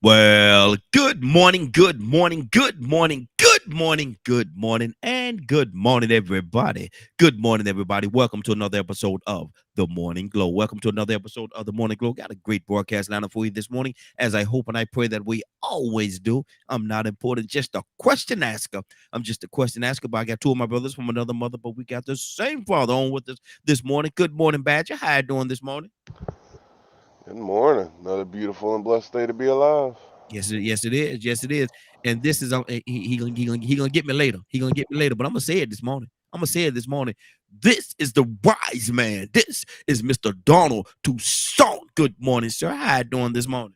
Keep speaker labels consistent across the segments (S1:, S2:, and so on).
S1: Well, good morning, good morning, good morning, good morning, good morning, and good morning, everybody. Good morning, everybody. Welcome to another episode of The Morning Glow. Welcome to another episode of The Morning Glow. Got a great broadcast lineup for you this morning, as I hope and I pray that we always do. I'm not important, just a question asker. I'm just a question asker, but I got two of my brothers from another mother, but we got the same father on with us this morning. Good morning, Badger. How you doing this morning?
S2: Good morning. Another beautiful and blessed day to be alive.
S1: Yes, it is. Yes, it is. And this is he gonna get me later. He gonna get me later. But I'm gonna say it this morning. I'm gonna say it this morning. This is the wise man. This is Mr. Donald Toussaint. Good morning, sir. How you doing this morning?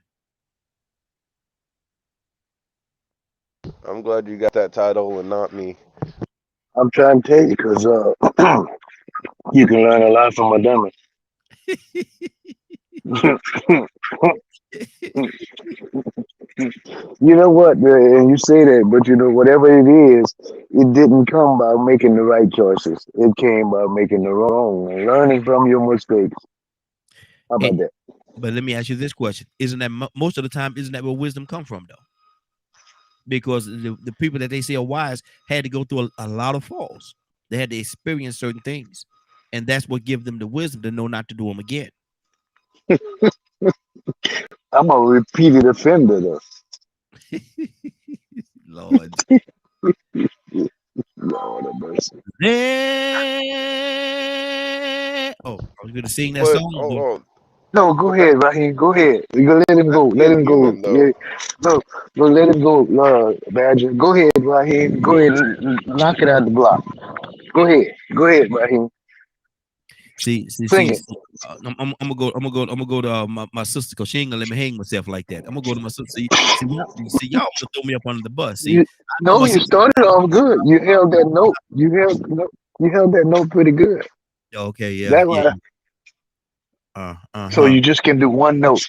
S2: I'm glad you got that title and not me.
S3: I'm trying to tell you because you can learn a lot from a dummy. You know what? And you say that, but you know, whatever it is, it didn't come by making the right choices. It came by making the wrong and learning from your mistakes. How
S1: Eh,
S3: about that?
S1: but let me ask you this question: Isn't that most of the time? Isn't that where wisdom come from, though? Because the people that they say are wise had to go through a lot of falls. They had to experience certain things, and that's what give them the wisdom to know not to do them again.
S3: I'm a repeated offender, though.
S1: Lord.
S3: Lord have mercy.
S1: Oh, I was going to sing that
S2: But
S1: song,
S2: hold
S1: but
S2: on.
S3: No, go
S2: But that
S3: ahead, Raheem. Go ahead. You go let him go.
S2: that's
S3: Let
S2: being
S3: him go.
S2: human
S3: Yeah.
S2: though.
S3: No, no, let him go, Badger. Go ahead, Raheem. Go ahead. Knock it out the block. Go ahead. Go ahead, Raheem. Sing it.
S1: I'm gonna go. I'm gonna go. I'm gonna go to my sister because she ain't gonna let me hang myself like that. I'm gonna go to my sister. Y'all wanna throw me up under the bus. See,
S3: You
S1: I know
S3: no,
S1: my
S3: you
S1: sister.
S3: started off good. You held that note. You held that note pretty good.
S1: Okay, yeah,
S3: That
S1: yeah.
S3: why. So
S1: Huh.
S3: you just can do one note.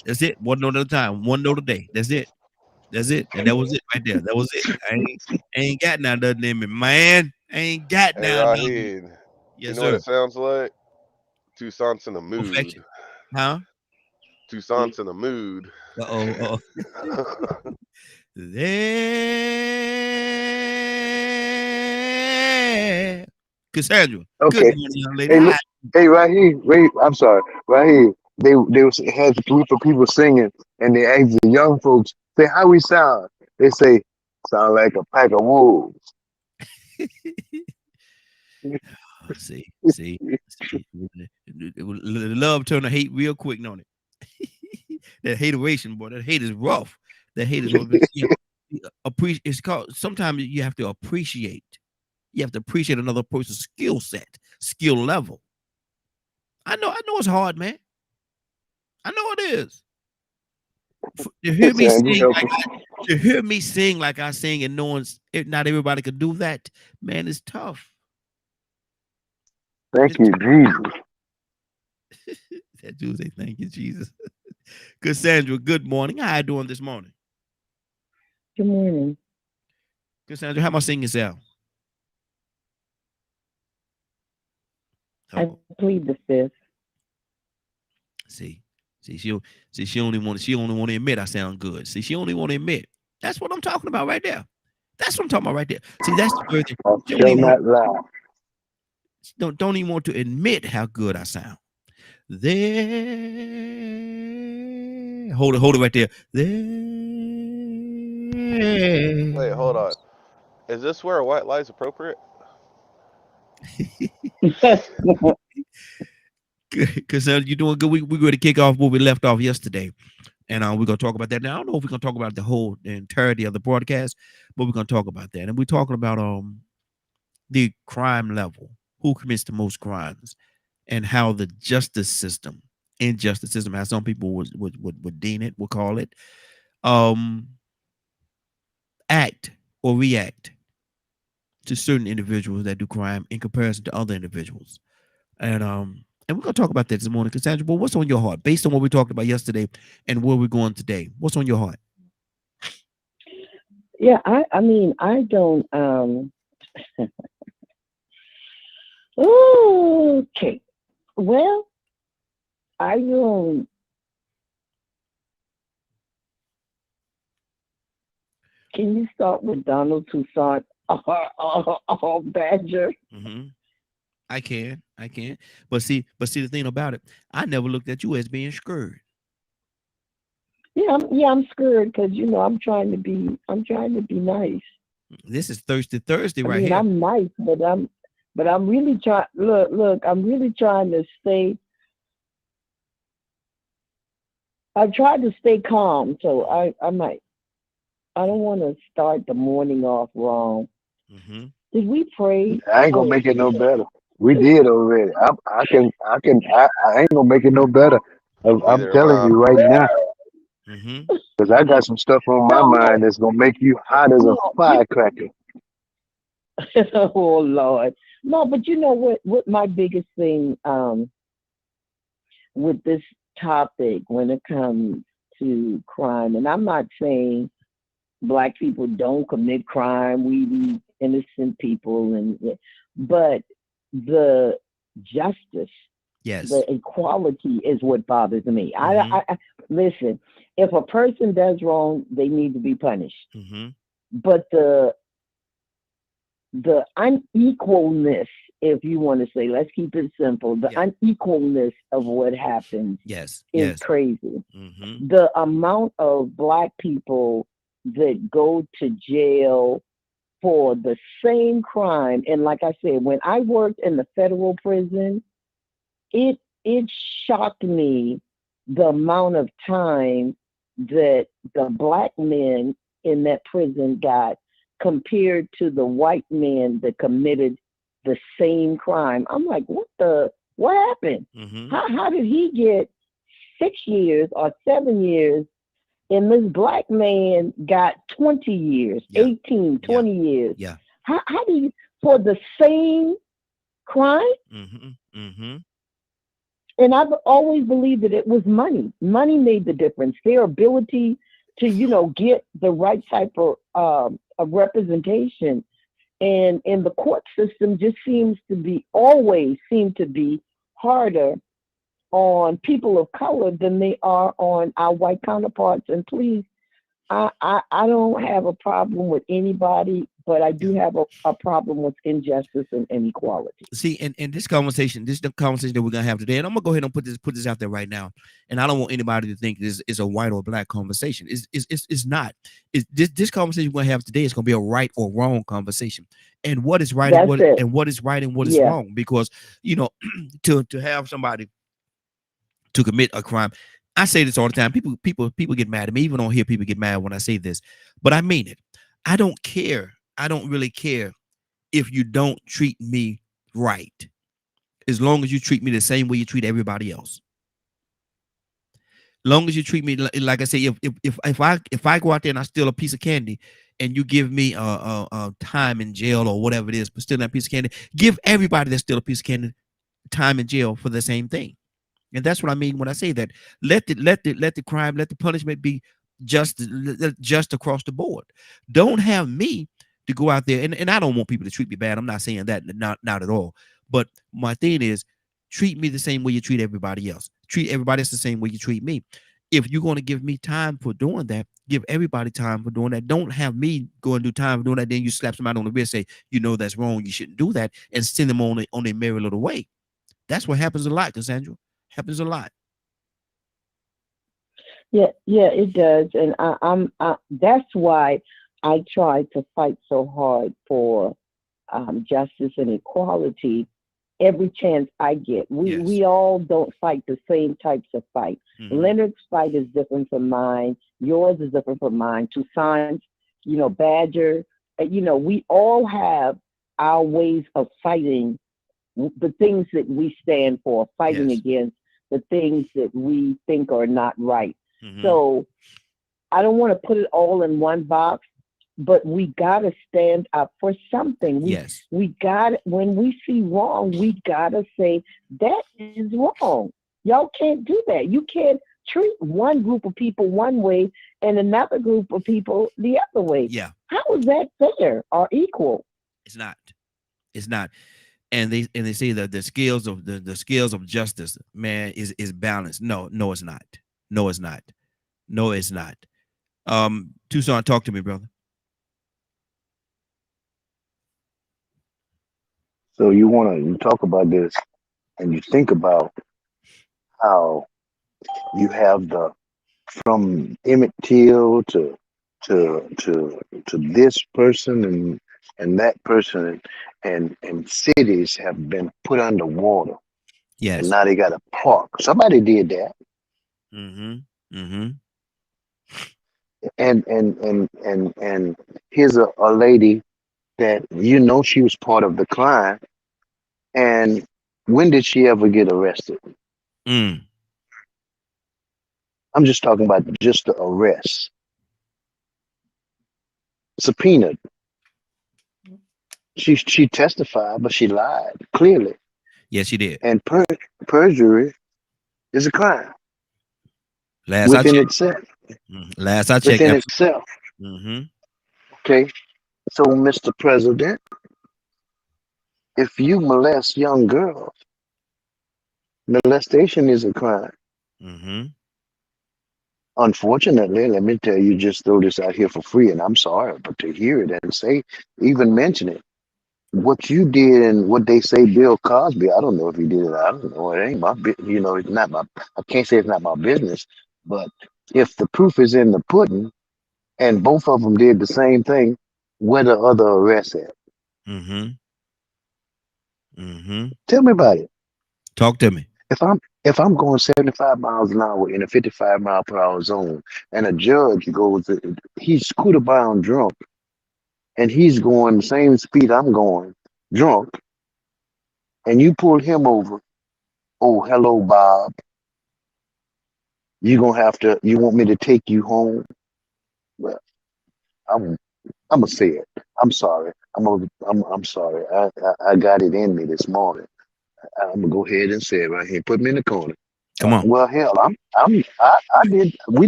S1: That's it. One note at a time. One note a day. That's it. That's it. And that was it right there. That was it. I ain't got nothing other than me, man. I ain't got
S2: Hey
S1: nothing other than.
S2: Rahid, you
S1: Yes,
S2: know what
S1: sir.
S2: it sounds like? Toussaint's in a
S1: Perfection.
S2: mood.
S1: Huh?
S2: Toussaint's in a mood.
S1: Uh-oh. There. Cassandra. Good
S3: Okay.
S1: morning, young lady.
S3: Hey,
S1: Hi.
S3: look. Hey, right here. Wait. I'm sorry. Right here. Had a group of people singing, and they asked the young folks, "Say how we sound." They say, "Sound like a pack of wolves."
S1: See. Love turn to hate real quick, don't it? That hateration, boy. That hate is rough. That hate is rough. But see, appreciate. It's called. Sometimes you have to appreciate. You have to appreciate another person's skill set, skill level. I know it's hard, man. I know it is. To hear me
S3: Saying,
S1: sing like to hear me sing like I sing and knowing not everybody could do that, man, it's tough.
S3: thank
S1: It's
S3: you, Jesus.
S1: that Tuesday. Thank you, Jesus. Cassandra, good morning. How you doing this morning?
S4: Good morning.
S1: Cassandra, how am I singing sound?
S4: I
S1: Oh,
S4: plead the fifth.
S1: see, see, she only want to admit I sound good. See, she only want to admit. That's what I'm talking about right there. That's what I'm talking about right there. See, that's the very thing.
S3: I
S1: She don't
S3: shall
S1: even want
S3: not lie.
S1: don't even want to admit how good I sound. There, hold it right there.
S2: Wait,
S1: There.
S2: hold on. Is this where a white lie is appropriate?
S1: Because you're doing good. We're going to kick off where we left off yesterday. And we're going to talk about that. Now, I don't know if we're going to talk about the entirety of the broadcast, but we're going to talk about that. And we're talking about the crime level, who commits the most crimes, and how the injustice system, how some people would deem it, would call it, um, act or react to certain individuals that do crime in comparison to other individuals. And we're gonna talk about that this morning. Cassandra, well, what's on your heart based on what we talked about yesterday and where we're going today? What's on your heart?
S4: Yeah, I mean, I don't. Okay. Well, I don't. can you start with Donald Toussaint or Badger?
S1: Mm-hmm. I can. But see, the thing about it, I never looked at you as being scared.
S4: I'm scared because I'm trying to be nice.
S1: This is Thursday
S4: I
S1: right
S4: mean,
S1: here.
S4: I'm nice, but I'm really trying. Look, I'm really trying to stay. I tried to stay calm, so I might. I don't want to start the morning off wrong.
S1: Mm-hmm.
S4: Did we pray?
S3: I ain't gonna
S4: Oh,
S3: make it no better. We did already. I ain't gonna make it no better. I'm
S2: Neither am
S3: telling
S2: I.
S3: you right now,
S1: Mm-hmm.
S3: because I got some stuff on my
S4: no,
S3: mind that's gonna make you hot as a
S4: no,
S3: firecracker.
S4: oh Lord, no. But you know what? What my biggest thing with this topic when it comes to crime, and I'm not saying black people don't commit crime. We innocent people, but the justice,
S1: Yes.
S4: the equality is what bothers me.
S1: Mm-hmm.
S4: I listen. If a person does wrong, they need to be punished.
S1: Mm-hmm.
S4: But the unequalness, if you want to say, let's keep it simple, the
S1: Yeah.
S4: unequalness of what happens
S1: Yes.
S4: is
S1: Yes.
S4: crazy.
S1: Mm-hmm.
S4: The amount of black people that go to jail for the same crime, and like I said, when I worked in the federal prison, it shocked me the amount of time that the black men in that prison got compared to the white men that committed the same crime. I'm like, what happened?
S1: Mm-hmm.
S4: How did he get 6 years or 7 years and this black man got 20 years,
S1: Yeah.
S4: 18,
S1: Yeah.
S4: 20 years?
S1: Yeah.
S4: How do you, for the same crime?
S1: Mm-hmm. Mm-hmm.
S4: And I've always believed that it was money. Money made the difference. Their ability to, get the right type of representation. And the court system just always seem to be harder on people of color than they are on our white counterparts. And please, I don't have a problem with anybody, but I do
S1: Yeah.
S4: have a problem with injustice and inequality.
S1: See, and this is the conversation that we're gonna have today, and I'm gonna go ahead and put this out there right now. And I don't want anybody to think this is a white or black conversation. It's not. This conversation we're gonna have today is gonna be a right or wrong conversation. And what is right
S4: That's it.
S1: and what is right and what is
S4: Yeah.
S1: wrong? Because to have somebody to commit a crime. I say this all the time. People get mad at me. Even on here, people get mad when I say this, but I mean it. I don't care. I don't really care if you don't treat me right, as long as you treat me the same way you treat everybody else. Long as you treat me like I say, if I go out there and I steal a piece of candy, and you give me time in jail or whatever it is for stealing that piece of candy, give everybody that steal a piece of candy time in jail for the same thing. And that's what I mean when I say that. Let the crime, let the punishment be just across the board. Don't have me to go out there, and I don't want people to treat me bad. I'm not saying that, not at all. But my thing is, treat me the same way you treat everybody else. Treat everybody else the same way you treat me. If you're going to give me time for doing that, give everybody time for doing that. Don't have me go and do time for doing that. Then you slap somebody on the wrist, say, that's wrong. You shouldn't do that, and send them on their merry little way. That's what happens a lot, Cassandra. Happens a lot.
S4: Yeah, it does, and that's why I try to fight so hard for justice and equality every chance I get. We
S1: Yes.
S4: we all don't fight the same types of fight.
S1: Mm-hmm.
S4: Leonard's fight is different from mine. Yours is different from mine. Toussaint's, Badger. We all have our ways of fighting the things that we stand for, fighting
S1: Yes.
S4: against the things that we think are not right.
S1: Mm-hmm.
S4: So I don't want to put it all in one box, but we gotta stand up for something.
S1: Yes.
S4: We got when we see wrong, we gotta say that is wrong. Y'all can't do that. You can't treat one group of people one way and another group of people the other way.
S1: Yeah.
S4: How is that fair or equal?
S1: It's not. It's not. And they say that the scales of the scales of justice, man, is balanced. No, it's not. No, it's not. No, it's not. Toussaint, talk to me, brother.
S3: So you talk about this and you think about how you have the from Emmett Till to this person and that person and cities have been put underwater and
S1: Yes.
S3: now they got a park. Somebody did that.
S1: Mm-hmm. Mm-hmm.
S3: And here's a lady that she was part of the crime. And when did she ever get arrested?
S1: Mm.
S3: I'm just talking about just the arrest. Subpoenaed. She testified, but she lied clearly.
S1: Yes, she did.
S3: And perjury is a crime
S1: Last I
S3: within
S1: checked.
S3: itself.
S1: Last I checked.
S3: Within itself.
S1: Mm-hmm.
S3: Okay. So, Mr. President, if you molest young girls, molestation is a crime.
S1: Mm-hmm.
S3: Unfortunately, let me tell you, just throw this out here for free, and I'm sorry, but to hear it and say, even mention it, what you did and what they say Bill Cosby, I don't know if he did it. I don't know. It ain't my, it's not my, I can't say it's not my business, but if the proof is in the pudding and both of them did the same thing, where the other arrests at?
S1: Mm-hmm. Mm-hmm.
S3: Tell me about it.
S1: Talk to me.
S3: If I'm going 75 miles an hour in a 55-mile-per-hour zone, and a judge goes, he's scooter bound drunk, and he's going the same speed I'm going, drunk, and you pull him over. Oh, hello, Bob. You want me to take you home? Well, I'm I'm gonna say it. I'm sorry. I'm sorry. I got it in me this morning. I'm gonna go ahead and say it right here. Put me in the corner.
S1: Come on.
S3: Well, hell, we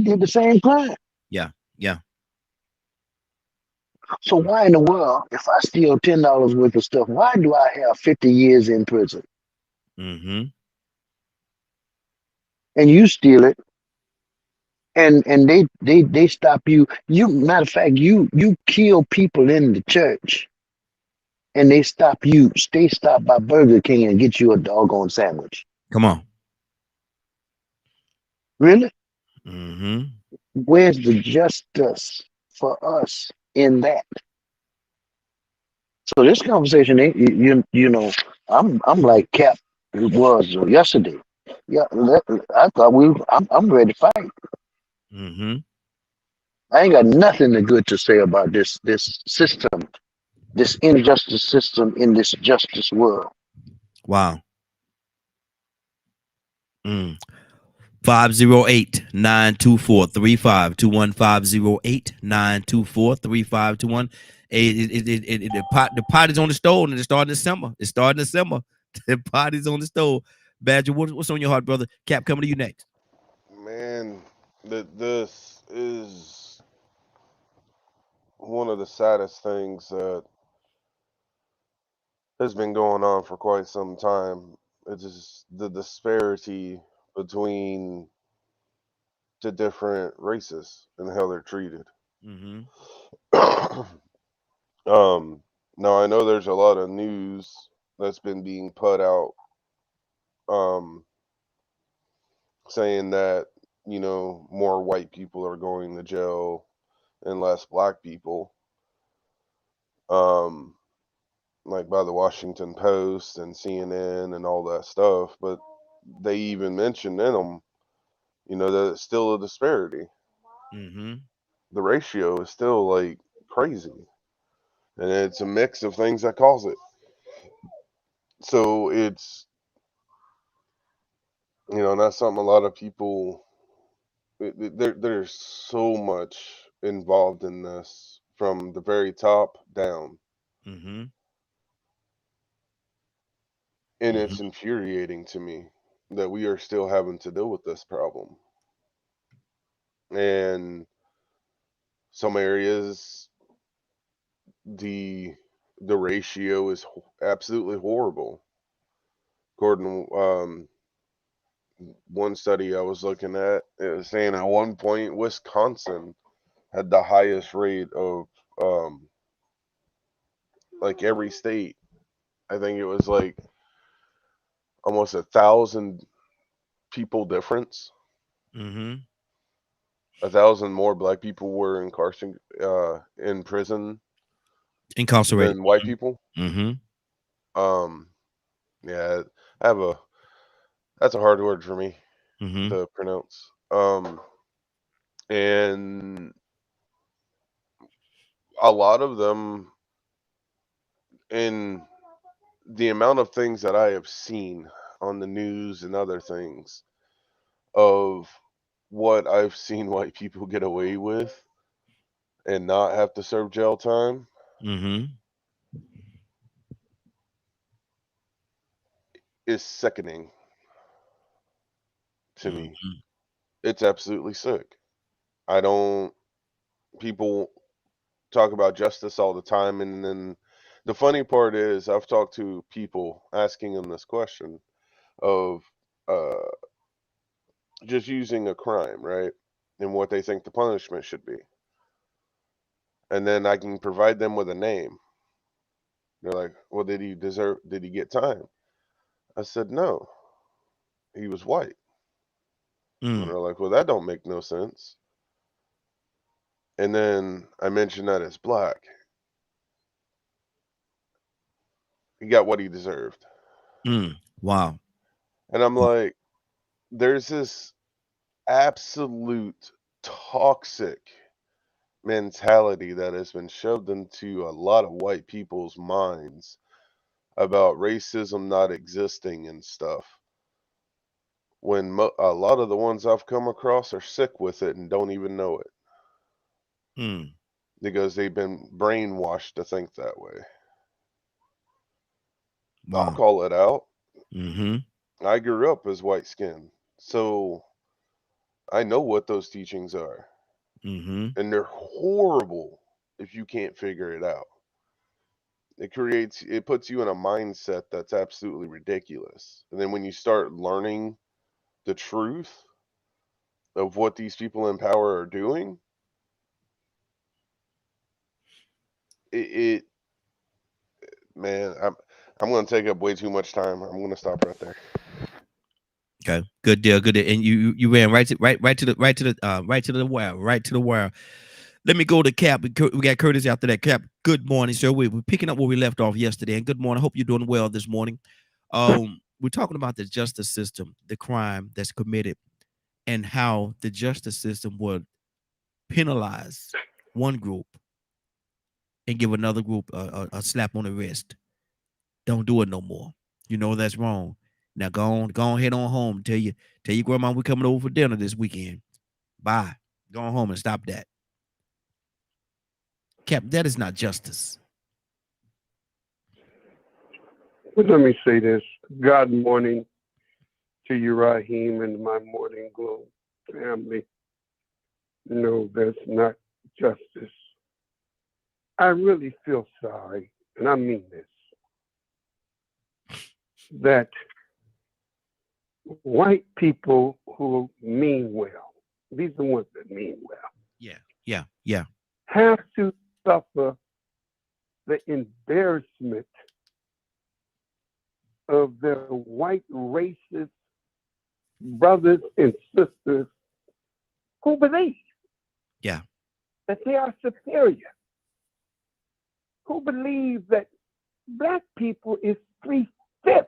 S3: did the same crime.
S1: Yeah. Yeah.
S3: So why in the world, if I steal $10 worth of stuff, why do I have 50 years in prison?
S1: Mm-hmm.
S3: And you steal it, and they stop you. Matter of fact, you kill people in the church, and they stop you. Stay stopped by Burger King and get you a doggone sandwich.
S1: Come on.
S3: Really?
S1: Mm-hmm.
S3: Where's the justice for us in that? So this conversation, ain't I'm like Cap was yesterday. Yeah, I thought I'm ready to fight.
S1: Mm-hmm.
S3: I ain't got nothing good to say about this system, this injustice system in this justice world.
S1: Wow. Mm. 508-924-3521. 508-924-3521. The pot is on the stove and it's starting to simmer. It's starting to simmer. The pot is on the stove. Badger, what's on your heart, brother? Cap, coming to you next.
S2: Man, this is one of the saddest things that has been going on for quite some time. It's just the disparity between the different races and how they're treated.
S1: Mm-hmm.
S2: um, Now I know there's a lot of news that's been being put out, um, saying that more white people are going to jail and less black people. Um, like by the Washington Post and CNN and all that stuff, but they even mentioned in them, that it's still a disparity.
S1: Mm-hmm.
S2: The ratio is still like crazy, and it's a mix of things that cause it. So it's not something a lot of people. There's so much involved in this from the very top down,
S1: Mm-hmm.
S2: and
S1: Mm-hmm.
S2: it's infuriating to me that we are still having to deal with this problem. And some areas, the ratio is absolutely horrible. According to one study I was looking at, it was saying at one point Wisconsin had the highest rate of like every state I think it was like almost 1,000 people difference.
S1: Mm-hmm.
S2: 1,000 more black people were in prison
S1: Incarcerated.
S2: than white people.
S1: Mm-hmm.
S2: Um, yeah, I have a that's a hard word for me
S1: Mm-hmm.
S2: to pronounce. And a lot of them, in the amount of things that I have seen on the news and other things of what I've seen white people get away with and not have to serve jail time
S1: Mm-hmm.
S2: is sickening to me.
S1: Mm-hmm.
S2: It's absolutely sick. I don't, people talk about justice all the time. And then the funny part is, I've talked to people asking them this question of uh, just using a crime, right? And what they think the punishment should be. And then I can provide them with a name. They're like, well, did he get time? I said, no, he was white. And
S1: Mm.
S2: they're like, well, that don't make no sense. And then I mentioned that it's black. He got what he deserved.
S1: Mm. Wow.
S2: And I'm like, there's this absolute toxic mentality that has been shoved into a lot of white people's minds about racism not existing and stuff. When a lot of the ones I've come across are sick with it and don't even know it
S1: Mm.
S2: because they've been brainwashed to think that way. I'll
S1: Wow.
S2: call it out.
S1: Mm-hmm.
S2: I grew up as white skinned, so I know what those teachings are,
S1: Mm-hmm.
S2: and they're horrible if you can't figure it out. It puts you in a mindset that's absolutely ridiculous. And then when you start learning the truth of what these people in power are doing, it man, I'm going to take up way too much time. I'm going to stop right there.
S1: Okay. Good deal. Good deal. And you ran right to the wire. Right to the wire. Let me go to Cap. We got Curtis after that. Cap, good morning, sir. We're picking up where we left off yesterday. And good morning. I hope you're doing well this morning. We're talking about the justice system, the crime that's committed, and how the justice system would penalize one group and give another group a slap on the wrist. Don't do it no more. You know that's wrong. Now go on, head on home. Tell your grandma we're coming over for dinner this weekend. Bye. Go on home and stop that. Cap, that is not justice.
S5: Well, let me say this. God morning to you, Raheem, and my Morning Glow family. No, that's not justice. I really feel sorry, and I mean this, that white people who mean well, these are the ones that mean well,
S1: Yeah.
S5: have to suffer the embarrassment of their white racist brothers and sisters who believe
S1: Yeah.
S5: that they are superior, who believe that black people is 3/5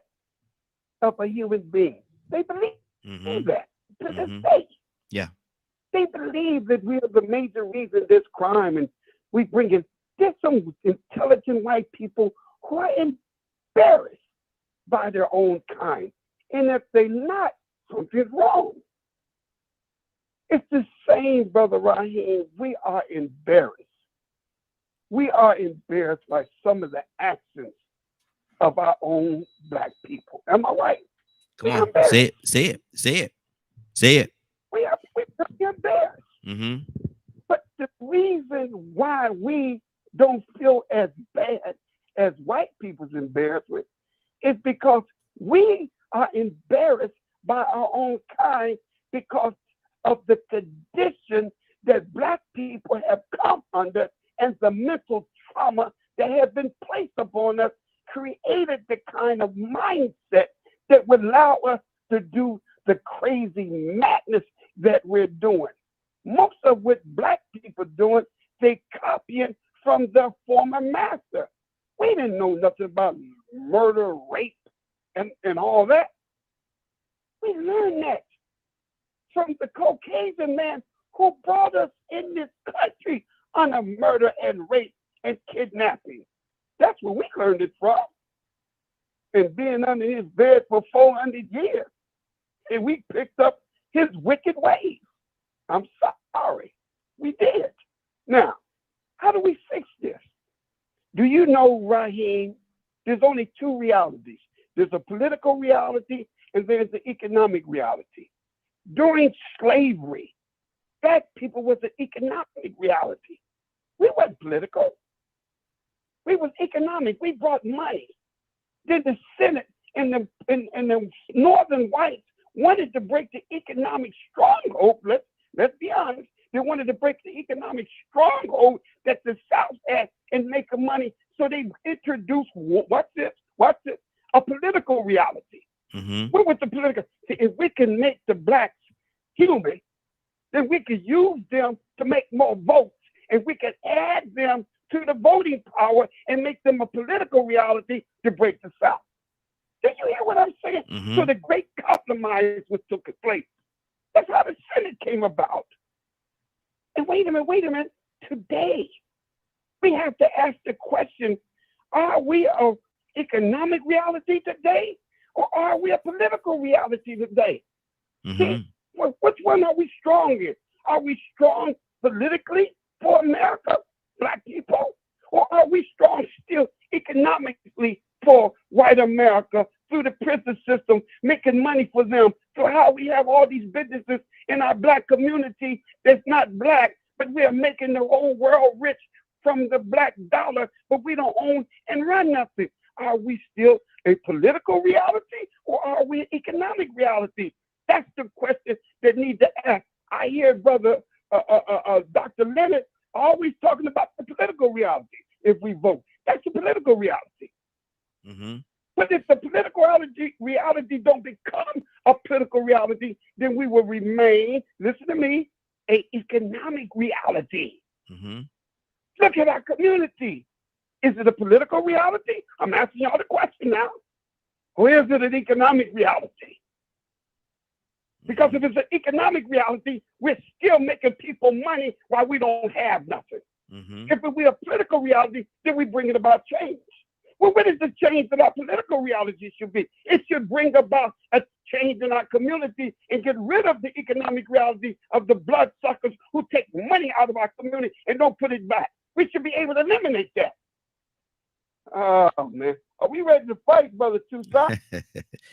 S5: of a human being. They believe
S1: Mm-hmm.
S5: that to
S1: Mhm.
S5: this day.
S1: Yeah.
S5: They believe that we are the major reason this crime, and we bring in. There's some intelligent white people who are embarrassed by their own kind. And if they're not, something's wrong. It's the same, Brother Raheem. We are embarrassed. We are embarrassed by some of the actions of our own black people. Am I right?
S1: Come
S5: We're
S1: on.
S5: embarrassed.
S1: Say it.
S5: We're pretty embarrassed.
S1: Mm-hmm.
S5: But the reason why we don't feel as bad as white people's embarrassment is because we are embarrassed by our own kind because of the condition that black people have come under and the mental trauma that has been placed upon us created the kind of mindset that would allow us to do the crazy madness that we're doing. Most of what black people doing, they copying from their former master. We didn't know nothing about murder, rape, and all that. We learned that from the Caucasian man who brought us in this country under murder and rape and kidnapping. That's where we learned it from. And being under his bed for 400 years. And we picked up his wicked ways. I'm sorry. We did. Now, how do we fix this? Do you know, Raheem, there's only two realities. There's a political reality and there's the economic reality. During slavery, black people was an economic reality. We weren't political. We was economic. We brought money. Then the Senate and the northern whites wanted to break the economic stronghold. Let's be honest. They wanted to break the economic stronghold that the South had and make money. So they introduced, what's this? A political reality.
S1: Mm-hmm.
S5: What was the political? See, if we can make the blacks human, then we could use them to make more votes, and we can add them to the voting power and make them a political reality to break the South. Did you hear what I'm saying?
S1: Mm-hmm.
S5: So the great compromise was took place. That's how the Senate came about. And wait a minute. Today, we have to ask the question, are we an economic reality today, or are we a political reality today?
S1: Mm-hmm.
S5: See, which one are we strong in? Are we strong politically for America, black people? Or are we strong still economically for white America through the prison system, making money for them? So how we have all these businesses in our black community that's not black, but we are making the whole world rich from the black dollar, but we don't own and run nothing. Are we still a political reality, or are we an economic reality? That's the question that needs to ask. I hear Brother Dr. Leonard always talking about the political reality. If we vote, that's the political reality.
S1: Mm-hmm.
S5: But if the political reality don't become a political reality, then we will remain, listen to me, an economic reality.
S1: Mm-hmm.
S5: Look at our community. Is it a political reality? I'm asking y'all the question now. Or is it an economic reality? Because if it's an economic reality, we're still making people money while we don't have nothing.
S1: Mm-hmm.
S5: If we're a political reality, then we bring it about change. Well, what is the change that our political reality should be? It should bring about a change in our community and get rid of the economic reality of the bloodsuckers who take money out of our community and don't put it back. We should be able to eliminate that. Oh, man. Are we ready to fight, Brother Tucson?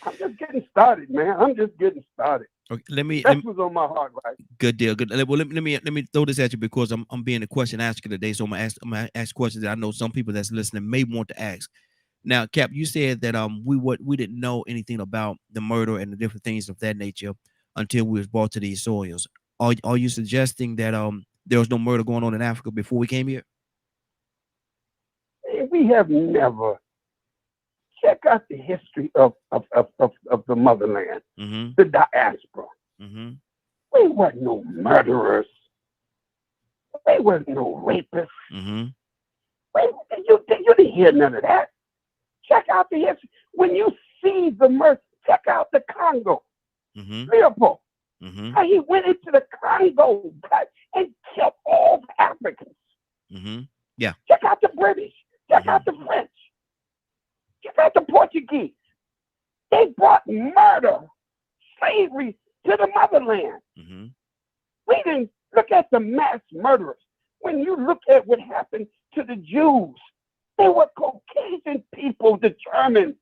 S5: I'm just getting started, man. I'm just getting started.
S1: Okay,
S5: That's what's on my heart, right?
S1: good deal. Good. Well, let me throw this at you because I'm being a question asker today. So I'm gonna ask questions that I know some people that's listening may want to ask. Now, Cap, you said that we didn't know anything about the murder and the different things of that nature until we was brought to these soils. Are you suggesting that there was no murder going on in Africa before we came here?
S5: We have never. Check out the history of the motherland,
S1: Mm-hmm.
S5: the diaspora.
S1: Mm-hmm.
S5: We weren't no murderers. We weren't no rapists.
S1: Mm-hmm.
S5: You didn't hear none of that. Check out the history. When you see the murder, check out the Congo.
S1: Mm-hmm.
S5: Leopold.
S1: Mm-hmm.
S5: How he went into the Congo and killed all the Africans.
S1: Mm-hmm. Yeah.
S5: Check out the British. Check out the French. Check out the Portuguese. They brought murder, slavery to the motherland.
S1: Mm-hmm.
S5: We didn't look at the mass murderers. When you look at what happened to the Jews, they were Caucasian people, the Germans.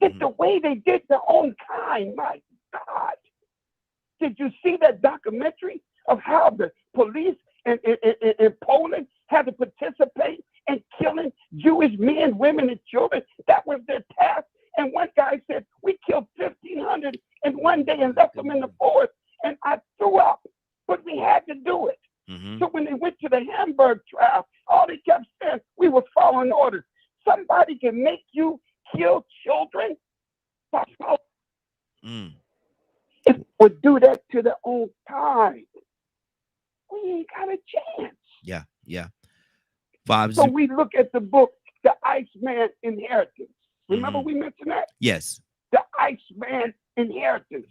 S5: It's the way they did their own kind. My God. Did you see that documentary of how the police in Poland had to participate in killing Jewish men, women, and children? That was their task. And one guy said, we killed 1,500 in one day and left them in the forest. And I threw up, but we had to do it.
S1: Mm-hmm.
S5: So when they went to the Hamburg trial, all they kept saying, we were following orders. Somebody can to make you kill children?
S1: Mm.
S5: If we would do that to their own kind, we ain't got a chance.
S1: Yeah, yeah. 5
S5: So we look at the book, The Iceman Inheritance. Remember
S1: Mhm.
S5: we mentioned that?
S1: Yes.
S5: The Iceman Inheritance.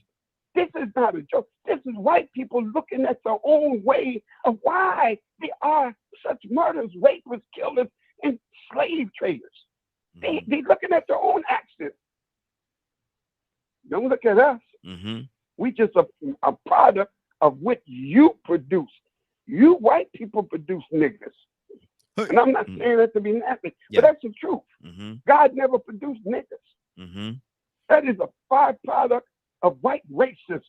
S5: This is not a joke. This is white people looking at their own way of why they are such murderers, rapists, killers, and slave traders.
S1: Mhm.
S5: They looking at their own actions. Don't look at us.
S1: Mhm.
S5: We just a product of what you produce. You white people produce niggas.
S1: Hey.
S5: And I'm not
S1: Mhm.
S5: saying that to be nasty,
S1: Yeah.
S5: but that's the truth.
S1: Mhm.
S5: God never produced niggas.
S1: Mhm.
S5: That is a byproduct of white racism.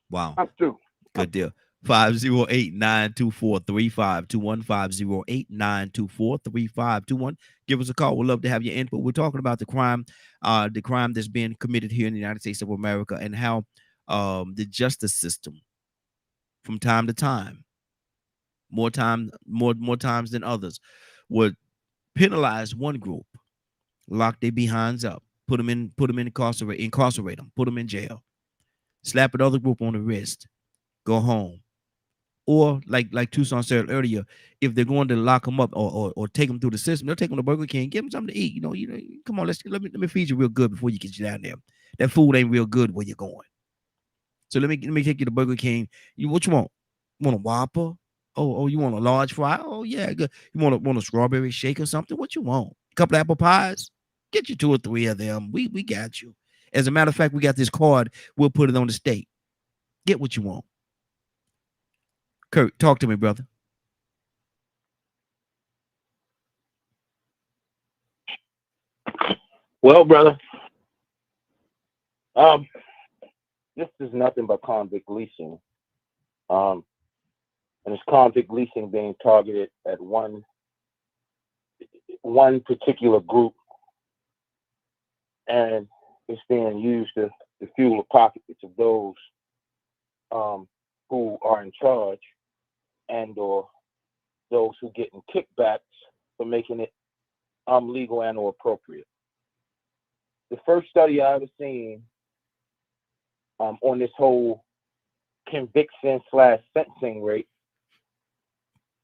S1: Wow.
S5: I'm through.
S1: Good deal. 508-924-3521. 508-924-3521. Give us a call. We'd love to have your input. We're talking about the crime that's being committed here in the United States of America, and how the justice system, from time to time, more times than others, would penalize one group, lock their behinds up, put them in incarcerate them, put them in jail, slap another group on the wrist, go home. Or like Tucson said earlier, if they're going to lock them up or take them through the system, they'll take them to Burger King, give them something to eat. You know, come on, let me feed you real good before you get you down there. That food ain't real good where you're going. So let me take you to Burger King. What you want? Want a Whopper? Oh, you want a large fry? Oh yeah, good. You want a strawberry shake or something? What you want? A couple apple pies? Get you 2 or 3 of them. We got you. As a matter of fact, we got this card. We'll put it on the steak. Get what you want. Kurt, talk to me, brother.
S6: Well, brother, this is nothing but convict leasing. And it's convict leasing being targeted at one particular group, and it's being used to fuel the pockets of those who are in charge, and or those who getting kickbacks for making it legal and or appropriate. The first study I ever seen on this whole conviction/sentencing rate,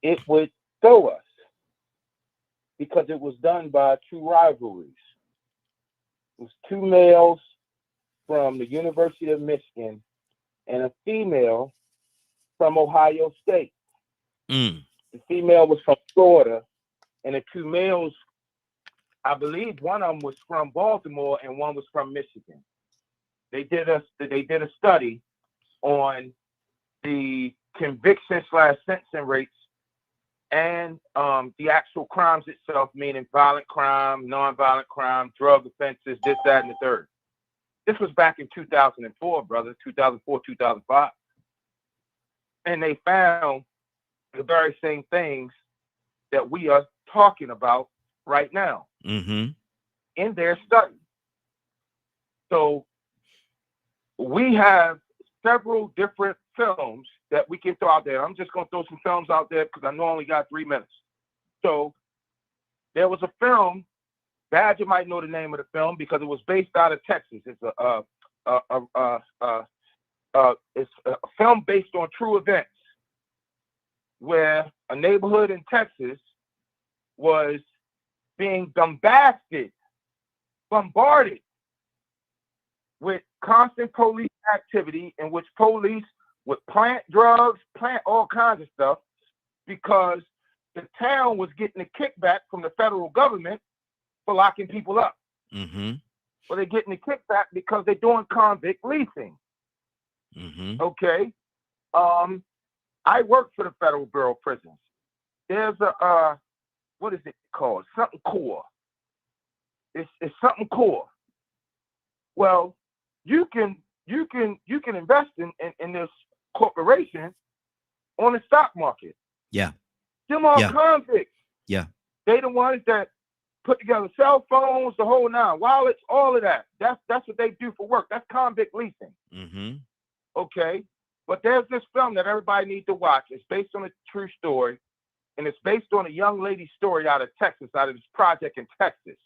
S6: it would throw us, because it was done by 2 rivalries. It was 2 males from the University of Michigan and a female from Ohio State.
S1: Mm.
S6: The female was from Florida, and the 2 males, I believe one of them was from Baltimore and one was from Michigan. They did a study on the conviction/sentencing rates and the actual crimes itself, meaning violent crime, non-violent crime, drug offenses, this, that, and the third. This was back in 2004, brother, 2004, 2005. And they found the very same things that we are talking about right now
S1: Mm-hmm.
S6: in their study. So we have several different films that we can throw out there. I'm just going to throw some films out there because I know I only got 3 minutes. So there was a film, Badger might know the name of the film because it was based out of Texas. It's it's a film based on true events where a neighborhood in Texas was being bombarded with constant police activity, in which police would plant drugs, plant all kinds of stuff, because the town was getting a kickback from the federal government for locking people up.
S1: Mm-hmm.
S6: Well, they're getting a kickback because they're doing convict leasing.
S1: Mm-hmm.
S6: Okay. I work for the Federal Bureau of Prisons. There's a what is it called? Something core. It's something core. Well, you can invest in this corporation on the stock market.
S1: Yeah.
S6: Them all
S1: Yeah.
S6: convicts.
S1: Yeah.
S6: They the ones that put together cell phones, the whole 9, wallets, all of that. That's what they do for work. That's convict leasing.
S1: Mm-hmm.
S6: Okay. But there's this film that everybody needs to watch. It's based on a true story, and it's based on a young lady's story out of Texas, out of this project in Texas.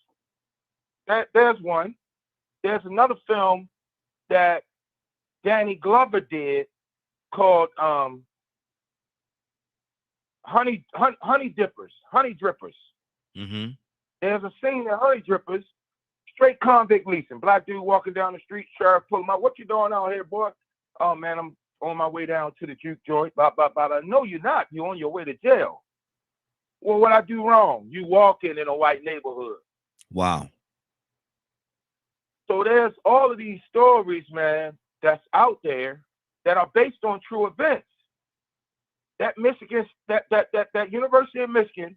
S6: there's one. There's another film that Danny Glover did called Honey Drippers.
S1: Mm-hmm.
S6: There's a scene in Honey Drippers, straight convict leasing. Black dude walking down the street, sheriff pull him out. What you doing out here, boy? Oh man, I'm on my way down to the juke joint. Blah, blah, blah. No, you're not. You're on your way to jail. Well, what I do wrong? You walking in a white neighborhood.
S1: Wow.
S6: So there's all of these stories, man, that's out there that are based on true events. That University of Michigan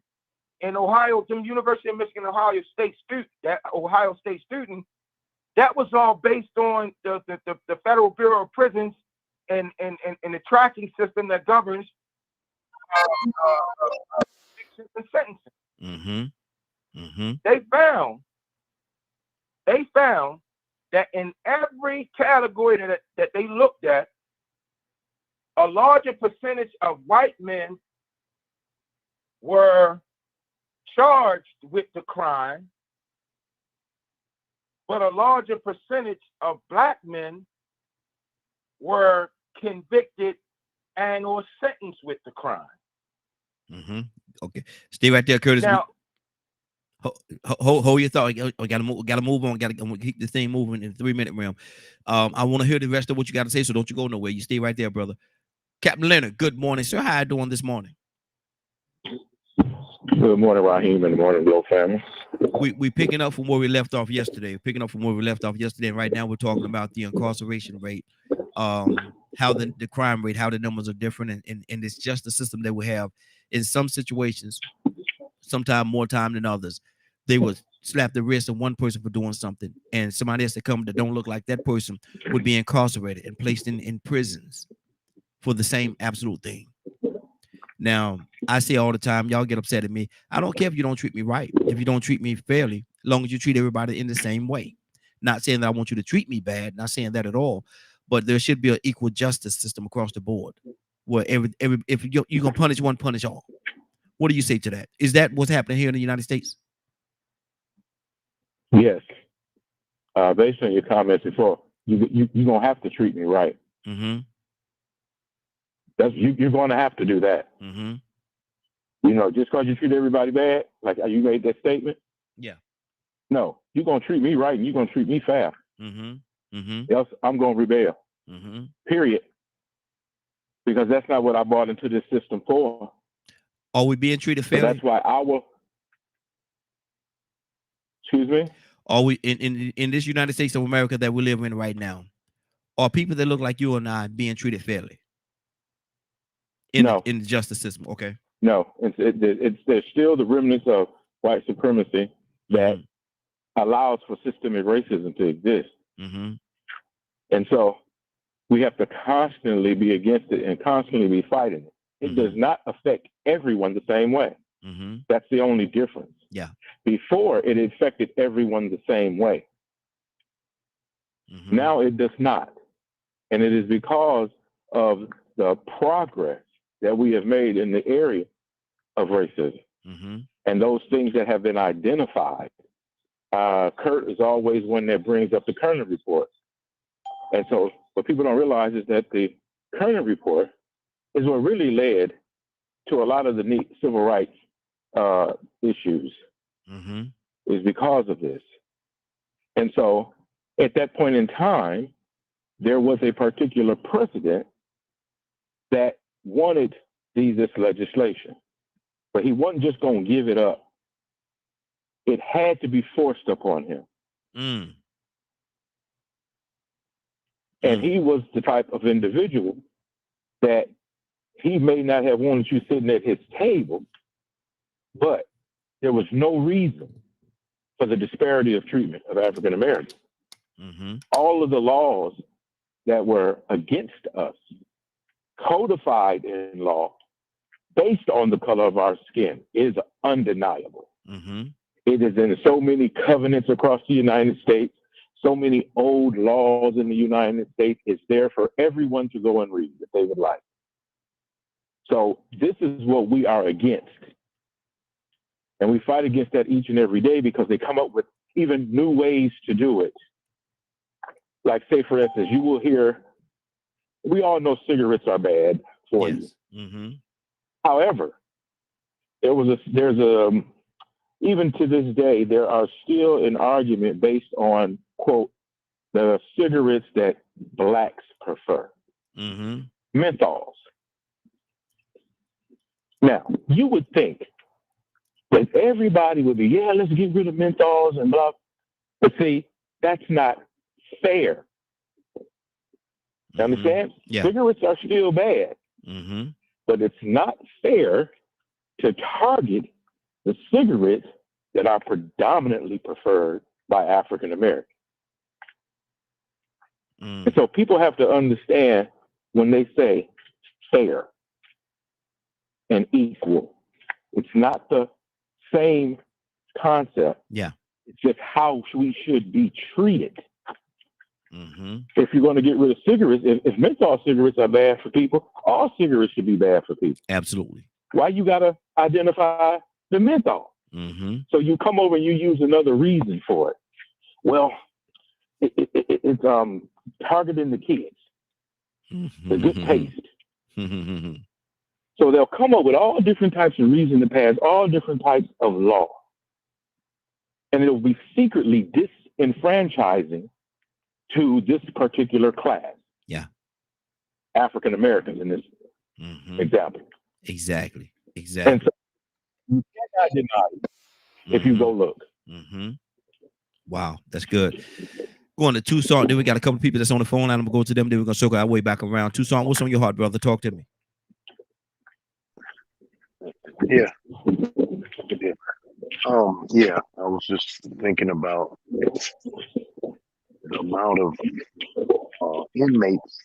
S6: in Ohio, the University of Michigan, Ohio State student, that was all based on the Federal Bureau of Prisons and the tracking system that governs convictions and sentencing.
S1: Mm-hmm. Mm-hmm.
S6: They found that in every category that they looked at, a larger percentage of white men were charged with the crime, but a larger percentage of black men were convicted and or sentenced with the crime.
S1: Mm-hmm. Okay, stay right there, Curtis.
S6: Now,
S1: hold your thought. We gotta move on. Gotta keep the thing moving in the 3-minute realm. I want to hear the rest of what you got to say, so don't you go nowhere. You stay right there, brother. Captain Leonard, good morning, sir. How you doing this morning?
S7: Good morning, Raheem, and good morning, Glow family.
S1: We picking up from where we left off yesterday. And right now we're talking about the incarceration rate, how the crime rate, how the numbers are different, and it's just the system that we have. In some situations, sometimes more time than others, they would slap the wrist of one person for doing something, and somebody else that come that don't look like that person would be incarcerated and placed in prisons for the same absolute thing. Now, I say all the time, y'all get upset at me. I don't care if you don't treat me right, if you don't treat me fairly, as long as you treat everybody in the same way. Not saying that I want you to treat me bad, not saying that at all, but there should be an equal justice system across the board, where if you're gonna punish one, punish all. What do you say to that? Is that what's happening here in the United States?
S7: Yes. Based on your comments before, you're gonna have to treat me right.
S1: Mm-hmm.
S7: You're going to have to do that.
S1: Mm-hmm.
S7: You know, just because you treat everybody bad, like you made that statement.
S1: Yeah.
S7: No, you're going to treat me right, and you're going to treat me fair.
S1: Mm-hmm. Mm-hmm.
S7: Else, I'm going to rebel.
S1: Mm-hmm.
S7: Period. Because that's not what I bought into this system for.
S1: Are we being treated fairly?
S7: So that's why Excuse me?
S1: Are we in this United States of America that we live in right now? Are people that look like you and I being treated fairly?
S7: No.
S1: In the justice system, okay.
S7: No, there's still the remnants of white supremacy that allows for systemic racism to exist.
S1: Mm-hmm.
S7: And so we have to constantly be against it and constantly be fighting it. It does not affect everyone the same way.
S1: Mm-hmm.
S7: That's the only difference.
S1: Yeah.
S7: Before, it affected everyone the same way.
S1: Mm-hmm.
S7: Now it does not. And it is because of the progress that we have made in the area of racism.
S1: Mm-hmm.
S7: And those things that have been identified. Kurt is always one that brings up the Kerner report. And so what people don't realize is that the Kerner report is what really led to a lot of the civil rights issues, is because of this. And so at that point in time, there was a particular president that wanted this legislation, but he wasn't just going to give it up. It had to be forced upon him. And he was the type of individual that he may not have wanted you sitting at his table, but there was no reason for the disparity of treatment of African Americans. All of the laws that were against us, codified in law based on the color of our skin, is undeniable. It is in so many covenants across the United States, so many old laws in the United States. It's there for everyone to go and read if they would like. So this is what we are against. And we fight against that each and every day because they come up with even new ways to do it. Like, say, for instance, you will hear, we all know cigarettes are bad for you.
S1: Yes. Mm-hmm.
S7: However, even to this day, there are still an argument based on, quote, the cigarettes that blacks prefer.
S1: Mm-hmm.
S7: Menthols. Now, you would think that everybody would be, yeah, let's get rid of menthols and blah. But see, that's not fair. You understand?
S1: Yeah.
S7: Cigarettes are still bad,
S1: Mm-hmm.
S7: but it's not fair to target the cigarettes that are predominantly preferred by African Americans.
S1: Mm.
S7: And so people have to understand when they say fair and equal, it's not the same concept.
S1: Yeah.
S7: It's just how we should be treated.
S1: Mm-hmm.
S7: If you're going to get rid of cigarettes, if menthol cigarettes are bad for people, all cigarettes should be bad for people.
S1: Absolutely.
S7: Why you got to identify the menthol?
S1: Mm-hmm.
S7: So you come over and you use another reason for it. Well, it's targeting the kids, the good taste.
S1: Mm-hmm.
S7: So they'll come up with all different types of reasons to pass all different types of law. And it'll be secretly disenfranchising to this particular class.
S1: Yeah.
S7: African Americans in this example.
S1: Exactly.
S7: And
S1: Exactly.
S7: so you cannot deny it if you go look.
S1: Mm-hmm. Wow, that's good. Going to Tucson, then we got a couple of people that's on the phone line. I'm gonna go to them, then we're gonna circle our way back around. Tucson, what's on your heart, brother? Talk to me.
S3: Yeah. Yeah, I was just thinking about the amount of inmates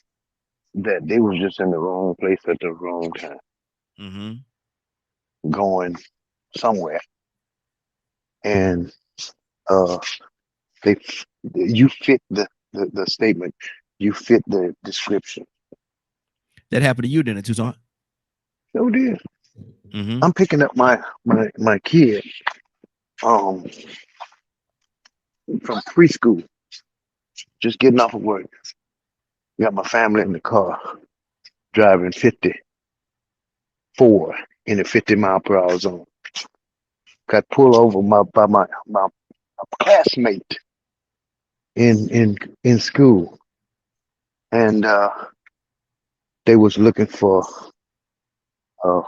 S3: that they was just in the wrong place at the wrong time,
S1: Mm-hmm.
S3: going somewhere, and you fit the statement, you fit the description.
S1: That happened to you, didn't it, Tucson?
S3: So did.
S1: Mm-hmm.
S3: I'm picking up my kid from preschool, just getting off of work. Got my family in the car, driving 54 in a 50-mile-per-hour zone. Got pulled over by my classmate in school, and they was looking for a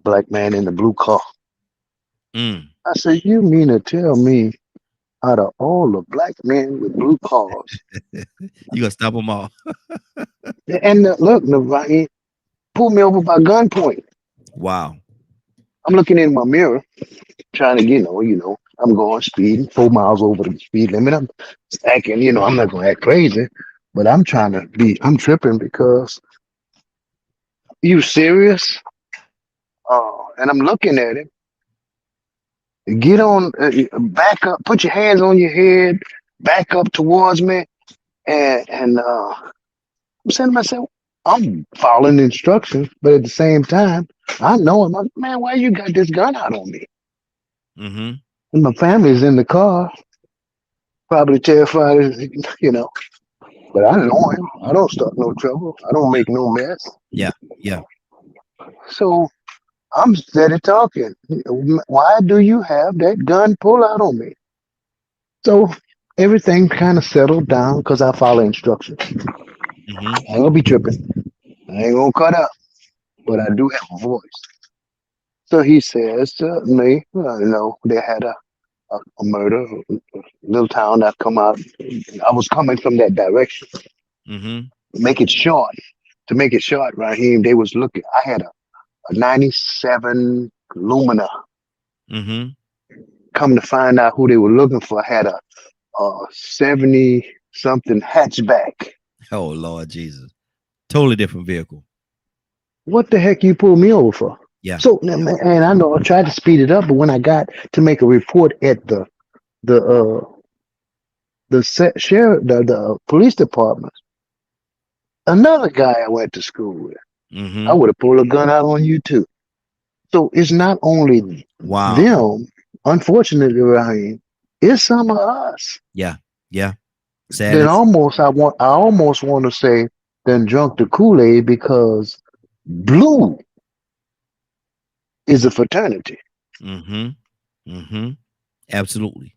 S3: black man in the blue car.
S1: Mm.
S3: I said, you mean to tell me out of all the black men with blue cars,
S1: You gonna stop them all?
S3: and look, Naveen pulled me over by gunpoint.
S1: Wow.
S3: I'm looking in my mirror, trying to, I'm going speeding 4 miles over the speed limit. I'm acting, I'm not gonna act crazy, but I'm tripping because you serious? And I'm looking at him. Get on, back up, put your hands on your head, back up towards me, and I'm saying to myself, I'm following instructions, but at the same time, I know him. Man, why you got this gun out on me?
S1: Mm-hmm.
S3: And my family's in the car, probably terrified, But I know him. I don't start no trouble. I don't make no mess.
S1: Yeah. Yeah.
S3: So I'm steady talking. Why do you have that gun pull out on me? So everything kind of settled down because I follow instructions.
S1: Mm-hmm.
S3: I ain't gonna be tripping. I ain't gonna cut up, but I do have a voice. So he says to me, they had a murder, a little town that come out. I was coming from that direction.
S1: Mm-hmm.
S3: To make it short, Raheem, they was looking. I had a 97 Lumina.
S1: Mm-hmm.
S3: Come to find out who they were looking for, had a 70-something hatchback.
S1: Oh Lord Jesus. Totally different vehicle.
S3: What the heck you pulled me over for?
S1: Yeah.
S3: So, and I know I tried to speed it up, but when I got to make a report at the police department, another guy I went to school with,
S1: Mm-hmm.
S3: I would have pulled a gun out on you too. So it's not only
S1: Wow.
S3: them, unfortunately, Ryan, It's some of us
S1: Yeah. Sad.
S3: that I almost want to say then drunk the Kool-Aid because blue is a fraternity.
S1: Absolutely.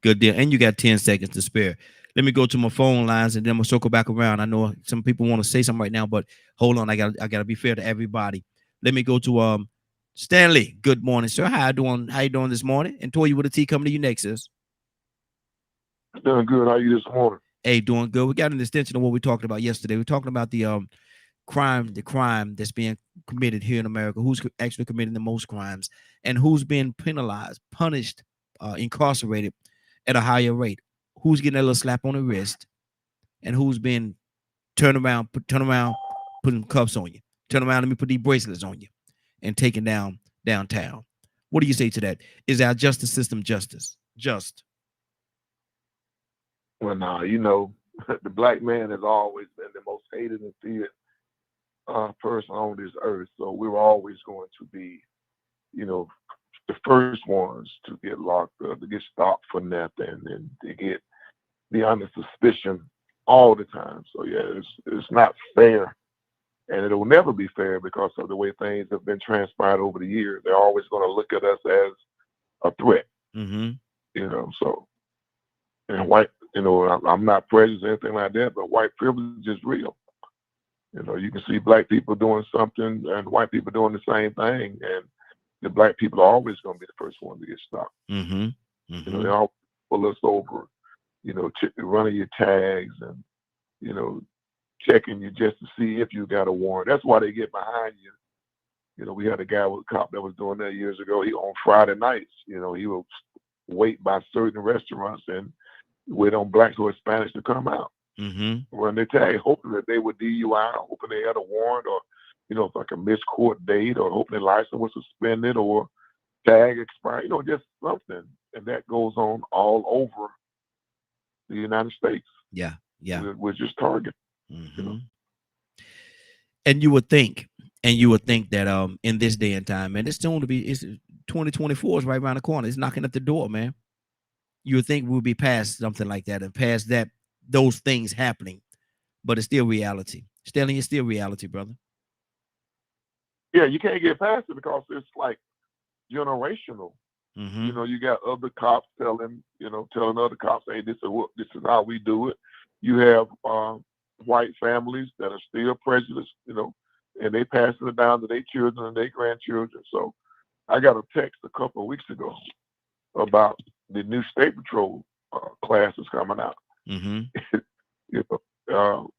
S1: Good deal. And you got 10 seconds to spare. Let me go to my phone lines and then we'll circle back around. I know some people want to say something right now, but hold on. I gotta be fair to everybody. Let me go to Stanley. Good morning, sir. How you doing this morning? And Toya with a T coming to you next, sis.
S8: Doing good. How you this morning?
S1: Hey, doing good. We got an extension of what we talked about yesterday. We're talking about the crime that's being committed here in America. Who's actually committing the most crimes and who's being penalized, punished, incarcerated at a higher rate? Who's getting a little slap on the wrist, and who's been turn around, putting cuffs on you. Turn around, let me put these bracelets on you, and taken downtown. What do you say to that? Is our justice system just?
S8: Well, nah, you know, the black man has always been the most hated and feared person on this earth. So we're always going to be, you know, the first ones to get locked up, to get stopped for nothing, and to get the under suspicion all the time. So yeah, it's not fair, and it will never be fair because of the way things have been transpired over the years. They're always going to look at us as a threat, you know. So, and white, you know, I'm not prejudiced or anything like that, but white privilege is real. You know, you can see black people doing something and white people doing the same thing, and the black people are always going to be the first one to get stopped. You know, they all pull us over, you know, running your tags and, you know, checking you just to see if you got a warrant. That's why they get behind you. You know, we had a guy with a cop that was doing that years ago. He on Friday nights, you know, he would wait by certain restaurants and wait on blacks or Hispanics to come out. Run their tag, hoping that they would DUI, hoping they had a warrant, or, you know, like a missed court date, or hoping their license was suspended or tag expired, you know, just something. And that goes on all over the United States.
S1: Yeah.
S8: We're just targeted. You know?
S1: And you would think that in this day and time, man, it's 2024 is right around the corner. It's knocking at the door, man. You would think we'll be past something like that and past that, those things happening, but it's still reality. Stanley, it's still reality, brother.
S8: Yeah, you can't get past it because it's like generational. You know, you got other cops telling other cops, hey, this is how we do it. You have white families that are still prejudiced, you know, and they passing it down to their children and their grandchildren. So I got a text a couple of weeks ago about the new State Patrol classes coming out. You know,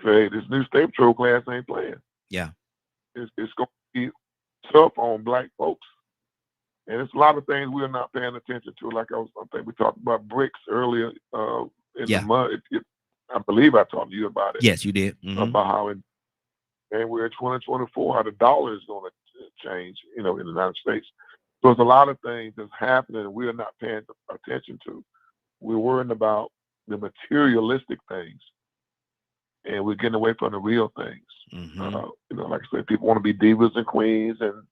S8: say this new State Patrol class ain't playing.
S1: Yeah,
S8: it's going to be tough on black folks, and it's a lot of things we're not paying attention to. Like I think we talked about bricks earlier in the month. I believe I talked to you about it.
S1: Yes, you did.
S8: About how in January 2024, how the dollar is going to change, you know, in the United States. So there's a lot of things that's happening and we're not paying attention to. We're worrying about the materialistic things, and we're getting away from the real things. You know, like I said, people want to be divas and queens and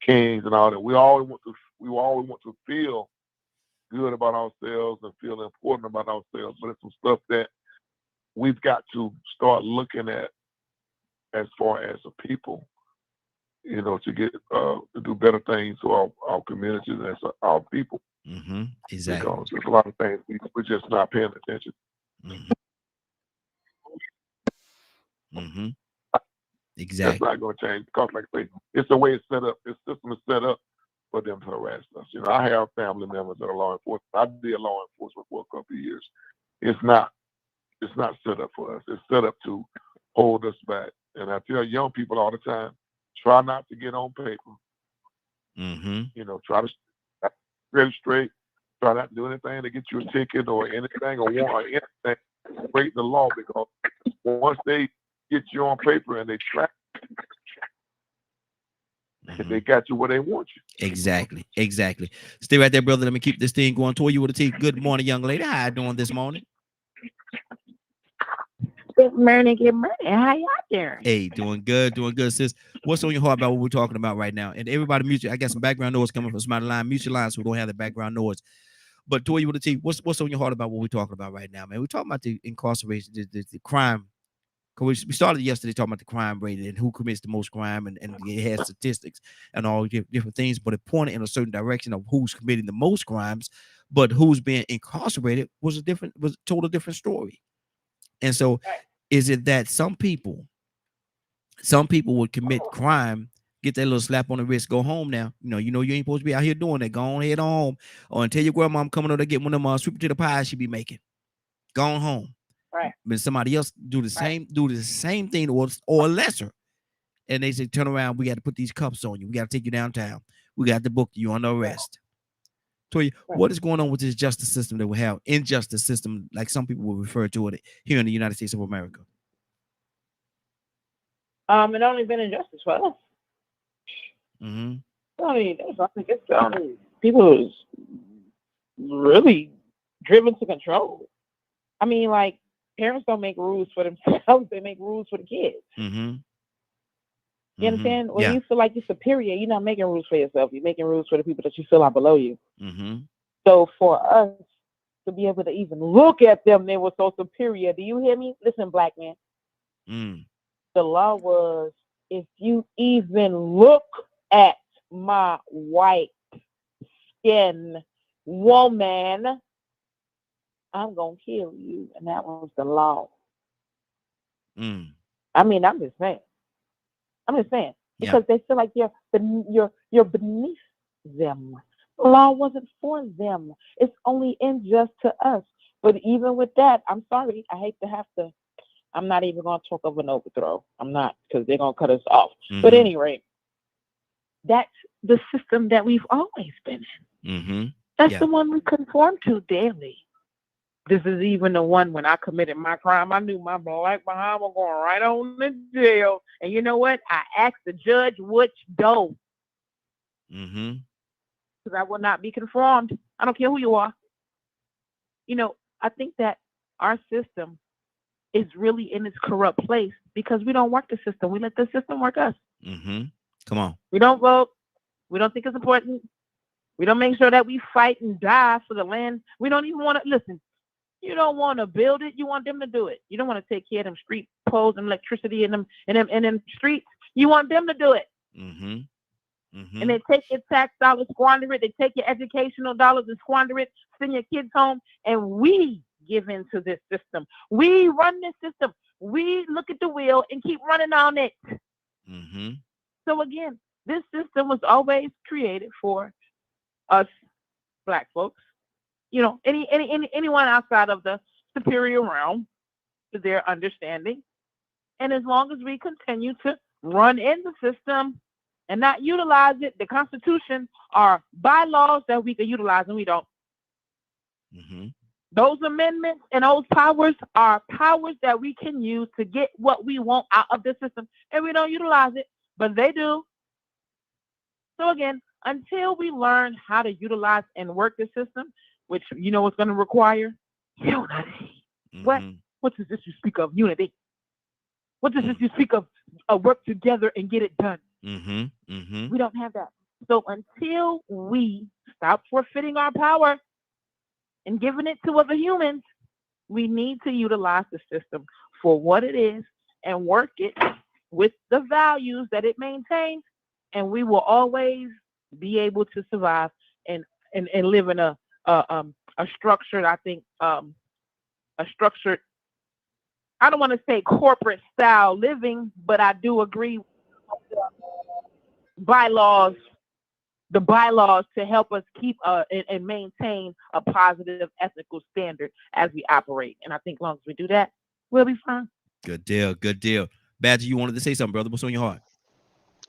S8: kings and all that. We always want to feel good about ourselves and feel important about ourselves, but it's some stuff that we've got to start looking at as far as a people, you know, to get to do better things to our communities and as our people.
S1: Exactly.
S8: Because there's a lot of things we're just not paying attention.
S1: Exactly.
S8: That's not going to change because, like I say, it's the way it's set up. This system is set up for them to harass us. You know, I have family members that are law enforcement. I did law enforcement for a couple of years. It's not set up for us. It's set up to hold us back. And I tell young people all the time, try not to get on paper. You know, try to get straight. Try not to do anything to get you a ticket or anything or warrant or anything. Break the law, because once they get you on paper and they track, they got you where they want you.
S1: Exactly. Stay right there, brother. Let me keep this thing going. Toy you with a T. Good morning, young lady. How you doing this morning?
S9: Good morning. How y'all doing?
S1: Hey, doing good, sis. What's on your heart about what we're talking about right now? And everybody mute. I got some background noise coming from Smiley Line. Mute your line so we don't have the background noise. But Toy, you want to tell you what's on your heart about what we're talking about right now, man? We're talking about the incarceration, the crime. Cause we started yesterday talking about the crime rate and who commits the most crime, and it has statistics and all different things, but it pointed in a certain direction of who's committing the most crimes, but who's being incarcerated was a total different story. And so, is it that some people would commit crime, get that little slap on the wrist, go home now. You ain't supposed to be out here doing that. Go on, head on home, or tell your grandma I'm coming over to get one of them sweet potato pies she be making. Go on home.
S9: Right.
S1: But somebody else do the same thing or lesser, and they say turn around. We got to put these cuffs on you. We got to take you downtown. We got to book you on arrest. Toya, what is going on with this justice system that we have? Injustice system, like some people will refer to it here in the United States of America.
S9: It only been injustice for us.
S1: Mm-hmm.
S9: I mean, I think it's people who's really driven to control. I mean, like, parents don't make rules for themselves; they make rules for the kids.
S1: Mm-hmm.
S9: You understand? When
S1: Yeah.
S9: you feel like you're superior, you're not making rules for yourself. You're making rules for the people that you feel are below you.
S1: Mm-hmm.
S9: So for us to be able to even look at them, they were so superior. Do you hear me? Listen, black man. The law was, if you even look at my white skin woman, I'm going to kill you. And that was the law. I mean, I'm just saying. Because they feel like you're beneath them. The law wasn't for them. It's only unjust to us. But even with that, I'm sorry. I hate to have to. I'm not even going to talk of an overthrow. I'm not, because they're going to cut us off. But anyway, that's the system that we've always been in. That's the one we conform to daily. This is even the one when I committed my crime. I knew my black behind was going right on to jail. And you know what? I asked the judge which door. Because I will not be conformed. I don't care who you are. I think that our system is really in its corrupt place because we don't work the system. We let the system work us.
S1: Come on.
S9: We don't vote. We don't think it's important. We don't make sure that we fight and die for the land. We don't even want to listen. You don't want to build it. You want them to do it. You don't want to take care of them street poles and electricity in them streets. You want them to do it. And they take your tax dollars, squander it. They take your educational dollars and squander it. Send your kids home, and we give into this system. We run this system. We look at the wheel and keep running on it. So again, this system was always created for us black folks. Anyone outside of the superior realm, to their understanding. And as long as we continue to run in the system and not utilize it, the Constitution are bylaws that we can utilize, and we don't. Those amendments and those powers are powers that we can use to get what we want out of the system, and we don't utilize it, but they do. So again, until we learn how to utilize and work the system, which it's going to require unity. What does this you speak of? Unity. What does this you speak of? Work together and get it done. We don't have that. So until we stop forfeiting our power and giving it to other humans, we need to utilize the system for what it is and work it with the values that it maintains, and we will always be able to survive and live in a structured, I think, a structured, I don't want to say corporate style living, but I do agree with the bylaws to help us keep and maintain a positive ethical standard as we operate. And I think as long as we do that, we'll be fine.
S1: Good deal. Badger, you wanted to say something, brother. What's on your heart?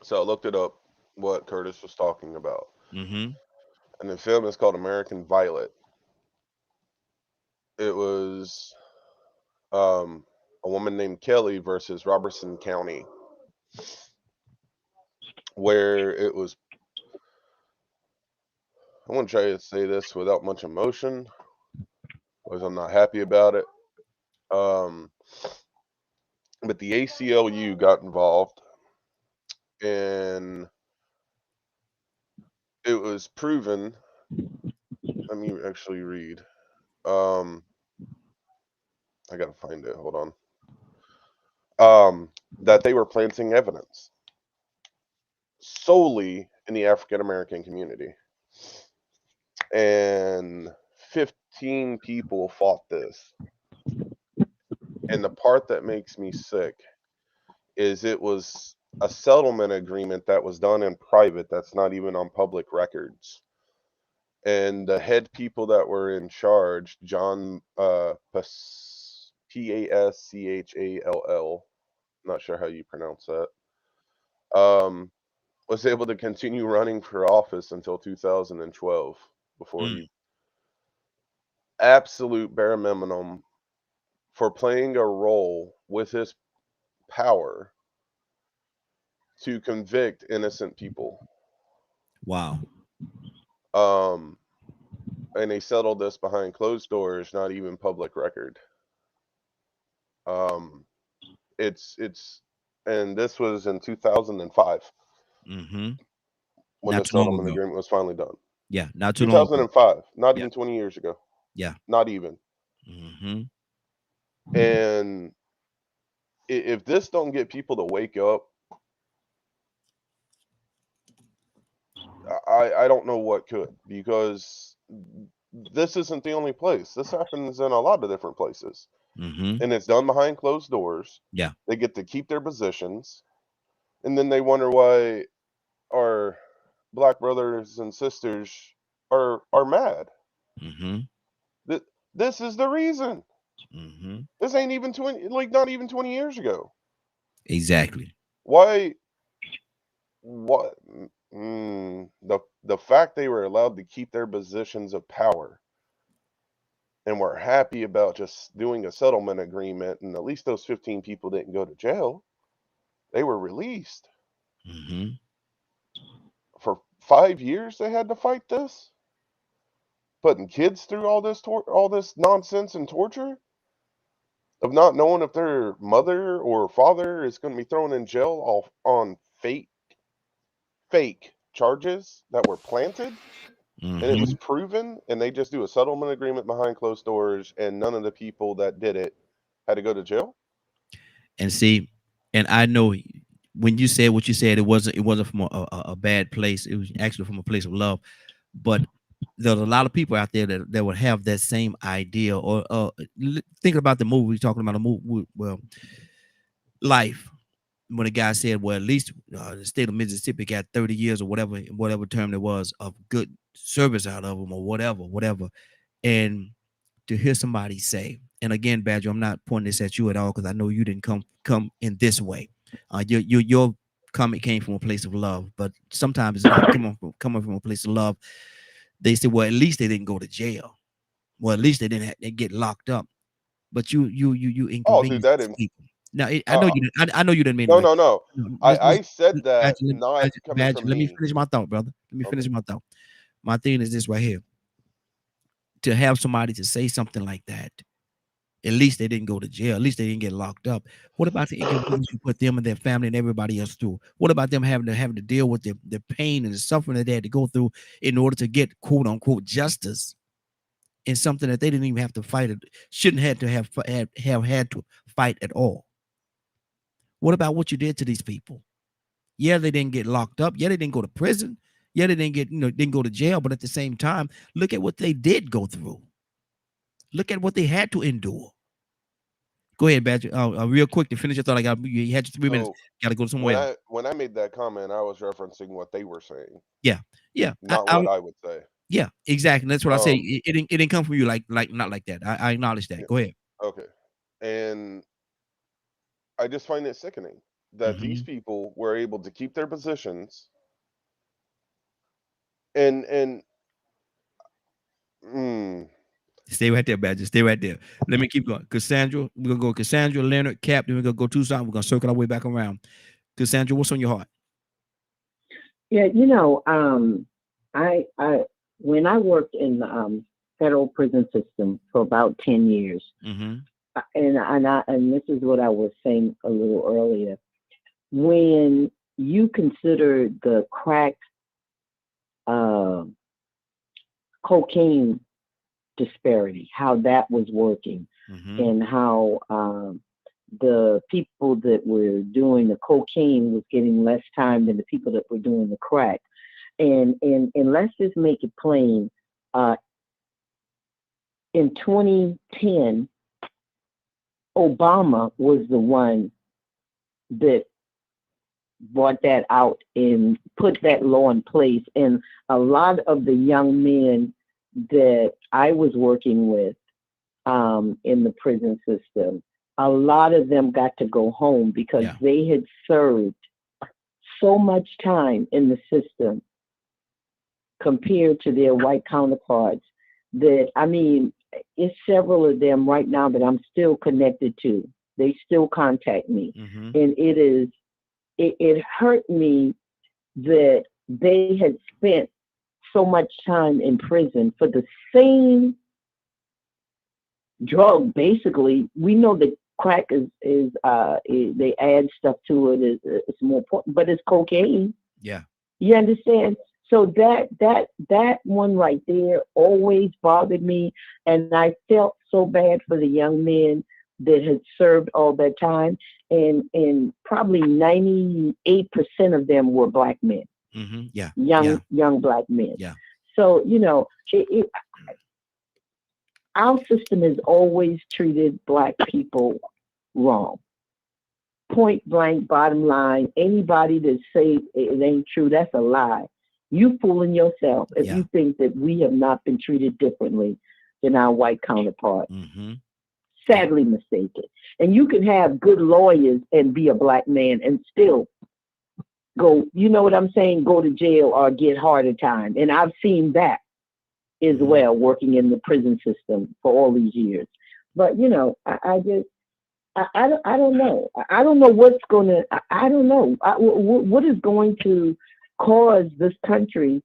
S2: So I looked it up, what Curtis was talking about.
S1: Mm-hmm.
S2: And the film is called American Violet. It was a woman named Kelly versus Robertson County, where it was, I want to try to say this without much emotion, because I'm not happy about it. But the ACLU got involved, and it was proven Let me actually read. I gotta find it. Hold on. That they were planting evidence solely in the African American community, and 15 people fought this. And the part that makes me sick is it was a settlement agreement that was done in private. That's not even on public records. And the head people that were in charge, John Paschall, not sure how you pronounce that, was able to continue running for office until 2012 before he absolute bare minimum for playing a role with his power to convict innocent people.
S1: Wow.
S2: And they settled this behind closed doors, not even public record. It's and this was in 2005
S1: Mm-hmm.
S2: when
S1: Not
S2: the
S1: too long
S2: settlement
S1: ago.
S2: agreement was finally done.
S1: Yeah, not too long ago.
S2: 2005, not
S1: Yeah.
S2: even 20 years ago.
S1: Yeah.
S2: Not even.
S1: Mm-hmm.
S2: And if this don't get people to wake up, I don't know what could, because this isn't the only place. This happens in a lot of different places.
S1: Mm-hmm.
S2: And it's done behind closed doors.
S1: Yeah.
S2: They get to keep their positions, and then they wonder why our black brothers and sisters are mad.
S1: Mm-hmm.
S2: This is the reason.
S1: Mm-hmm.
S2: This ain't even 20, like not even 20 years ago.
S1: Exactly.
S2: Why? What? The fact they were allowed to keep their positions of power and were happy about just doing a settlement agreement, and at least those 15 people didn't go to jail. They were released.
S1: Mm-hmm.
S2: For 5 years they had to fight this, putting kids through all this nonsense and torture of not knowing if their mother or father is going to be thrown in jail on fake charges that were planted. And it was proven, and they just do a settlement agreement behind closed doors, and none of the people that did it had to go to jail.
S1: And see, and I know when you said what you said, it wasn't from a bad place. It was actually from a place of love. But there's a lot of people out there that would have that same idea. Or thinking about the movie, talking about a movie, well, Life. When a guy said, well, at least the state of Mississippi got 30 years or whatever term it was of good service out of them, or whatever. And to hear somebody say, and again, Badger, I'm not pointing this at you at all, because I know you didn't come in this way. Your comment came from a place of love, but sometimes it's not coming from a place of love. They said, well, at least they didn't go to jail. Well, at least they didn't they get locked up. But you inconvenience people. Now, I know you didn't. I know you didn't mean it.
S2: No. I said that not coming
S1: Badger,
S2: from
S1: let me
S2: me.
S1: finish my thought, brother. Let me finish my thought. My thing is this right here. To have somebody to say something like that, at least they didn't go to jail. At least they didn't get locked up. What about the inconvenience you put them and their family and everybody else through? What about them having to deal with the pain and the suffering that they had to go through in order to get quote unquote justice in something that they didn't even have to fight? Shouldn't have had to fight at all. What about what you did to these people? Yeah, they didn't get locked up. Yeah, they didn't go to prison. Yeah, they didn't go to jail. But at the same time, look at what they did go through. Look at what they had to endure. Go ahead, Badger. Real quick to finish your thought. You had your 3 minutes. Got to go somewhere else.
S2: When I made that comment, I was referencing what they were saying.
S1: Yeah.
S2: Not what I would say.
S1: Yeah, exactly. That's what I say. It didn't come from you like not like that. I acknowledge that.
S2: Yeah.
S1: Go ahead.
S2: Okay. And I just find it sickening that these people were able to keep their positions and
S1: Stay right there, Badger. Stay right there. Let me keep going. Cassandra, we're gonna go Cassandra, Leonard, Cap, then we're gonna go Tucson. We're gonna circle our way back around. Cassandra, what's on your heart?
S4: Yeah, I when I worked in the federal prison system for about 10 years, and this is what I was saying a little earlier. When you consider the crack cocaine disparity, how that was working, and how the people that were doing the cocaine was getting less time than the people that were doing the crack. And let's just make it plain. In 2010, Obama was the one that brought that out and put that law in place. And a lot of the young men that I was working with in the prison system, a lot of them got to go home because they had served so much time in the system compared to their white counterparts that, I mean, it's several of them right now that I'm still connected to. They still contact me. And it hurt me that they had spent so much time in prison for the same drug. Basically, we know that crack is they add stuff to it. It's more important, but it's cocaine.
S1: Yeah,
S4: you understand. So that one right there always bothered me, and I felt so bad for the young men that had served all that time, and probably 98% of them were black men. Young black men. So our system has always treated black people wrong. Point blank, bottom line. Anybody that say it ain't true, that's a lie. You fooling yourself if you think that we have not been treated differently than our white counterparts. Sadly mistaken. And you can have good lawyers and be a black man and still go, you know what I'm saying, go to jail or get harder time. And I've seen that as well, working in the prison system for all these years. But I don't know. I don't know what's going to. I don't know what is going to cause this country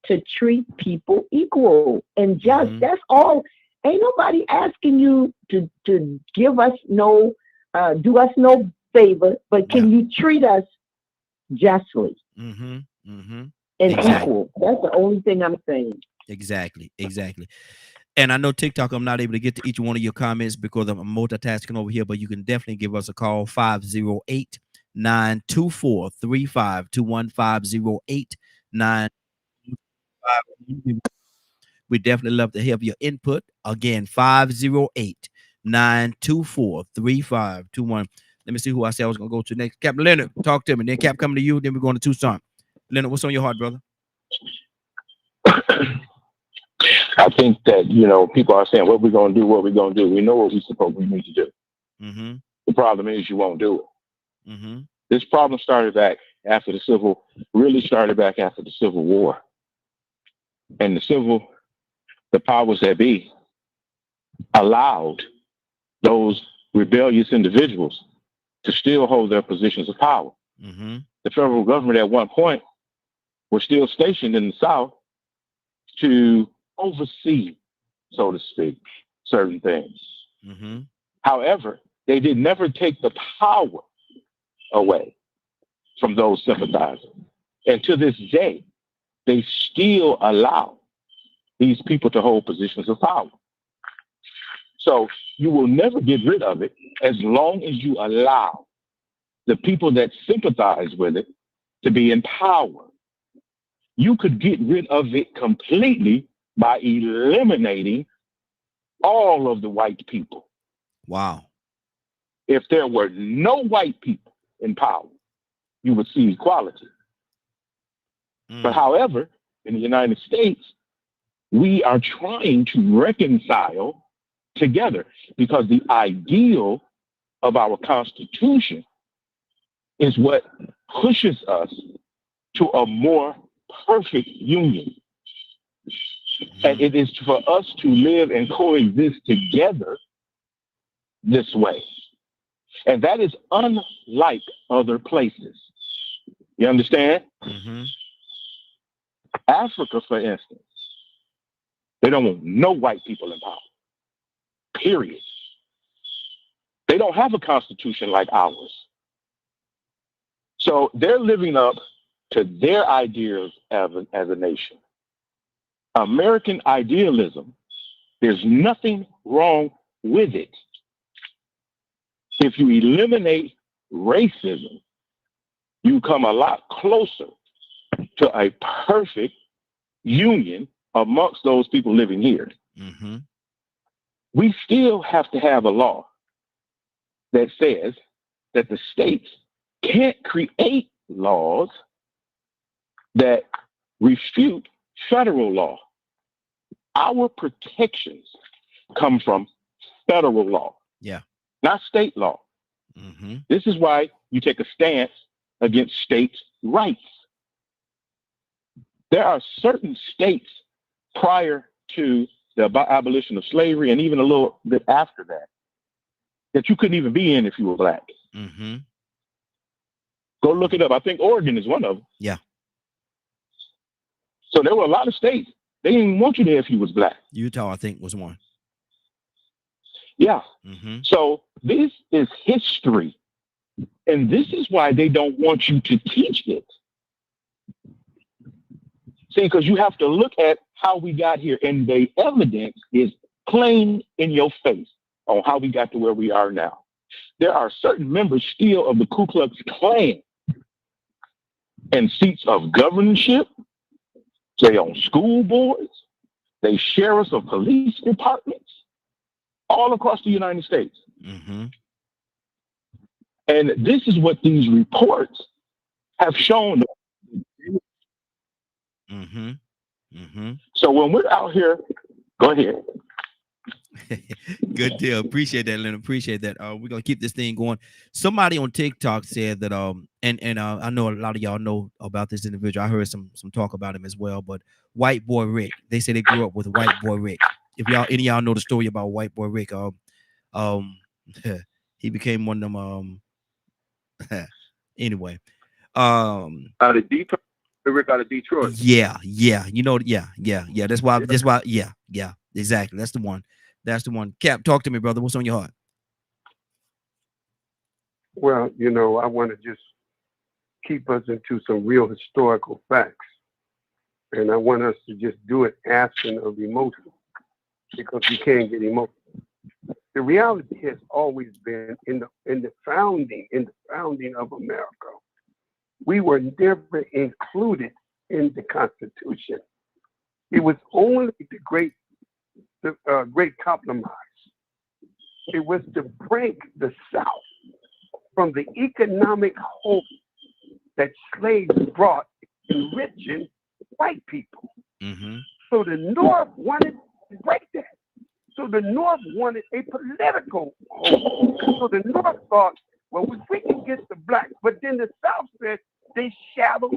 S4: to treat people equal and just. That's all. Ain't nobody asking you to give us no, do us no favor, but can you treat us justly and equal? That's the only thing I'm saying.
S1: Exactly. And I know TikTok, I'm not able to get to each one of your comments because I'm multitasking over here, but you can definitely give us a call, 508-924-3521, 508-925. We definitely love to have your input. Again, 508-924-3521. Let me see who I said I was going to go to next. Captain Leonard, talk to me. Then Cap coming to you. Then we're going to Tucson. Leonard, what's on your heart, brother?
S7: I think that, people are saying, what we're going to do, what we're going to do. We know what we need to do. The problem is you won't do it. This problem started back after the Civil War. And the powers that be allowed those rebellious individuals to still hold their positions of power. The federal government at one point was still stationed in the South to oversee, so to speak, certain things. However, they did never take the power away from those sympathizers. And to this day, they still allow these people to hold positions of power. So you will never get rid of it as long as you allow the people that sympathize with it to be in power. You could get rid of it completely by eliminating all of the white people.
S1: Wow.
S7: If there were no white people in power, you would see equality. But however, in the United States, we are trying to reconcile together because the ideal of our Constitution is what pushes us to a more perfect union. And it is for us to live and coexist together this way. And that is unlike other places. You understand? Africa, for instance, they don't want no white people in power. Period. They don't have a constitution like ours. So they're living up to their ideas as a nation. American idealism, there's nothing wrong with it. If you eliminate racism, you come a lot closer to a perfect union amongst those people living here.
S1: Mm-hmm.
S7: We still have to have a law that says that the states can't create laws that refute federal law. Our protections come from federal law,
S1: Yeah.
S7: not state law.
S1: Mm-hmm.
S7: This is why you take a stance against states' rights. There are certain states prior to the abolition of slavery and even a little bit after that you couldn't even be in if you were black.
S1: Mm-hmm.
S7: Go look it up. I think Oregon is one of them.
S1: Yeah.
S7: So there were a lot of states. They didn't want you there if you was black.
S1: Utah, I think, was one.
S7: Yeah.
S1: Mm-hmm.
S7: So this is history. And this is why they don't want you to teach it. See, because you have to look at how we got here, and the evidence is plain in your face on how we got to where we are now. There are certain members still of the Ku Klux Klan in seats of governorship. They own school boards. They sheriffs of police departments all across the United States.
S1: Mm-hmm.
S7: And this is what these reports have shown.
S1: Mm-hmm. Mm-hmm.
S7: So when we're out here, go ahead.
S1: Good deal. Appreciate that, Leonard. Appreciate that. We're gonna keep this thing going. Somebody on TikTok said that and I know a lot of y'all know about this individual. I heard some talk about him as well, but White Boy Rick. They say they grew up with White Boy Rick. If any of y'all know the story about White Boy Rick, he became one of them anyway.
S8: Out of Detroit. Rick out of Detroit.
S1: Yeah. You know, yeah. That's why, yeah, exactly. That's the one. Cap, talk to me, brother. What's on your heart?
S5: Well, I want to just keep us into some real historical facts. And I want us to just do it absent of emotion, because we can't get emotional. The reality has always been in the founding of America, we were never included in the Constitution. It was only the great compromise. It was to break the South from the economic hope that slaves brought, enriching white people.
S1: Mm-hmm.
S5: So the North wanted to break that. So the North wanted a political hope. So the North thought, well, we can get the blacks. But then the South said they shadowed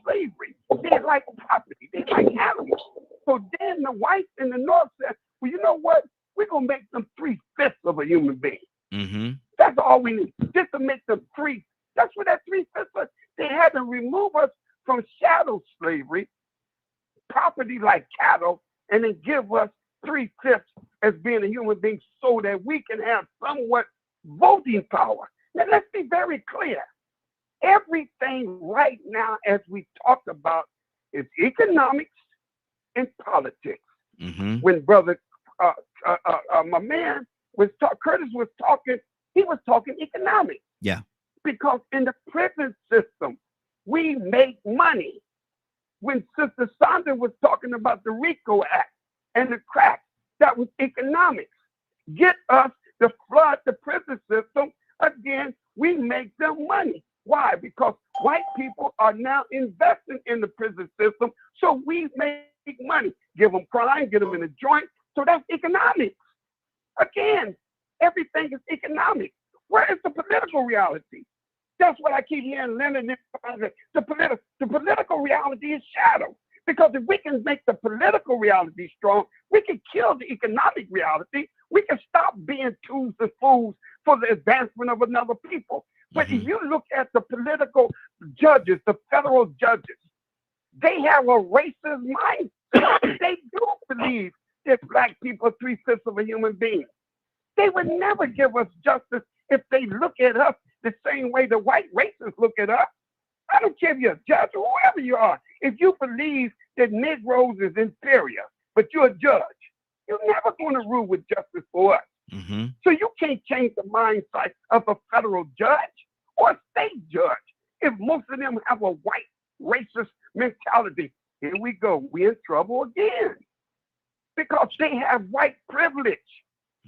S5: slavery. They like property. They like animals. So then the whites in the North said, well, you know what? We're going to make them 3/5 of a human being.
S1: Mm-hmm.
S5: That's all we need, just to make them free. That's what that 3/5 was. They had to remove us from shadow slavery, property like cattle, and then give us 3/5 as being a human being so that we can have somewhat voting power. Now, let's be very clear. Everything right now, as we talked about, is economics and politics.
S1: Mm-hmm.
S5: When brother, my man Curtis was talking, he was talking economics.
S1: Yeah.
S5: Because in the prison system, we make money. When Sister Sandra was talking about the RICO Act and the crack, that was economics. Get us to flood the prison system. Again, we make them money. Why? Because white people are now investing in the prison system, so we make money. Give them crime, get them in a joint. So that's economics. Again, everything is economic. Where is the political reality? That's what I keep hearing Leonard. The political reality is shadow. Because if we can make the political reality strong, we can kill the economic reality. We can stop being tools and fools for the advancement of another people. But if you look at the political judges, the federal judges, they have a racist mind. They do believe that black people are 3/5 of a human being. They would never give us justice if they look at us the same way the white racists look at us. I don't care if you're a judge or whoever you are. If you believe that Negroes is inferior, but you're a judge. You're never going to rule with justice for us.
S1: Mm-hmm.
S5: So you can't change the mindset of a federal judge or a state judge. If most of them have a white racist mentality, here we go. We're in trouble again. Because they have white privilege.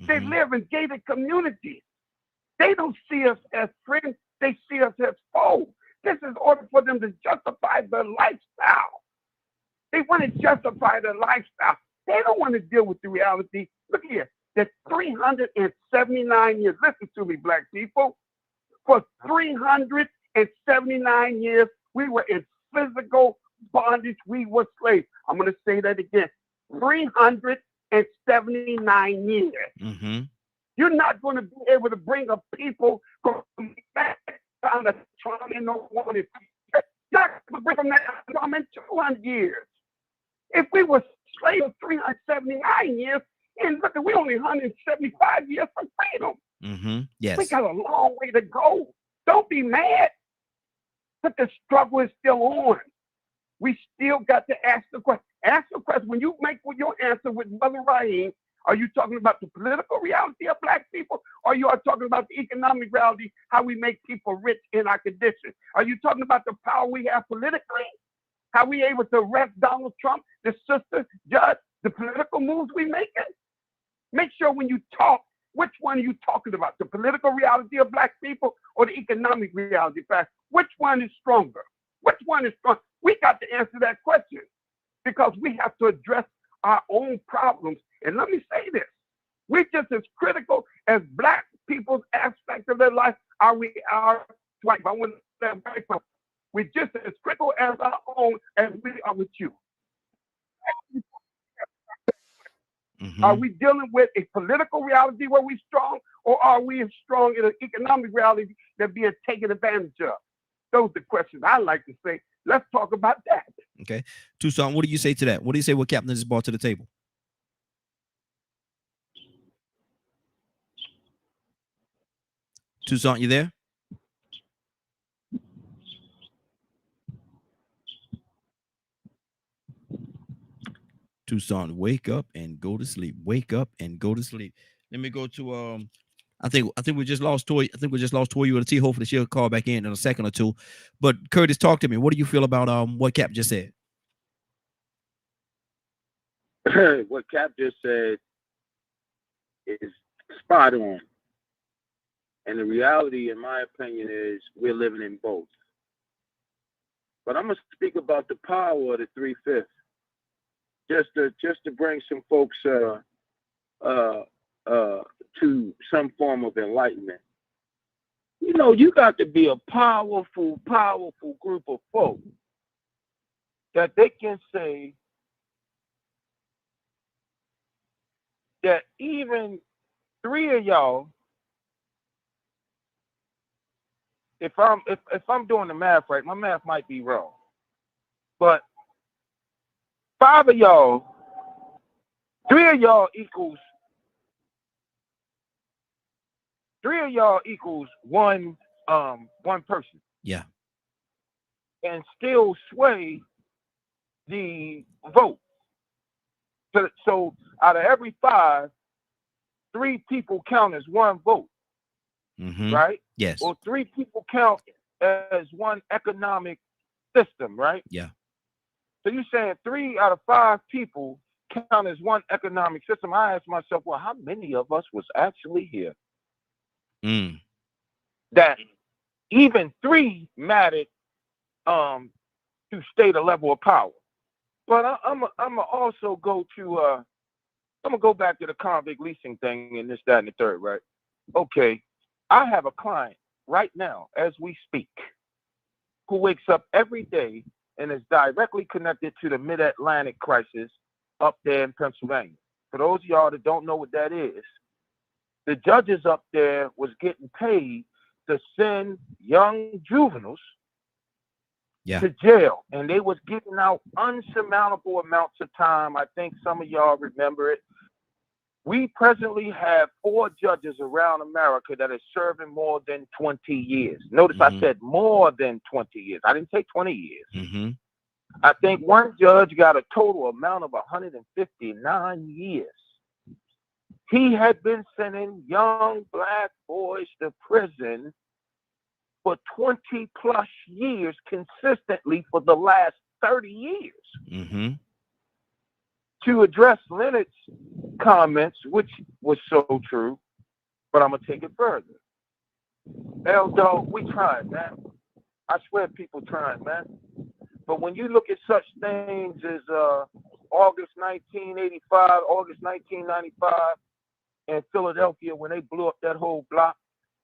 S5: They live in gated communities. They don't see us as friends. They see us as foes. This is in order for them to justify their lifestyle. They want to justify their lifestyle. They don't want to deal with the reality. Look here, that 379 years, listen to me, black people. For 379 years, we were in physical bondage. We were slaves. I'm going to say that again. 379 years.
S1: Mm-hmm.
S5: You're not going to be able to bring a people from that kind of trauma and no one is not going to bring from that trauma in 200 years. If we were slaves for 379 years, and look, we only 175 years from freedom.
S1: Mm-hmm. Yes.
S5: We got a long way to go. Don't be mad, but the struggle is still on. We still got to ask the question. Ask the question. When you make your answer with Brother Raheem, are you talking about the political reality of black people, or you are talking about the economic reality, how we make people rich in our condition? Are you talking about the power we have politically? How we able to arrest Donald Trump, the sister, judge, the political moves we making? Make sure when you talk, which one are you talking about? The political reality of black people or the economic reality? Which one is stronger? Which one is stronger? We got to answer that question because we have to address our own problems. And let me say this, we're just as critical as black people's aspect of their life are we are white. I want to say very close. We're just as critical as our own as we are with you.
S1: Mm-hmm.
S5: Are we dealing with a political reality where we're strong, or are we strong in an economic reality that's being taken advantage of? Those are the questions I like to say. Let's talk about that.
S1: Okay. Tucson, what do you say to that? What do you say what Captain has brought to the table? Tucson, you there? Tucson, wake up and go to sleep. Wake up and go to sleep. Let me go to I think we just lost Toy. I think we just lost Toy UNT. Hopefully she'll call back in a second or two. But Curtis, talk to me. What do you feel about what Cap just said?
S6: What Cap just said is spot on. And the reality, in my opinion, is we're living in both. But I'm gonna speak about the power of the 3/5, just to bring some folks to some form of enlightenment. You know, you got to be a powerful group of folks that they can say that even 3 of y'all, if I'm doing the math right, my math might be wrong, but 5 of y'all, 3 of y'all equals 1 person.
S1: Yeah.
S6: And still sway the vote. So out of every 5, 3 people count as 1 vote.
S1: Mm-hmm.
S6: Right?
S1: Yes.
S6: Or 3 people count as 1 economic system, right?
S1: Yeah.
S6: So you're saying 3 out of 5 people count as 1 economic system. I asked myself, well, how many of us was actually here? That even 3 mattered to state a level of power. But I'm gonna also go to I'm gonna go back to the convict leasing thing and this, that, and the third, right? Okay, I have a client right now as we speak who wakes up every day and is directly connected to the Mid-Atlantic crisis up there in Pennsylvania. For those of y'all that don't know what that is, the judges up there was getting paid to send young juveniles to jail, and they was giving out unsurmountable amounts of time. I think some of y'all remember it. We presently have 4 judges around America that are serving more than 20 years. Notice I said more than 20 years. I didn't say 20 years. I think one judge got a total amount of 159 years. He had been sending young black boys to prison for 20 plus years consistently for the last 30 years.
S1: Mm-hmm.
S6: To address Leonard's comments, which was so true, but I'm going to take it further. Dog, we tried, man. I swear people trying, man. But when you look at such things as August 1985, August 1995 in Philadelphia, when they blew up that whole block,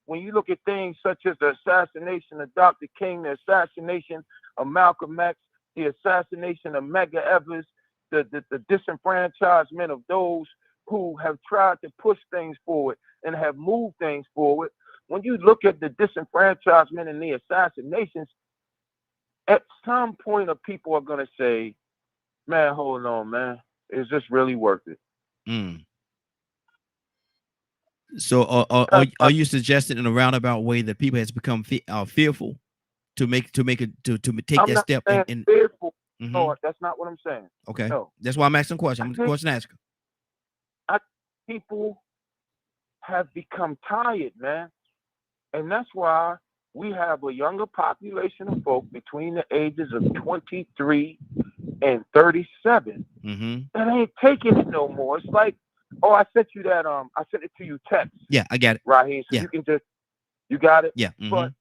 S6: when you look at things such as the assassination of Dr. King, the assassination of Malcolm X, the assassination of Medgar Evers, the disenfranchisement of those who have tried to push things forward and have moved things forward, when you look at the disenfranchisement and the assassinations, at some point people are going to say, man, hold on, man. Is this really worth it?
S1: Mm. So are you suggesting in a roundabout way that people has become fearful to take that step?
S6: I'm not fearful. Mm-hmm. No, that's not what I'm saying.
S1: Okay.
S6: No.
S1: That's why I'm asking a question. I'm a question asker.
S6: People have become tired, man. And that's why we have a younger population of folk between the ages of 23 and 37 that ain't taking it no more. It's like, oh, I sent you that. I sent it to you text.
S1: Yeah, I got it.
S6: Raheem, so you can you got it.
S1: Yeah.
S6: But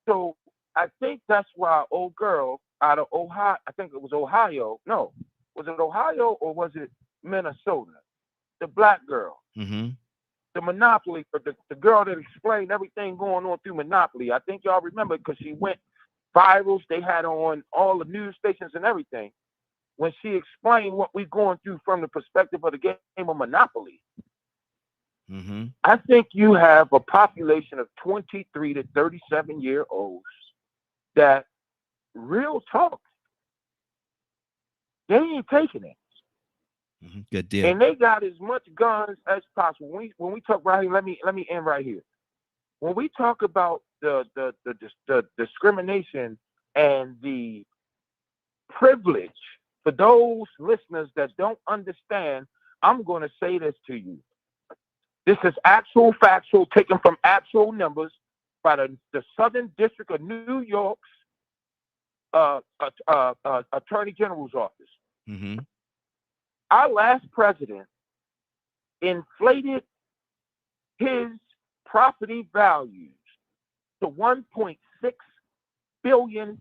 S6: so I think that's why old girl out of Ohio, I think it was Ohio. No, was it Ohio or was it Minnesota? The black girl. The Monopoly, the girl that explained everything going on through Monopoly. I think y'all remember because she went viral. They had on all the news stations and everything when she explained what we're going through from the perspective of the game of Monopoly. I think you have a population of 23 to 37-year-olds that, real talk, they ain't taking it.
S1: Good deal.
S6: And they got as much guns as possible. When we talk right here, let me end right here. When we talk about the discrimination and the privilege, for those listeners that don't understand, I'm going to say this to you. This is actual factual, taken from actual numbers by the Southern District of New York's Attorney General's office. Our last president inflated his property values to $1.6 billion.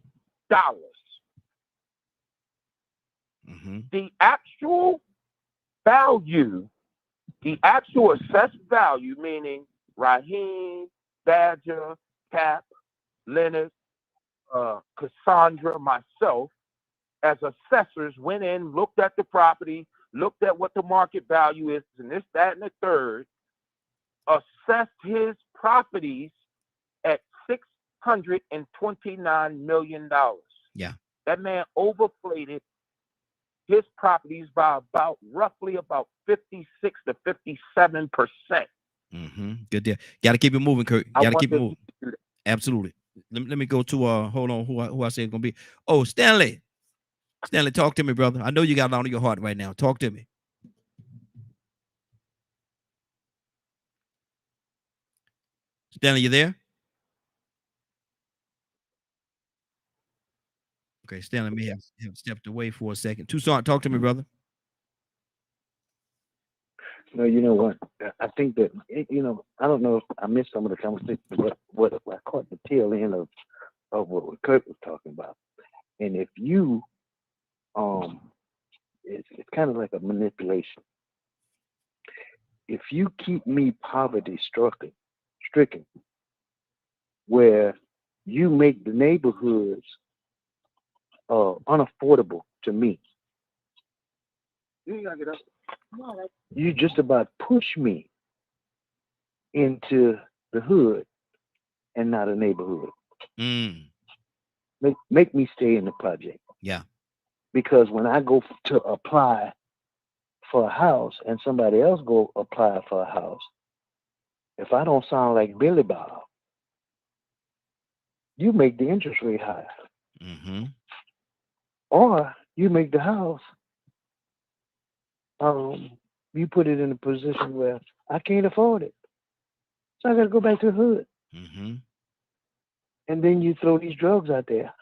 S6: The actual value, the actual assessed value, meaning Raheem, Badger, Cap, Leonard, Cassandra, myself, as assessors went in, looked at the property, looked at what the market value is, and this, that, and the third, assessed his properties at $629 million.
S1: Yeah.
S6: That man overflated his properties by roughly 56 to 57%.
S1: Good deal. Got to keep it moving, Kurt. Got to keep it moving. Absolutely. Let me go to hold on, who I say it's gonna be. Oh, Stanley. Stanley, talk to me, brother. I know you got it on your heart right now. Talk to me. Stanley, you there? Okay, Stanley may have stepped away for a second. Toussaint, talk to me, brother.
S3: No, you know what? I think that, I don't know if I missed some of the conversation, but what I caught the tail end of what Kurt was talking about. And if you, it's kind of like a manipulation. If you keep me poverty stricken, where you make the neighborhoods unaffordable to me, you just about push me into the hood and not a neighborhood. Make me stay in the project.
S1: Yeah.
S3: Because when I go to apply for a house and somebody else go apply for a house, if I don't sound like Billy Bob, you make the interest rate higher. Or you make the house, you put it in a position where I can't afford it. So I got to go back to the hood.
S1: Mm-hmm.
S3: And then you throw these drugs out there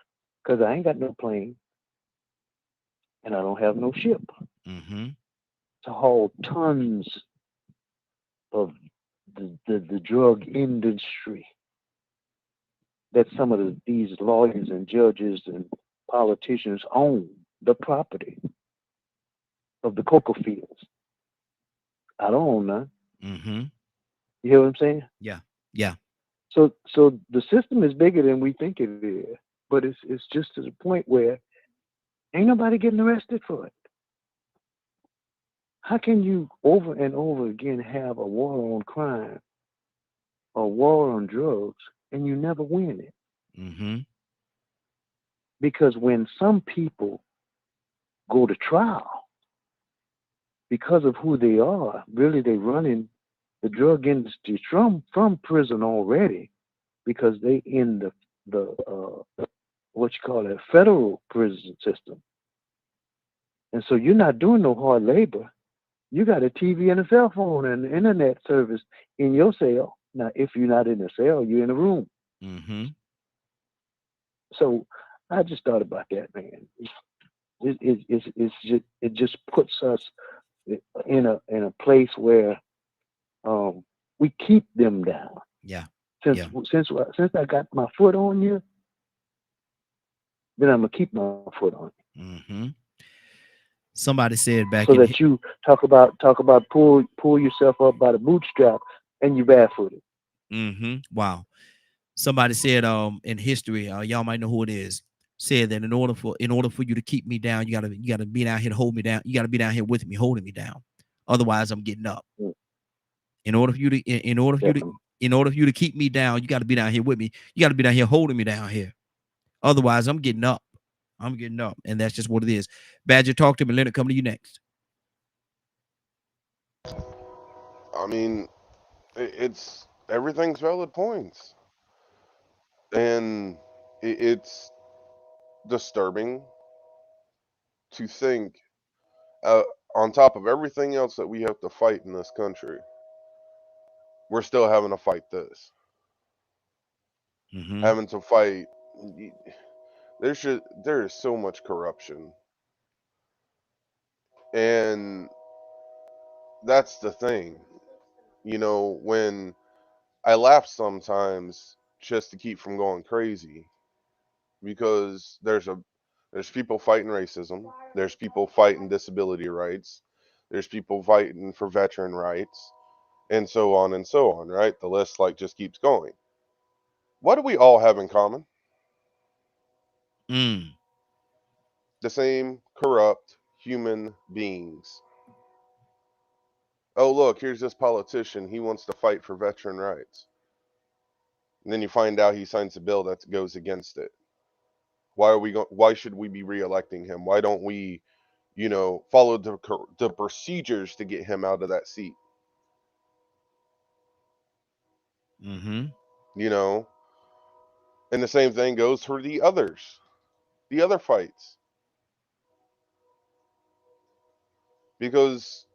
S3: because I ain't got no plane and I don't have no ship
S1: Mm-hmm.
S3: to haul tons of the drug industry that some of these lawyers and judges and politicians own the property of the cocoa fields. I don't own none.
S1: Mm-hmm.
S3: You hear what I'm saying?
S1: Yeah. Yeah.
S3: So the system is bigger than we think it is, but it's just to the point where ain't nobody getting arrested for it. How can you over and over again have a war on crime, a war on drugs, and you never win it?
S1: Mm-hmm.
S3: Because when some people go to trial because of who they are, really they running the drug industry from prison already because they in the what you call it, federal prison system. And so you're not doing no hard labor. You got a TV and a cell phone and an internet service in your cell. Now, if you're not in a cell, you're in a room.
S1: Mm-hmm.
S3: So I just thought about that, man. It just puts us in a place where we keep them down.
S1: Yeah.
S3: Since I got my foot on you, then I'm gonna keep my foot on you.
S1: Mm-hmm. Somebody said back
S3: so
S1: in
S3: that you talk about pull yourself up by the bootstrap and you barefooted.
S1: Mm-hmm. Wow. Somebody said in history, y'all might know who it is, said that in order for you to keep me down, you gotta be down here to hold me down. You gotta be down here with me, holding me down. Otherwise, I'm getting up. In order for you to keep me down, you gotta be down here with me. You gotta be down here holding me down here. Otherwise, I'm getting up. I'm getting up, and that's just what it is. Badger, talk to me. Leonard, come to you next.
S2: I mean, it's everything's valid points, and it's disturbing to think, on top of everything else that we have to fight in this country, we're still having to fight this.
S1: Mm-hmm.
S2: Having to fight. There is so much corruption, and that's the thing. You know, when I laugh sometimes just to keep from going crazy, because there's people fighting racism, there's people fighting disability rights, there's people fighting for veteran rights, and so on, right? The list just keeps going. What do we all have in common?
S1: Mm.
S2: The same corrupt human beings. Oh, look, here's this politician. He wants to fight for veteran rights. And then you find out he signs a bill that goes against it. Why should we be reelecting him? Why don't we, follow the procedures to get him out of that seat?
S1: Mm-hmm.
S2: And the same thing goes for the other fights. Because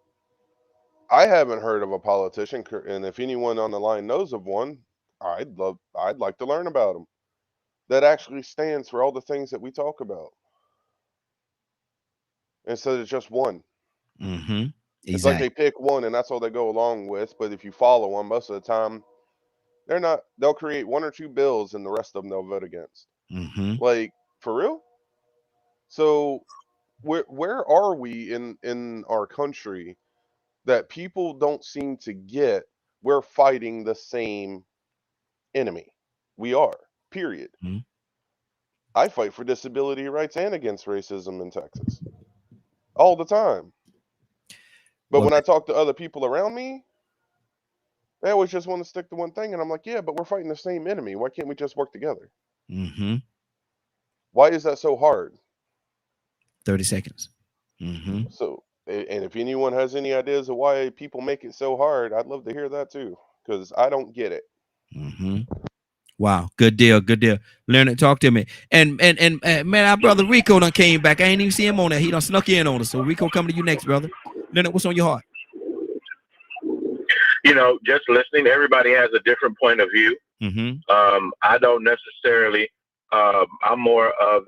S2: I haven't heard of a politician, and if anyone on the line knows of one, I'd like to learn about them, that actually stands for all the things that we talk about, instead of just one.
S1: Mm-hmm. Exactly.
S2: It's like they pick one and that's all they go along with. But if you follow them, most of the time, they'll create one or two bills and the rest of them they'll vote against.
S1: Mm-hmm.
S2: Like, for real? So where are we in our country that people don't seem to get? We're fighting the same enemy. We are, period.
S1: Mm-hmm.
S2: I fight for disability rights and against racism in Texas all the time. But when I talk to other people around me, they always just want to stick to one thing. And I'm like, yeah, but we're fighting the same enemy. Why can't we just work together?
S1: Mm-hmm.
S2: Why is that so hard?
S1: 30 seconds. Mm-hmm.
S2: So, and if anyone has any ideas of why people make it so hard, I'd love to hear that too, because I don't get it.
S1: Mm-hmm. Wow, good deal, good deal. Leonard, talk to me. And man, our brother Rico done came back. I ain't even see him on that. He done snuck in on us. So Rico, coming to you next, brother. Leonard, what's on your heart?
S10: You know, just listening, everybody has a different point of view.
S1: Mm-hmm.
S10: I don't necessarily, I'm more of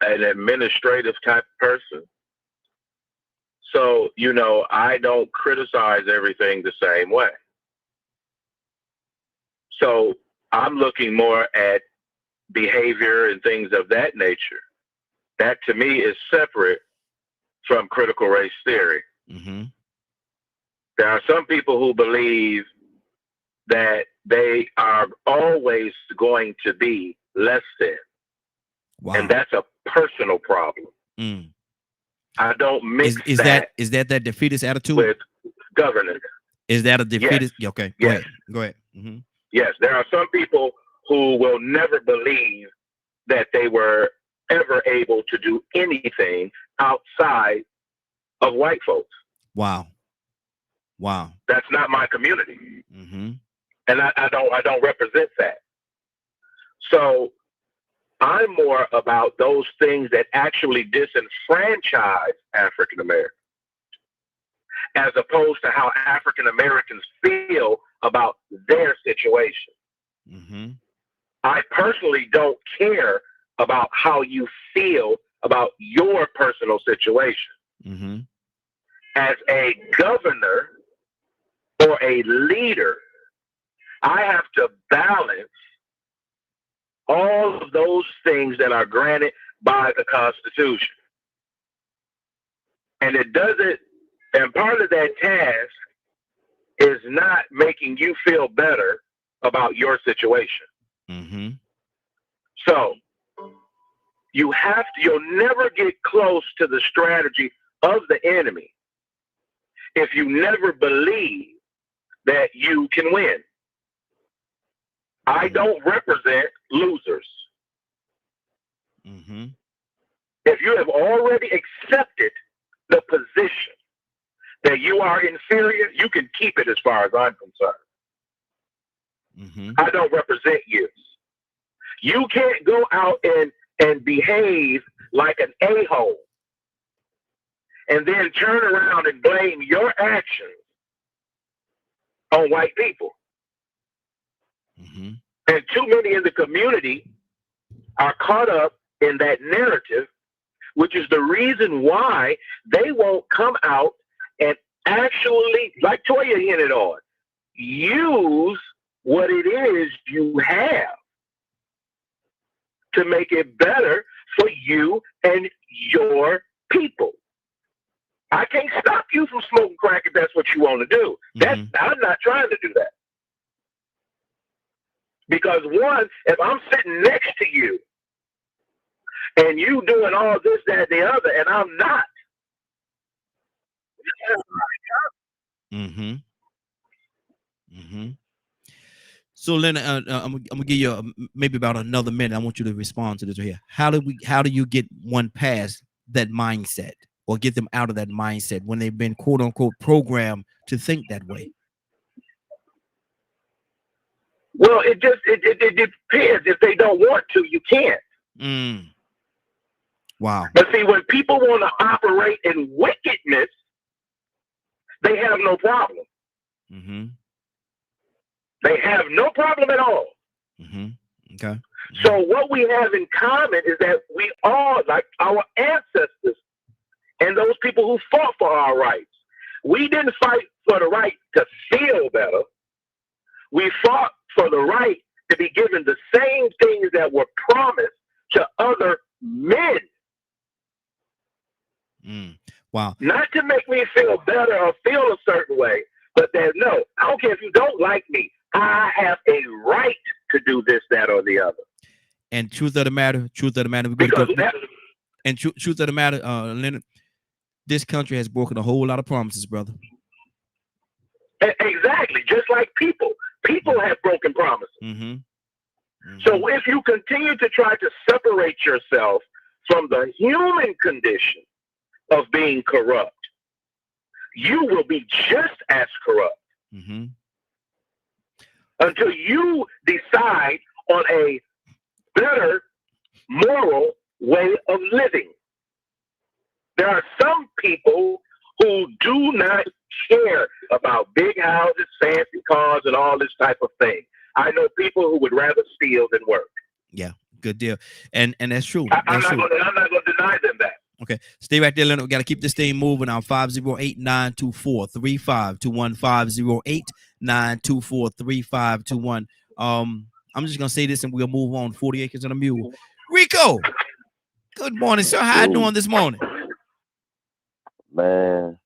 S10: an administrative type of person. So, you know, I don't criticize everything the same way. So I'm looking more at behavior and things of that nature. That to me is separate from critical race theory.
S1: Mm-hmm.
S10: There are some people who believe that they are always going to be less than.
S1: Wow.
S10: And that's a personal problem.
S1: Mm.
S10: I don't mix
S1: is that defeatist attitude
S10: with governance.
S1: Is that a defeatist?
S10: Yes.
S1: Okay.
S10: Yes.
S1: Go ahead. Mm-hmm.
S10: Yes, there are some people who will never believe that they were ever able to do anything outside of white folks.
S1: Wow.
S10: That's not my community.
S1: Mm-hmm.
S10: And I don't represent that. So I'm more about those things that actually disenfranchise African Americans, as opposed to how African Americans feel about their situation.
S1: Mm-hmm.
S10: I personally don't care about how you feel about your personal situation.
S1: Mm-hmm.
S10: As a governor or a leader, I have to balance all of those things that are granted by the Constitution. And it doesn't, and part of that task is not making you feel better about your situation.
S1: Mm-hmm.
S10: So you'll never get close to the strategy of the enemy if you never believe that you can win. I don't represent losers.
S1: Mm-hmm.
S10: If you have already accepted the position that you are inferior, you can keep it as far as I'm concerned.
S1: Mm-hmm.
S10: I don't represent you. You can't go out and behave like an a-hole and then turn around and blame your actions on white people.
S1: Mm-hmm.
S10: And too many in the community are caught up in that narrative, which is the reason why they won't come out and actually, like Toya hinted on, use what it is you have to make it better for you and your people. I can't stop you from smoking crack if that's what you want to do.
S1: Mm-hmm.
S10: I'm not trying to do that. Because one, if I'm sitting next to you and you doing all this, that, and the other, and I'm not.
S1: Mm-hmm. Mm-hmm. So, Leonard, I'm gonna give you maybe about another minute. I want you to respond to this right here. How do you get one past that mindset, or get them out of that mindset when they've been quote unquote programmed to think that way?
S10: Well, it depends. If they don't want to, you can't.
S1: Mm. Wow.
S10: But see, when people want to operate in wickedness, they have no problem.
S1: Mm-hmm.
S10: They have no problem at all.
S1: Mm-hmm. Okay. Mm-hmm.
S10: So what we have in common is that we all, like our ancestors and those people who fought for our rights, we didn't fight for the right to feel better. We fought for the right to be given the same things that were promised to other men.
S1: Mm. Wow.
S10: Not to make me feel better or feel a certain way, but that no, I don't care if you don't like me. I have a right to do this, that, or the other.
S1: And truth of the matter, truth of the matter, Leonard, this country has broken a whole lot of promises, brother.
S10: Exactly, just like people have broken promises.
S1: Mm-hmm. Mm-hmm.
S10: So if you continue to try to separate yourself from the human condition of being corrupt, you will be just as corrupt.
S1: Mm-hmm.
S10: until you decide on a better moral way of living. There are some people who do not care about big houses, fancy cars, and all this type of thing. I know people who would rather steal than work.
S1: Yeah, good deal. And that's true.
S10: I'm not going to deny them that.
S1: Okay, stay right there, Leonard. We got to keep this thing moving on 508-924-3521, 508-924-3521. I'm just gonna say this and we'll move on. 40 Acres and a Mule. Rico, good morning, sir. How you doing this morning?
S11: Man,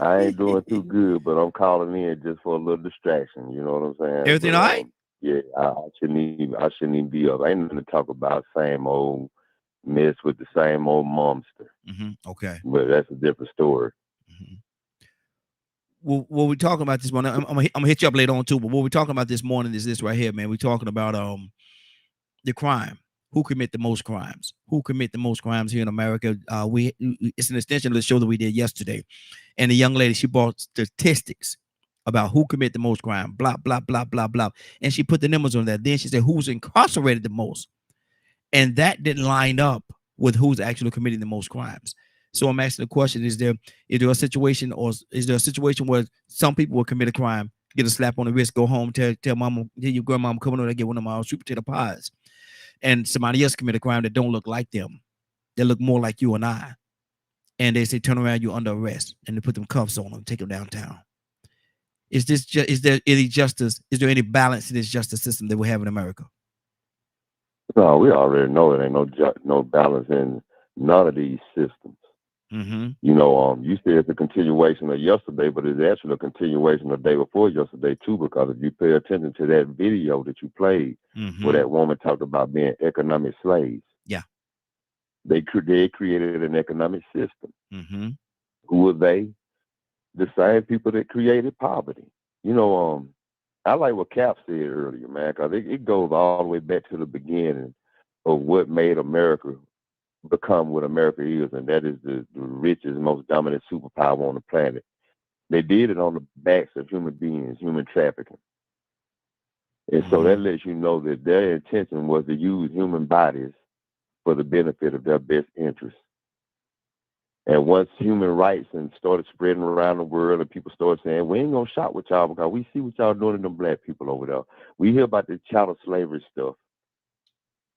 S11: I ain't doing too good, but I'm calling in just for a little distraction. You know what I'm saying?
S1: Everything all right?
S11: Yeah, I shouldn't even be up. I ain't nothing to talk about. Same old mess with the same old monster.
S1: Okay,
S11: but that's a different story.
S1: Well, what we're talking about this morning, I'm gonna hit you up later on too. But what we're talking about this morning is this right here, man. We're talking about the crime. Who commit the most crimes? Who commit the most crimes here in America? It's an extension of the show that we did yesterday, and the young lady, she brought statistics about who commit the most crime, blah blah blah blah blah, and she put the numbers on that. Then she said who's incarcerated the most, and that didn't line up with who's actually committing the most crimes. So I'm asking the question: Is there a situation, or is there a situation where some people will commit a crime, get a slap on the wrist, go home, tell mama, tell your grandmama, come on, I get one of my sweet potato pies, and somebody else commit a crime that don't look like them, they look more like you and I, and they say turn around, you're under arrest, and they put them cuffs on them, take them downtown. Is there any justice? Is there any balance in this justice system that we have in America?
S11: No, we already know there ain't no balance in none of these systems. You know, you say it's a continuation of yesterday, but it's actually a continuation of the day before yesterday too, because if you pay attention to that video that you played, where that woman talked about being economic slaves.
S1: Yeah.
S11: They created an economic system. Who were they? The same people that created poverty. You know, I like what Cap said earlier, man, because it goes all the way back to the beginning of what made America become what America is, and that is the richest, most dominant superpower on the planet. They did it on the backs of human beings, human trafficking. And so that lets you know that their intention was to use human bodies for the benefit of their best interests. And once human rights and started spreading around the world, and people started saying, we ain't gonna shop with y'all because we see what y'all doing to them black people over there. We hear about the chattel slavery stuff.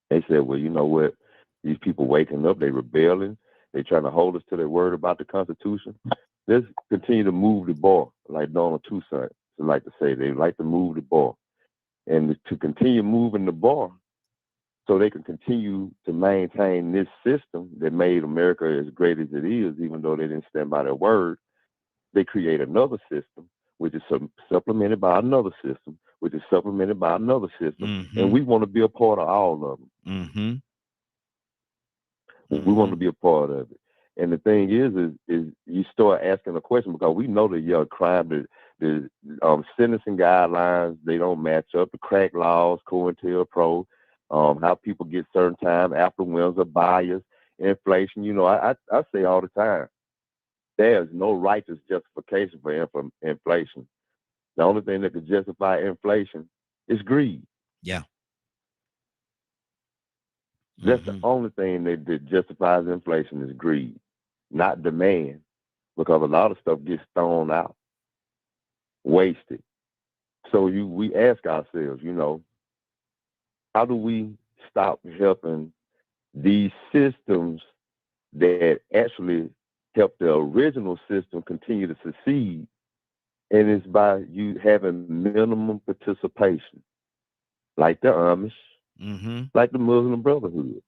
S11: They said, well, you know what? These people waking up, they rebelling, they trying to hold us to their word about the Constitution. Let's continue to move the ball, like Donald Tucson like to say. They like to move the ball. And to continue moving the ball so they can continue to maintain this system that made America as great as it is, even though they didn't stand by their word, they create another system, which is supplemented by another system, which is supplemented by another system. And we want to be a part of all of them. We want to be a part of it. And the thing is you start asking a question, because we know that your crime, the sentencing guidelines, they don't match up. The crack laws, COINTELPRO, how people get certain time, affluenza, bias, inflation. You know, I say all the time, there's no righteous justification for inflation. The only thing that could justify inflation is greed.
S1: Yeah.
S11: That's the only thing that justifies inflation is greed, not demand, because a lot of stuff gets thrown out, wasted. So we ask ourselves, you know, how do we stop helping these systems that actually help the original system continue to succeed? And it's by you having minimum participation, like the Amish, like the Muslim Brotherhood.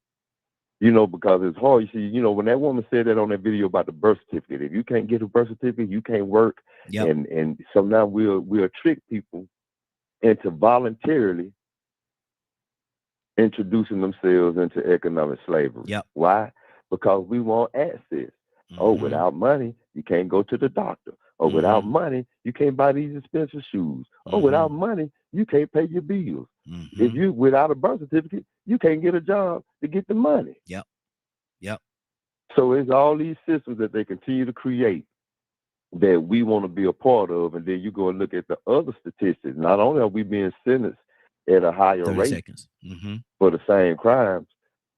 S11: You know, because it's hard. You see, you know, when that woman said that on that video about the birth certificate, if you can't get a birth certificate, you can't work. And so now we'll trick people into voluntarily introducing themselves into economic slavery. Why? Because we want access. Oh, without money, you can't go to the doctor. Oh, without money, you can't buy these expensive shoes. Oh, without money, you can't pay your bills. If you without a birth certificate, you can't get a job to get the money. So it's all these systems that they continue to create that we want to be a part of. And then you go and look at the other statistics. Not only are we being sentenced at a higher
S1: 30
S11: rate
S1: seconds. Mm-hmm.
S11: for the same crimes,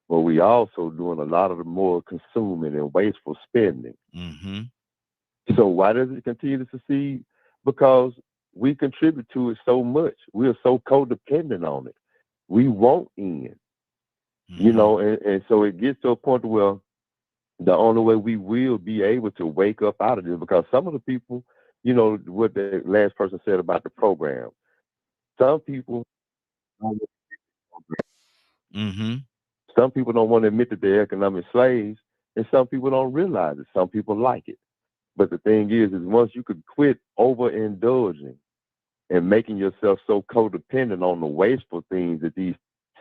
S11: but we also doing a lot of the more consuming and wasteful spending.
S1: Mm-hmm.
S11: So why does it continue to succeed? Because we contribute to it so much. We are so codependent on it. We won't end,
S1: Mm-hmm.
S11: you know, and so it gets to a point where the only way we will be able to wake up out of this, because some of the people, you know, what the last person said about the program, some people,
S1: Mm-hmm.
S11: some people don't want to admit that they're economic slaves, and some people don't realize it. Some people like it. But the thing is once you could quit overindulging and making yourself so codependent on the wasteful things that these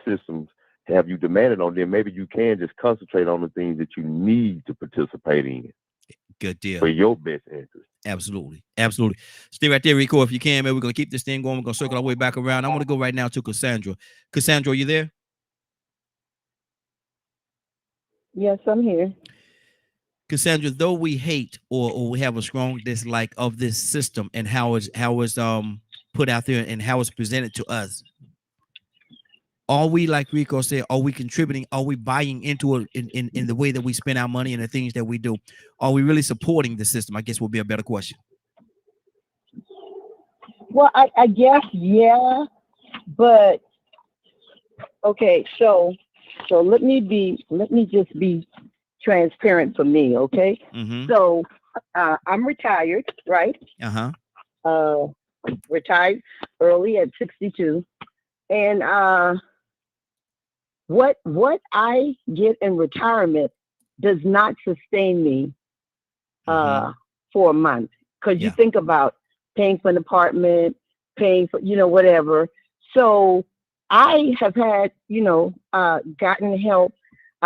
S11: systems have you demanded on them, maybe you can just concentrate on the things that you need to participate in.
S1: Good deal.
S11: For your best interest.
S1: Absolutely. Absolutely. Stay right there, Rico, if you can, man. We're going to keep this thing going. We're going to circle our way back around. I want to go right now to Cassandra. Cassandra, are you there?
S4: Yes, I'm here.
S1: Cassandra, though we hate or we have a strong dislike of this system and how it's put out there and how it's presented to us, are we, like Rico said, are we contributing? Are we buying into it in the way that we spend our money and the things that we do? Are we really supporting the system? I guess would be a better question.
S4: Well, I guess, yeah, but okay, so let me just be transparent for me, okay?
S1: Mm-hmm.
S4: So I'm retired, right? Retired early at 62, and what I get in retirement does not sustain me for a month, because you think about paying for an apartment, paying for whatever. So I have had gotten help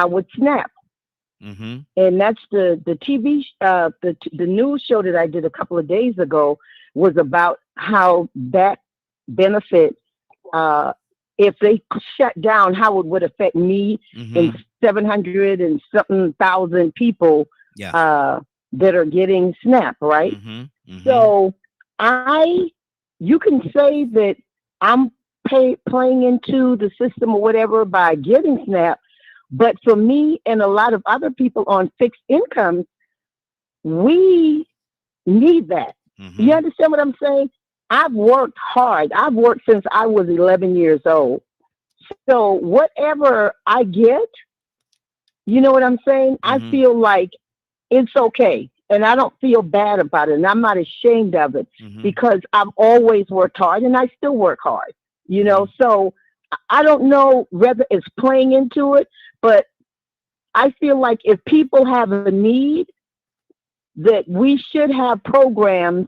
S4: with SNAP.
S1: Mm-hmm.
S4: And that's the TV, the news show that I did a couple of days ago was about how that benefit, if they shut down, how it would affect me and 700 and something thousand people that are getting SNAP, right? So you can say that I'm playing into the system or whatever by getting SNAP. But for me and a lot of other people on fixed incomes, we need that. You understand what I'm saying? I've worked hard. I've worked since I was 11 years old. So whatever I get, you know what I'm saying? I feel like it's okay. And I don't feel bad about it. And I'm not ashamed of it because I've always worked hard and I still work hard, So I don't know whether it's playing into it, but I feel like if people have a need, that we should have programs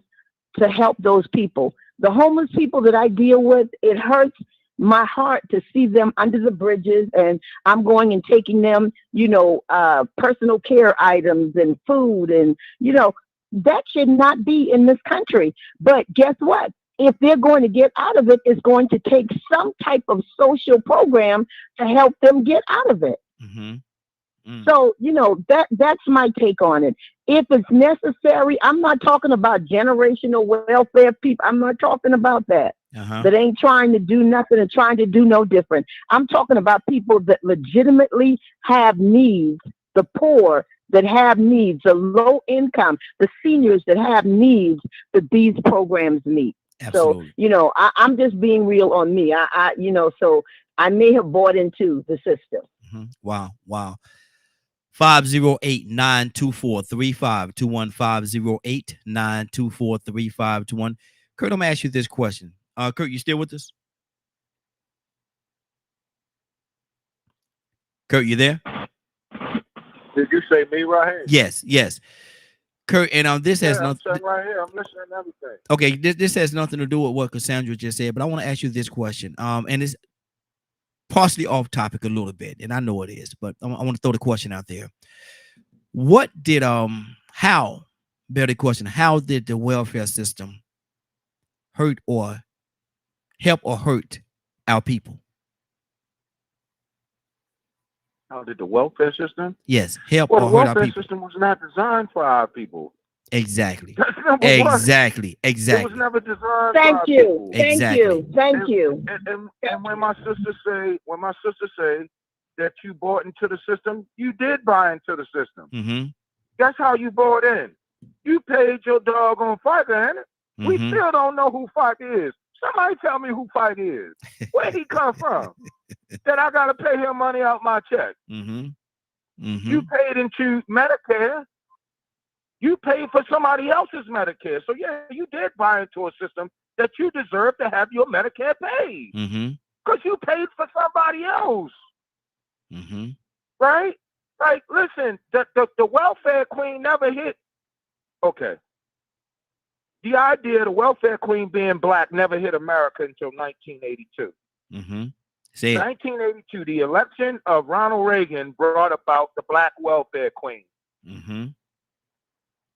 S4: to help those people. The homeless people that I deal with, it hurts my heart to see them under the bridges, and I'm going and taking them, personal care items and food, and, that should not be in this country. But guess what? If they're going to get out of it, it's going to take some type of social program to help them get out of it. So, that's my take on it. If it's necessary, I'm not talking about generational welfare people. I'm not talking about that. That ain't trying to do nothing and trying to do no different. I'm talking about people that legitimately have needs, the poor that have needs, the low income, the seniors that have needs that these programs meet.
S1: Absolutely.
S4: So, I'm just being real on me. So I may have bought into the system.
S1: Wow. 508-924-3521, 508-924-3521. Kurt, I'm gonna ask you this question. Kurt, you still with us? Kurt, you there?
S8: Did you say me right here?
S1: Yes. Kurt, and this has
S8: I'm
S1: nothing
S8: right here. I'm listening to everything.
S1: Okay, this has nothing to do with what Cassandra just said, but I want to ask you this question. And it's partially off topic a little bit, and I know it is, but I want to throw the question out there. What did how did the welfare system hurt or help or hurt our people?
S8: How did the welfare system?
S1: Yes, help
S8: Well,
S1: or
S8: the
S1: hurt our
S8: welfare
S1: people.
S8: system was not designed for our people.
S1: Exactly.
S8: That's number one.
S1: Exactly.
S8: It
S1: Exactly.
S8: was never designed
S4: Thank
S8: by
S4: you.
S8: people.
S4: Thank
S1: Exactly.
S4: you. Thank you.
S8: And when my sister say that you bought into the system, you did buy into the system.
S1: Mm-hmm.
S8: That's how you bought in. You paid your doggone FICA, ain't it? We
S1: Mm-hmm.
S8: still don't know who FICA is. Somebody tell me who FICA is. Where'd he come from? That I gotta pay him money out my check.
S1: Mm-hmm. Mm-hmm.
S8: You paid into Medicare. You paid for somebody else's Medicare. So yeah, you did buy into a system that you deserve to have your Medicare paid.
S1: Mm-hmm.
S8: Because you paid for somebody else.
S1: Mm-hmm.
S8: Right? Like, listen, the welfare queen never hit. Okay. The idea of the welfare queen being black never hit America until 1982.
S1: Mm-hmm. Say it.
S8: 1982, the election of Ronald Reagan brought about the black welfare queen.
S1: Mm-hmm.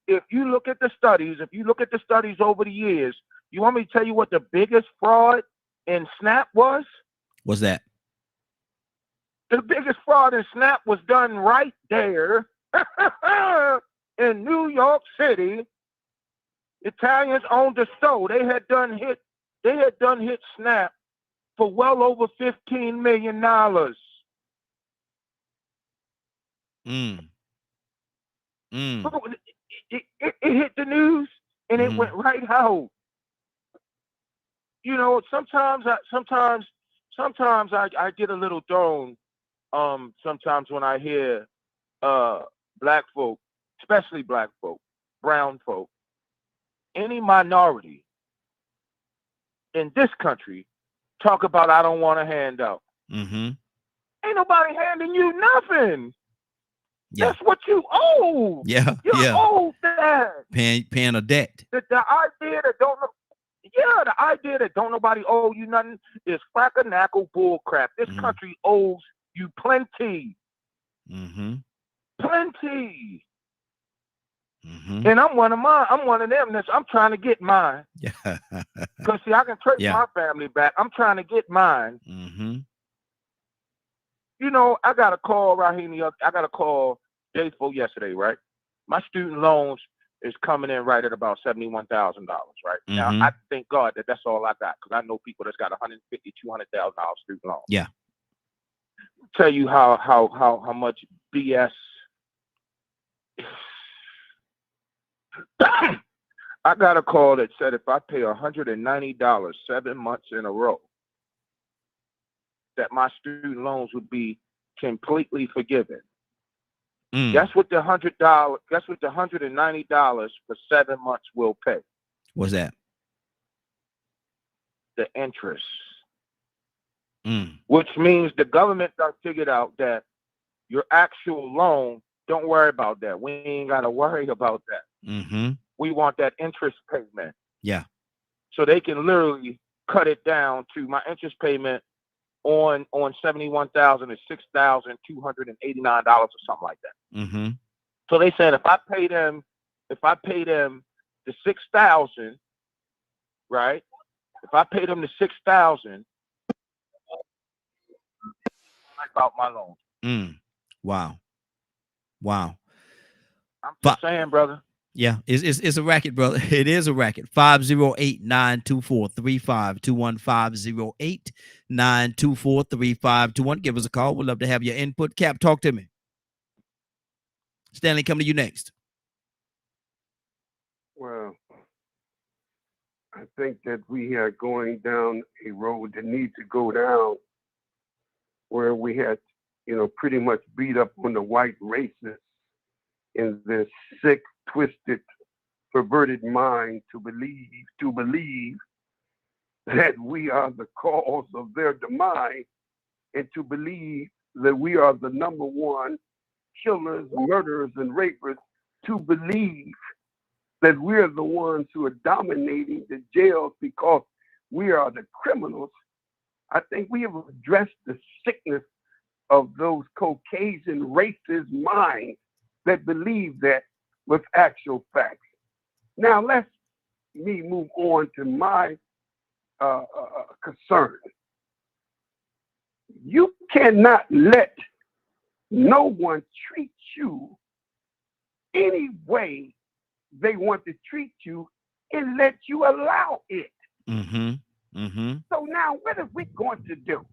S8: If you look at the studies, over the years, you want me to tell you what the biggest fraud in SNAP was?
S1: What's that?
S8: The biggest fraud in SNAP was done right there in New York City. Italians owned the store. They had done hit SNAP for well over $15 million.
S1: Mm. Mm.
S8: It hit the news and it went right out. You know, sometimes I get a little thrown. Sometimes when I hear black folk, especially black folk, brown folk, any minority in this country talk about I don't want a handout.
S1: Mm-hmm.
S8: Ain't nobody handing you nothing.
S1: Yeah.
S8: That's what you owe.
S1: Yeah.
S8: You
S1: Yeah.
S8: owe that.
S1: Paying a debt.
S8: The idea that the idea that don't nobody owe you nothing is cracker-knackle bull crap. This country owes you plenty.
S1: Mm-hmm.
S8: Plenty.
S1: Mm-hmm.
S8: And I'm one of them I'm trying to get mine.
S1: Yeah.
S8: Because see, I can trace my family back. I'm trying to get mine.
S1: Mm-hmm.
S8: You know, I got a call, Rahimi. I got a call day before yesterday, right? My student loans is coming in right at about $71,000, right? Now, I thank God that that's all I got, because I know people that's got $150,000, $200,000 student loans.
S1: Yeah.
S8: Tell you how much BS. I got a call that said if I pay $190 7 months in a row, that my student loans would be completely forgiven. That's what the $100. That's what the $190 for 7 months will pay.
S1: What's that?
S8: The interest. Which means the government done figured out that your actual loan, don't worry about that. We ain't got to worry about that.
S1: Mm-hmm.
S8: We want that interest payment.
S1: Yeah.
S8: So they can literally cut it down to my interest payment on 71,000 is $6,289 or something like that.
S1: Mm-hmm.
S8: So they said if I pay them the 6,000, right? If I pay them the 6,000, I wipe out my loan.
S1: Wow.
S8: I'm just saying, brother.
S1: Yeah, it's a racket, brother. It is a racket. 508-924-3521. 508-924-3521. Give us a call. We'd love to have your input. Cap, talk to me. Stanley, coming to you next.
S5: Well, I think that we are going down a road that needs to go down, where we had, pretty much beat up on the white racists in this sick, twisted, perverted mind to believe that we are the cause of their demise, and to believe that we are the number one killers, murderers, and rapers, to believe that we're the ones who are dominating the jails because we are the criminals. I think we have addressed the sickness of those Caucasian racist minds that believe that with actual facts. Now let me move on to my concern. You cannot let no one treat you any way they want to treat you and let you allow it. So now what are we going to do?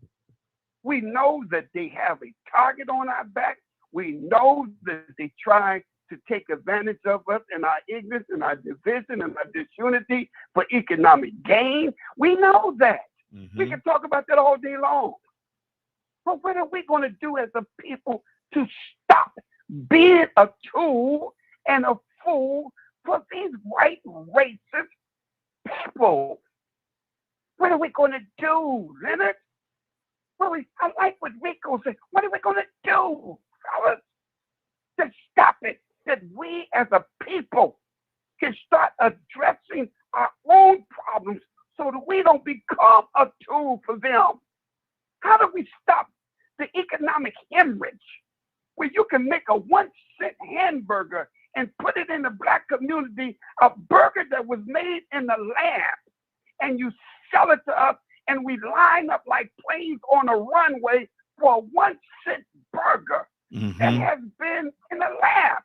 S5: We know that they have a target on our back. We know that they try to take advantage of us and our ignorance and our division and our disunity for economic gain. We know that. We can talk about that all day long. But what are we going to do as a people to stop being a tool and a fool for these white racist people? What are we going to do, Leonard? I like what Rico said. What are we going to do, fellas, to stop it? That we as a people can start addressing our own problems so that we don't become a tool for them. How do we stop the economic hemorrhage where you can make a 1-cent hamburger and put it in the black community, a burger that was made in the lab, and you sell it to us, and we line up like planes on a runway for a 1-cent burger that has been in the lab?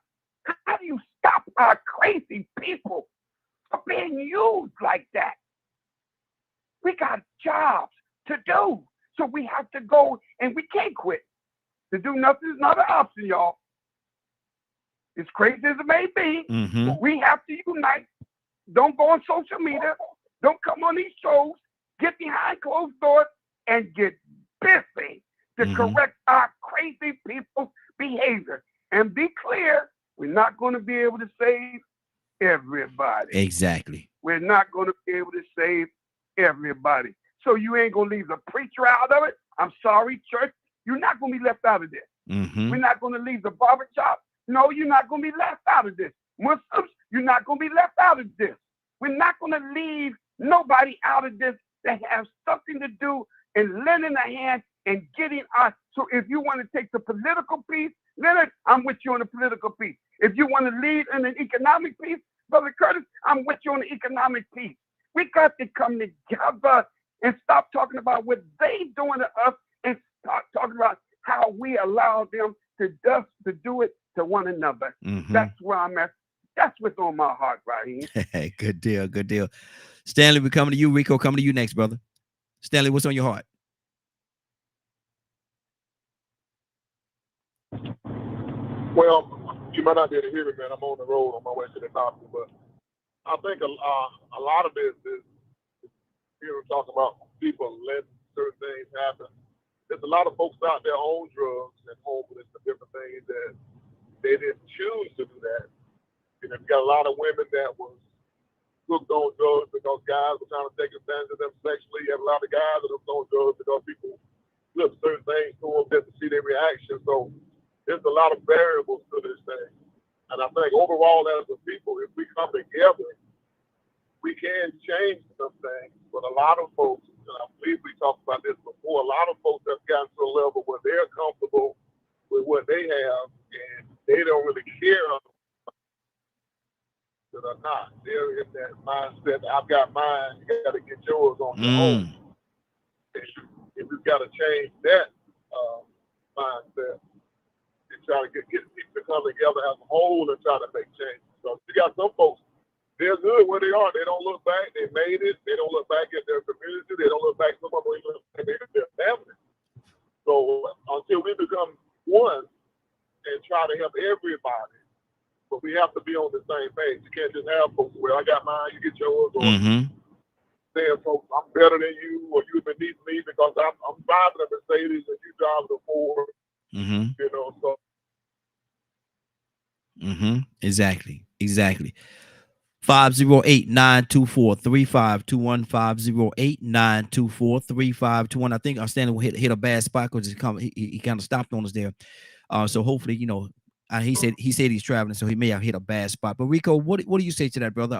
S5: How do you stop our crazy people from being used like that? We got jobs to do, so we have to go, and we can't quit. To do nothing is not an option, y'all. As crazy as it may be, we have to unite. Don't go on social media. Don't come on these shows. Get behind closed doors and get busy to correct our crazy people's behavior. And be clear, we're not going to be able to save everybody.
S1: Exactly.
S5: We're not going to be able to save everybody. So you ain't going to leave the preacher out of it. I'm sorry, church. You're not going to be left out of this. We're not going to leave the barbershop. No, you're not going to be left out of this. Muslims, you're not going to be left out of this. We're not going to leave nobody out of this that has something to do in lending a hand and getting us. So if you want to take the political piece, Leonard, I'm with you on the political piece. If you want to lead in an economic piece, Brother Curtis, I'm with you on the economic piece. We got to come together and stop talking about what they doing to us and start talking about how we allow them to do it to one another. That's where I'm at. That's what's on my heart, Raheem.
S1: Hey, good deal, good deal. Stanley, we're coming to you. Rico, coming to you next, brother. Stanley, what's on your heart?
S8: Well, you might not be able to hear me, man. I'm on the road on my way to the doctor, but I think a lot of this is here we're talking about people letting certain things happen. There's a lot of folks out there on drugs and homeless and different things that they didn't choose to do that. You know, you got a lot of women that was hooked on drugs because guys were trying to take advantage of them sexually. You have a lot of guys that are hooked on drugs because people flip certain things to them just to see their reaction. So there's a lot of variables to this thing. And I think overall as a people, if we come together, we can change some things. But a lot of folks, and I believe we talked about this before, a lot of folks have gotten to a level where they're comfortable with what they have and they don't really care or not. They're in that mindset, I've got mine, you got to get yours on your own. And we've got to change that mindset and try to get people to come together as a whole and try to make changes. So you got some folks, they're good where they are. They don't look back. They made it. They don't look back at their community. They don't look back some of them look back at their family. So until we become one and try to help everybody, but we have to be on the same page. You can't just have folks, well, I got mine, you get yours, or saying, folks, I'm better than you, or you're beneath me because I'm driving a Mercedes and you drive a Ford. You know, so.
S1: Exactly. 508-924-3521, 508-924-3521. I think our Stanley will hit a bad spot because he kind of stopped on us there. So hopefully, you know, he said he's traveling, so he may have hit a bad spot. But Rico, what do you say to that, brother?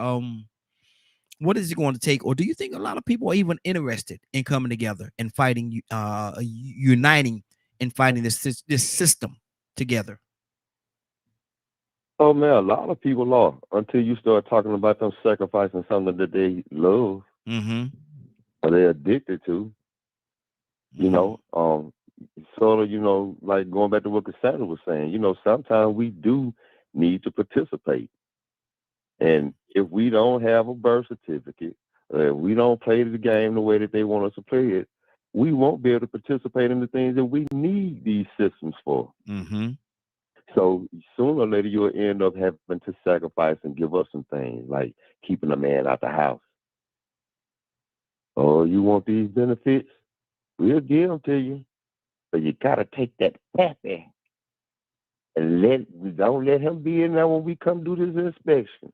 S1: What is it going to take, or do you think a lot of people are even interested in coming together and fighting, uniting and fighting this system together?
S11: Oh man, a lot of people are until you start talking about them sacrificing something that they love or they're addicted to. You know, sort of, you know, like going back to what Cassandra was saying, you know, sometimes we do need to participate. And if we don't have a birth certificate, if we don't play the game the way that they want us to play it, we won't be able to participate in the things that we need these systems for.
S1: Mm-hmm.
S11: So sooner or later, you'll end up having to sacrifice and give up some things, like keeping a man out the house. Oh, you want these benefits? We'll give them to you, but you gotta take that pappy and don't let him be in there when we come do this inspection.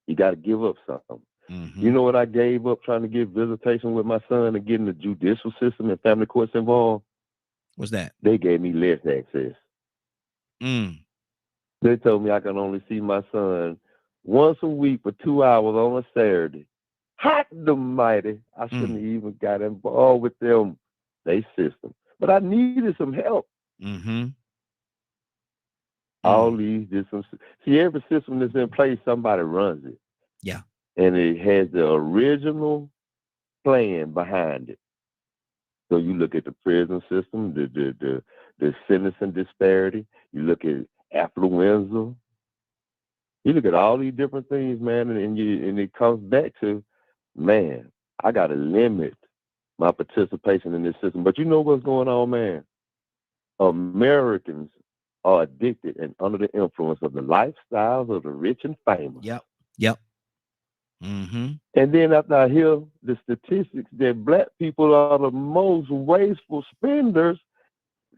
S11: You gotta give up something.
S1: Mm-hmm.
S11: You know what I gave up trying to get visitation with my son and getting the judicial system and family courts involved?
S1: What's that?
S11: They gave me less access. They told me I can only see my son once a week for 2 hours on a Saturday. Hot the mighty. I shouldn't have even got involved with them, they system. But I needed some help.
S1: Mm-hmm.
S11: All these systems. See, every system that's in place, somebody runs it.
S1: Yeah.
S11: And it has the original plan behind it. So you look at the prison system, the sentencing disparity. You look at affluenza. You look at all these different things, man, and it comes back to, man, I got to limit my participation in this system. But you know what's going on, man? Americans are addicted and under the influence of the lifestyles of the rich and famous.
S1: Yep. Mm-hmm.
S11: And then after I hear the statistics that black people are the most wasteful spenders,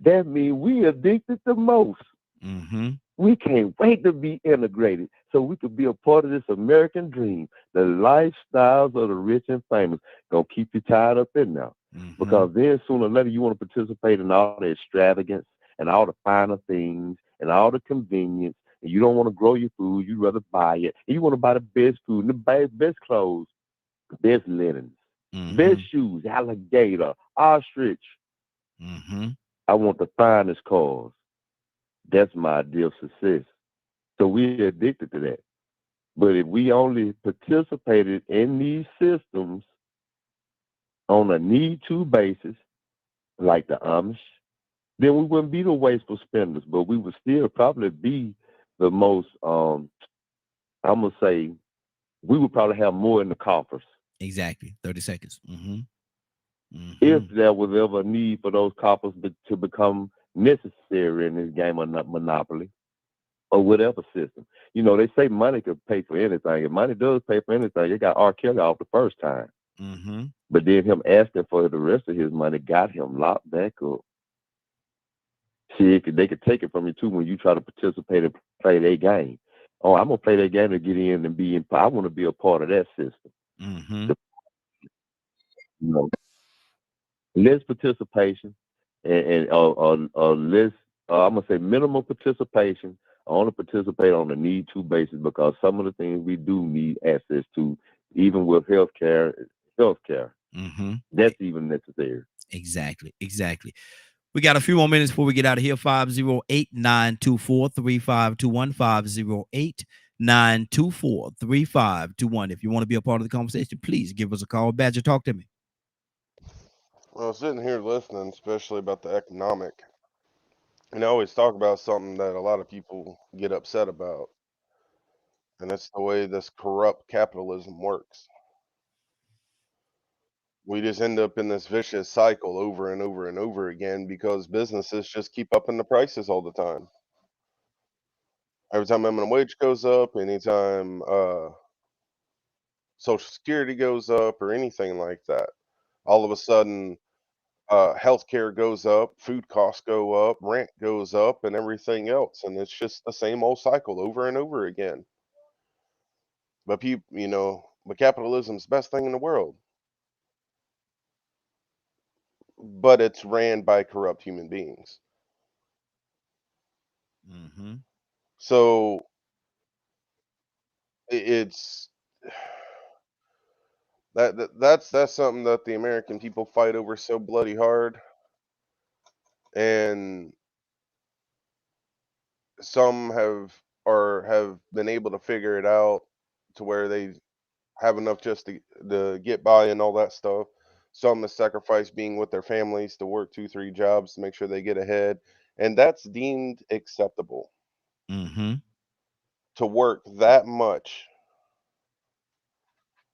S11: that means we addicted the most.
S1: Mm-hmm.
S11: We can't wait to be integrated so we could be a part of this American dream. The lifestyles of the rich and famous gonna keep you tied up in there.
S1: Mm-hmm.
S11: Because then sooner or later you want to participate in all the extravagance and all the finer things and all the convenience. And you don't want to grow your food, you'd rather buy it. And you want to buy the best food and the best clothes, best linens, best shoes, alligator, ostrich.
S1: Mm-hmm.
S11: I want the finest cars. That's my ideal success. So we're addicted to that. But if we only participated in these systems on a need-to basis, like the Amish, then we wouldn't be the wasteful spenders, but we would still probably be the most, I'm going to say, we would probably have more in the coffers.
S1: Exactly. 30 seconds. Mm-hmm. Mm-hmm.
S11: If there was ever a need for those coffers to become necessary in this game of Monopoly or whatever system. You know, they say money could pay for anything. If money does pay for anything, it got R. Kelly off the first time.
S1: Mm-hmm.
S11: But then him asking for the rest of his money got him locked back up. See, they could take it from you too when you try to participate and play their game. Oh, I'm gonna play that game to get in and be in. I want to be a part of that system.
S1: Mm-hmm.
S11: You know, less participation and less. I'm gonna say minimal participation. I want to participate on a need-to basis because some of the things we do need access to, even with healthcare.
S1: Mm-hmm.
S11: That's even necessary.
S1: Exactly. We got a few more minutes before we get out of here. 508-924-3521. 508-924-3521. If you want to be a part of the conversation, please give us a call. Badger, talk to me.
S2: Well, sitting here listening, especially about the economic, and I always talk about something that a lot of people get upset about, and it's the way this corrupt capitalism works. We just end up in this vicious cycle over and over and over again because businesses just keep upping the prices all the time. Every time minimum wage goes up, anytime Social Security goes up or anything like that, all of a sudden healthcare goes up, food costs go up, rent goes up, and everything else, and it's just the same old cycle over and over again. But but capitalism's the best thing in the world. But it's ran by corrupt human beings.
S1: Mm-hmm.
S2: So it's that's something that the American people fight over so bloody hard, and some have been able to figure it out to where they have enough just to get by and all that stuff. Some have sacrificed being with their families to work 2-3 jobs to make sure they get ahead, and that's deemed acceptable.
S1: Mm-hmm.
S2: to work that much,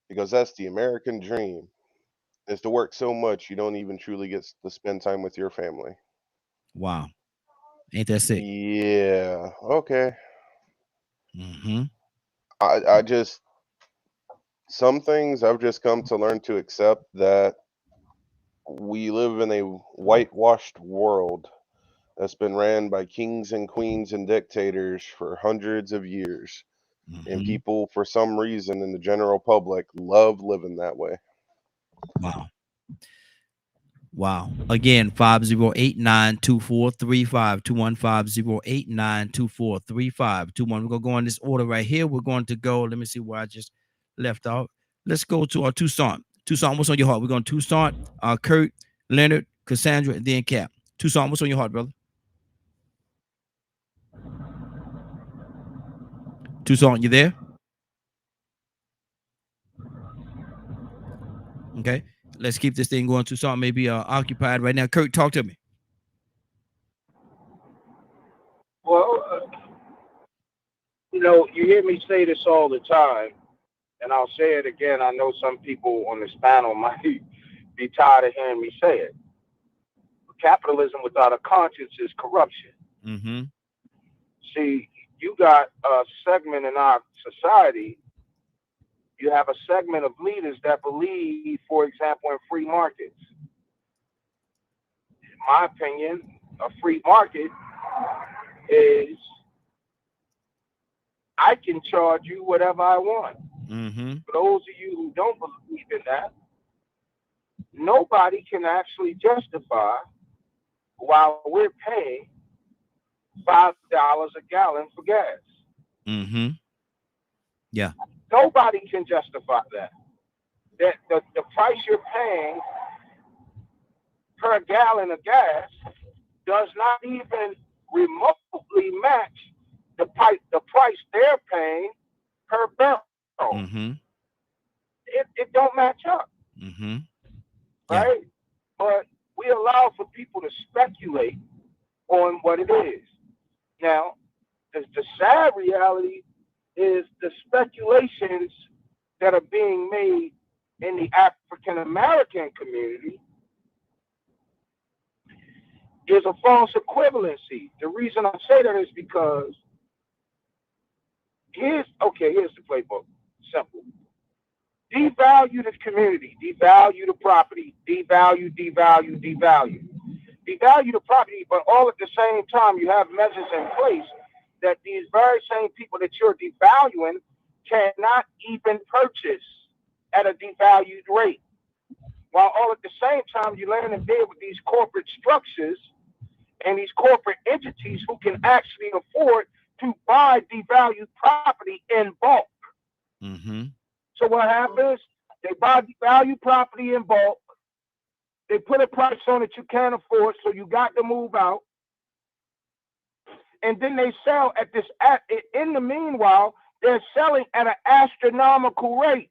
S2: because that's the American dream, is to work so much you don't even truly get to spend time with your family.
S1: Wow. Ain't that sick?
S2: Yeah. Okay.
S1: Mm-hmm.
S2: I just, some things I've just come to learn to accept, that we live in a whitewashed world that's been ran by kings and queens and dictators for hundreds of years. And
S1: Mm-hmm.
S2: people, for some reason, in the general public, love living that way.
S1: Wow. Wow. Again, 5089-2435, 215-089-2435, We're gonna go in this order right here. We're going to go. Let me see where I just left off. Let's go to our Tucson. Tucson, what's on your heart? We're going to Tucson, Kurt, Leonard, Cassandra, and then Cap. Tucson, what's on your heart, brother? Tucson, you there? Okay. Let's keep this thing going. Tucson may be occupied right now. Kurt, talk to me.
S6: Well, you hear me say this all the time, and I'll say it again. I know some people on this panel might be tired of hearing me say it. Capitalism without a conscience is corruption.
S1: Mm-hmm.
S6: See, you got a segment in our society, you have a segment of leaders that believe, for example, in free markets. In my opinion, a free market is, I can charge you whatever I want.
S1: Mm-hmm.
S6: For those of you who don't believe in that, nobody can actually justify while we're paying $5 a gallon for gas.
S1: Mm-hmm. Yeah.
S6: Nobody can justify that. That the price you're paying per gallon of gas does not even remotely match the price they're paying per barrel.
S1: Mm-hmm.
S6: It don't match up.
S1: Mm-hmm.
S6: Right? But we allow for people to speculate on what it is. Now, the sad reality is the speculations that are being made in the African American community is a false equivalency. The reason I say that is because here's the playbook. Simple. Devalue the community, devalue the property, devalue. Devalue the property, but all at the same time you have measures in place that these very same people that you're devaluing cannot even purchase at a devalued rate. While all at the same time you're laying in bed with these corporate structures and these corporate entities who can actually afford to buy devalued property in bulk.
S1: Mm-hmm.
S6: So what happens? They buy devalued property in bulk. They put a price on it you can't afford, so you got to move out. And then they sell in the meanwhile, they're selling at an astronomical rate,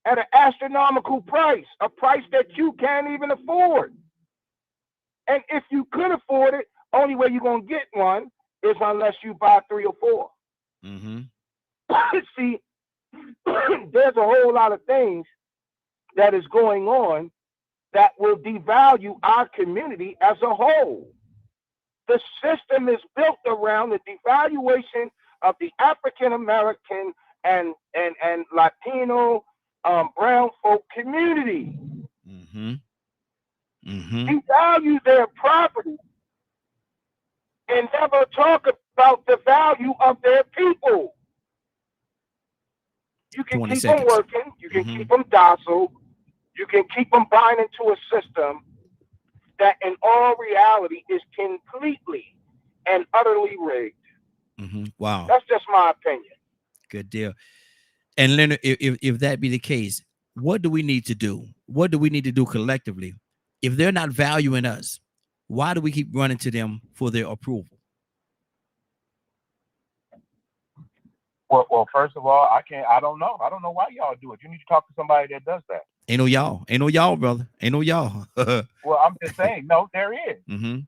S6: at an astronomical price, a price that you can't even afford. And if you could afford it, only way you're going to get one is unless you buy 3 or 4.
S1: Mm-hmm.
S6: See, there's a whole lot of things that is going on that will devalue our community as a whole. The system is built around the devaluation of the African American and Latino brown folk community.
S1: Mm-hmm. Mm-hmm.
S6: Devalue their property and never talk about the value of their people. You can keep them working, you can keep them docile, you can keep them buying into a system that in all reality is completely and utterly rigged.
S1: Mm-hmm. Wow.
S6: That's just my opinion.
S1: Good deal. And Leonard, if that be the case, what do we need to do? What do we need to do collectively? If they're not valuing us, why do we keep running to them for their approval?
S6: Well, first of all, I don't know. I don't know why y'all do it. You need to talk to somebody that does that.
S1: Ain't no y'all, brother. Ain't no y'all.
S6: Well, I'm just saying, no, there is.
S1: Mm-hmm.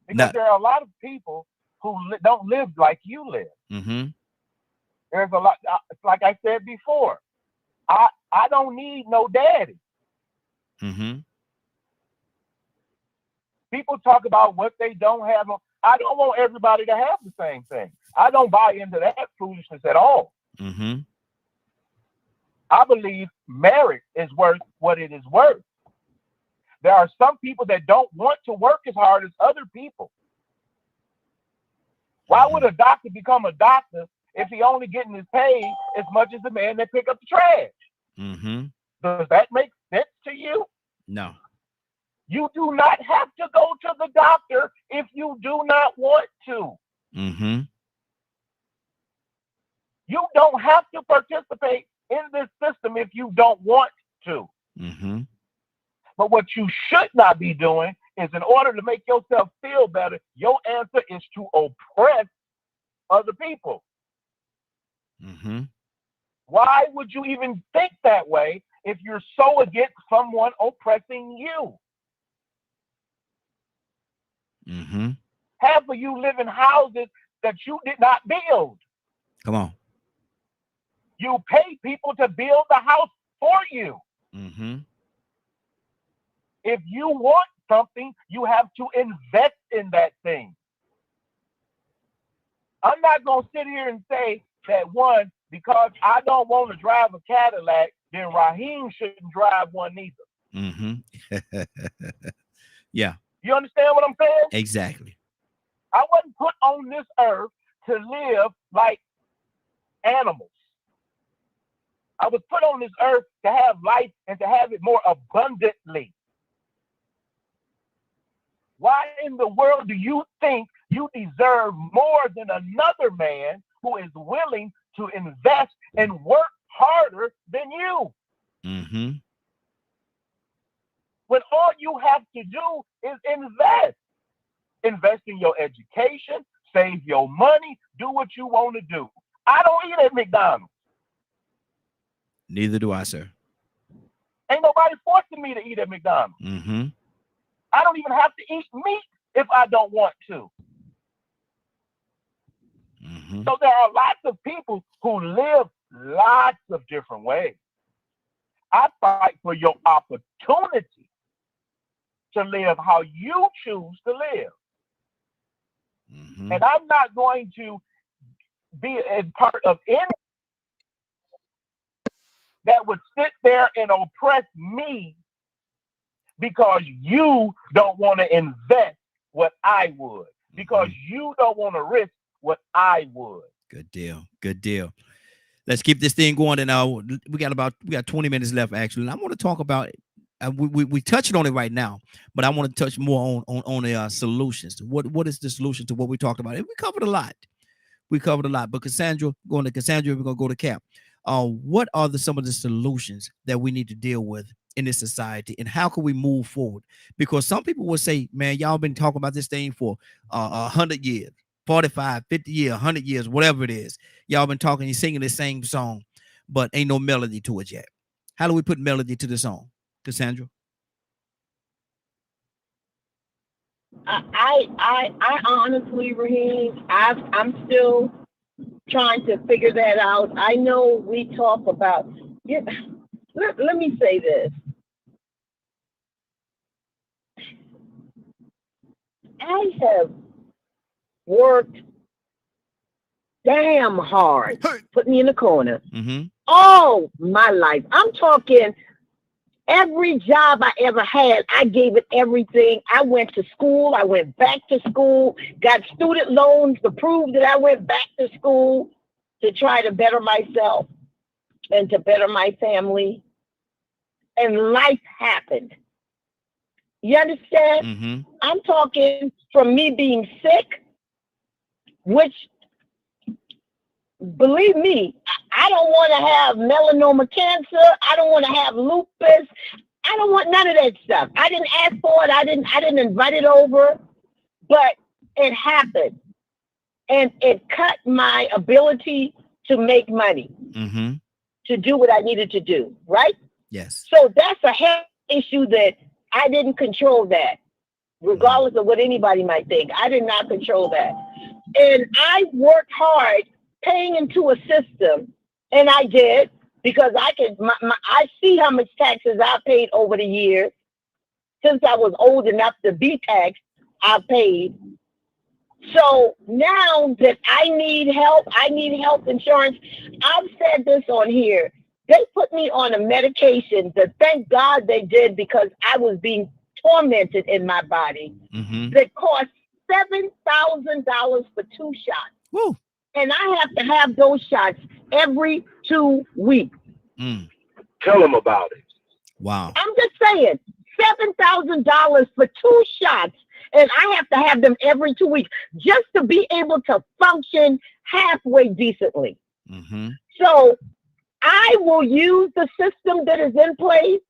S6: Because there are a lot of people who don't live like you live.
S1: Mm-hmm.
S6: There's a lot. Like I said before, I don't need no daddy.
S1: Mm-hmm.
S6: People talk about what they don't have. I don't want everybody to have the same thing. I don't buy into that foolishness at all.
S1: Mm-hmm.
S6: I believe marriage is worth what it is worth. There are some people that don't want to work as hard as other people. Why would a doctor become a doctor if he only getting his pay as much as the man that pick up the trash?
S1: Mm-hmm.
S6: Does that make sense to you?
S1: No.
S6: You do not have to go to the doctor if you do not want to.
S1: Mm-hmm.
S6: You don't have to participate in this system if you don't want to.
S1: Mm-hmm.
S6: But what you should not be doing is, in order to make yourself feel better, your answer is to oppress other people.
S1: Mm-hmm.
S6: Why would you even think that way if you're so against someone oppressing you?
S1: Mm-hmm.
S6: Half of you live in houses that you did not build.
S1: Come on.
S6: You pay people to build the house for you.
S1: Mm-hmm.
S6: If you want something, you have to invest in that thing. I'm not going to sit here and say that one, because I don't want to drive a Cadillac, then Raheem shouldn't drive one either.
S1: Mm-hmm. Yeah.
S6: You understand what I'm saying?
S1: Exactly.
S6: I wasn't put on this earth to live like animals. I was put on this earth to have life and to have it more abundantly. Why in the world do you think you deserve more than another man who is willing to invest and work harder than you?
S1: Mm-hmm.
S6: When all you have to do is invest. Invest in your education, save your money, do what you want to do. I don't eat at McDonald's.
S1: Neither do I, sir.
S6: Ain't nobody forcing me to eat at McDonald's.
S1: Mm-hmm.
S6: I don't even have to eat meat if I don't want to.
S1: Mm-hmm.
S6: So there are lots of people who live lots of different ways. I fight for your opportunity to live how you choose to live.
S1: Mm-hmm.
S6: And I'm not going to be a part of any that would sit there and oppress me because you don't want to invest what I would, because you don't want to risk what I would.
S1: Good deal. Good deal. Let's keep this thing going. And we got 20 minutes left, actually. And I want to talk about we touched on it right now, but I want to touch more on the solutions. What is the solution to what we talked about? And we covered a lot. But Cassandra, we're going to go to Cap. What are some of the solutions that we need to deal with in this society, and how can we move forward? Because some people will say, man, y'all been talking about this thing for 100 years, 45, 50 years, 100 years, whatever it is. Y'all been talking, you're singing the same song, but ain't no melody to it yet. How do we put melody to the song, Cassandra?
S4: I honestly, Raheem, I'm still trying to figure that out. I know we talk about, let me say this. I have worked damn hard, put me in the corner, all my life. I'm talking every job I ever had, I gave it everything. I went to school. I went back to school, got student loans to prove that I went back to school to try to better myself and to better my family. And life happened. You understand? I'm talking from me being sick, which, believe me, I don't want to have melanoma cancer. I don't want to have lupus. I don't want none of that stuff. I didn't ask for it. I didn't invite it over, but it happened. And it cut my ability to make money, to do what I needed to do, right?
S1: Yes.
S4: So that's a health issue that I didn't control that, regardless of what anybody might think. I did not control that. And I worked hard paying into a system, and I did because I see how much taxes I paid over the years. Since I was old enough to be taxed, I paid. So now that I need help, I need health insurance. I've said this on here. They put me on a medication that thank God they did because I was being tormented in my body. That cost $7,000 for 2 shots.
S1: Woo.
S4: And I have to have those shots every 2 weeks.
S10: Tell them about it.
S1: Wow.
S4: I'm just saying, $7,000 for 2 shots, and I have to have them every 2 weeks just to be able to function halfway decently. So I will use the system that is in place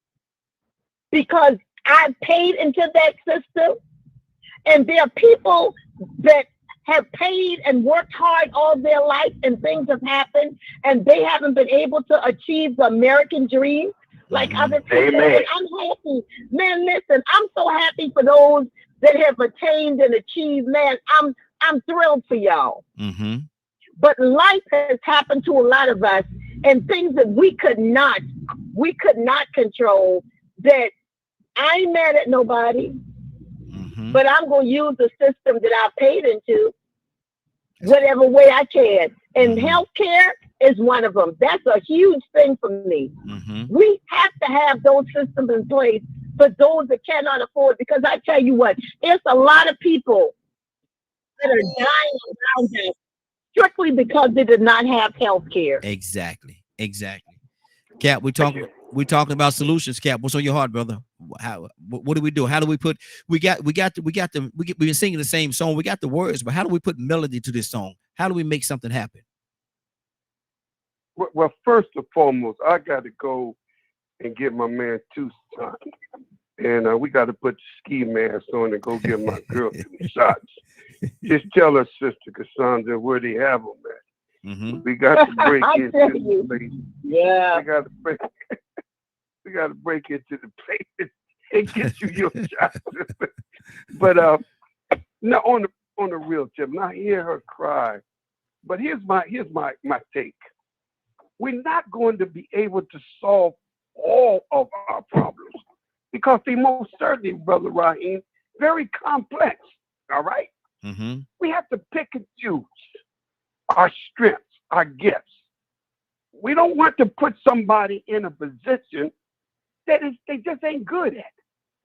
S4: because I paid into that system. And there are people that have paid and worked hard all their life and things have happened and they haven't been able to achieve the American dream like other people.
S10: Amen.
S4: And I'm happy. Man, listen, I'm so happy for those that have attained and achieved. Man, I'm thrilled for y'all. But life has happened to a lot of us and things that we could not control. That I ain't mad at nobody, but I'm going to use the system that I paid into whatever way I can. And healthcare is one of them. That's a huge thing for me. We have to have those systems in place for those that cannot afford, because I tell you what, it's a lot of people that are dying around us strictly because they did not have health care.
S1: Exactly. Cap, we're talking about solutions. Cap, what's on your heart, brother? What do we do? How do we put? We've been singing the same song. We got the words, but how do we put melody to this song? How do we make something happen?
S5: Well, first and foremost, I got to go and get my man Tucson, and we got to put the ski mask on and go get my girl some shots. Just tell her sister Cassandra where they have them at. We got to break into the place.
S4: Yeah.
S5: We got to break into the place and get you your shots. But now on the real tip, now hear her cry. But here's my take. We're not going to be able to solve all of our problems because they most certainly, Brother Raheem, very complex. All right. We have to pick and choose our strengths, our gifts. We don't want to put somebody in a position that they just ain't good at.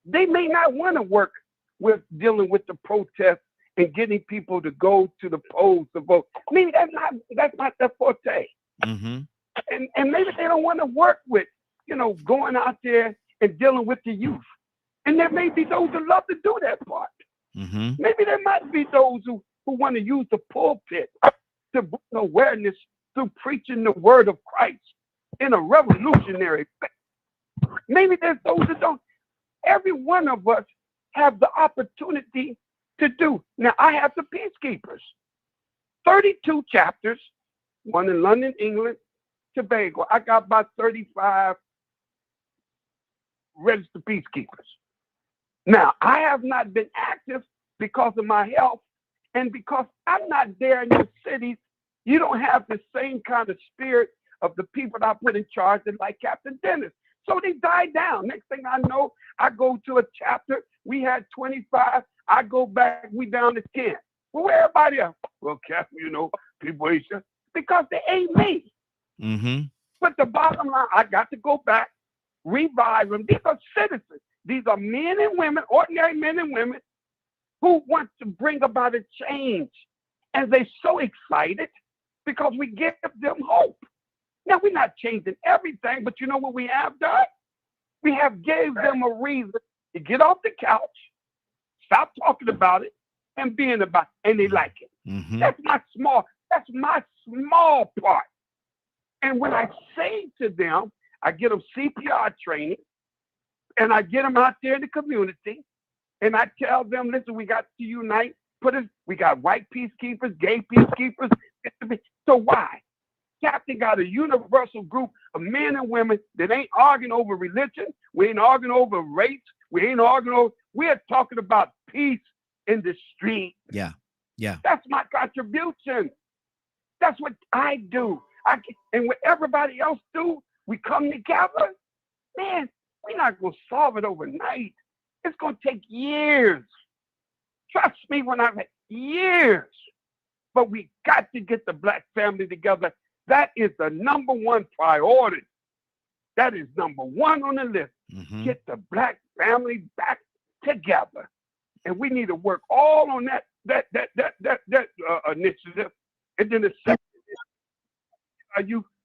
S5: They may not want to work with dealing with the protests and getting people to go to the polls to vote. Maybe that's not their forte. And maybe they don't want to work with, going out there and dealing with the youth. And there may be those who love to do that part. Maybe there might be those who want to use the pulpit to bring awareness through preaching the word of Christ in a revolutionary way. Maybe there's those that don't. Every one of us have the opportunity to do. Now, I have the Peacekeepers. 32 chapters, one in London, England, Tobago. I got about 35 registered Peacekeepers. Now, I have not been active because of my health and because I'm not there in those cities. You don't have the same kind of spirit of the people that I put in charge of, like Captain Dennis. So they died down. Next thing I know, I go to a chapter. We had 25. I go back. We down to 10. Well, where everybody else? Well, Captain, people ain't sure. Because they ain't me. But the bottom line, I got to go back, revive them. These are citizens. These are men and women, ordinary men and women, who want to bring about a change. And they're so excited because we give them hope. Now, we're not changing everything, but you know what we have done? We have gave them a reason to get off the couch, stop talking about it, and being about it, and they like it. That's my small part. And when I say to them, I get them CPR training, and I get them out there in the community, and I tell them, listen, we got to unite. We got white peacekeepers, gay peacekeepers. So why? Captain got a universal group of men and women that ain't arguing over religion. We ain't arguing over race. We're talking about peace in the street.
S1: Yeah. Yeah.
S5: That's my contribution. That's what I do. And what everybody else do, we come together. Man, we're not going to solve it overnight. It's going to take years. Trust me when I've had years. But we got to get the black family together. That is the number one priority. That is number one on the list. Get the black family back together. And we need to work all on that initiative. And then the second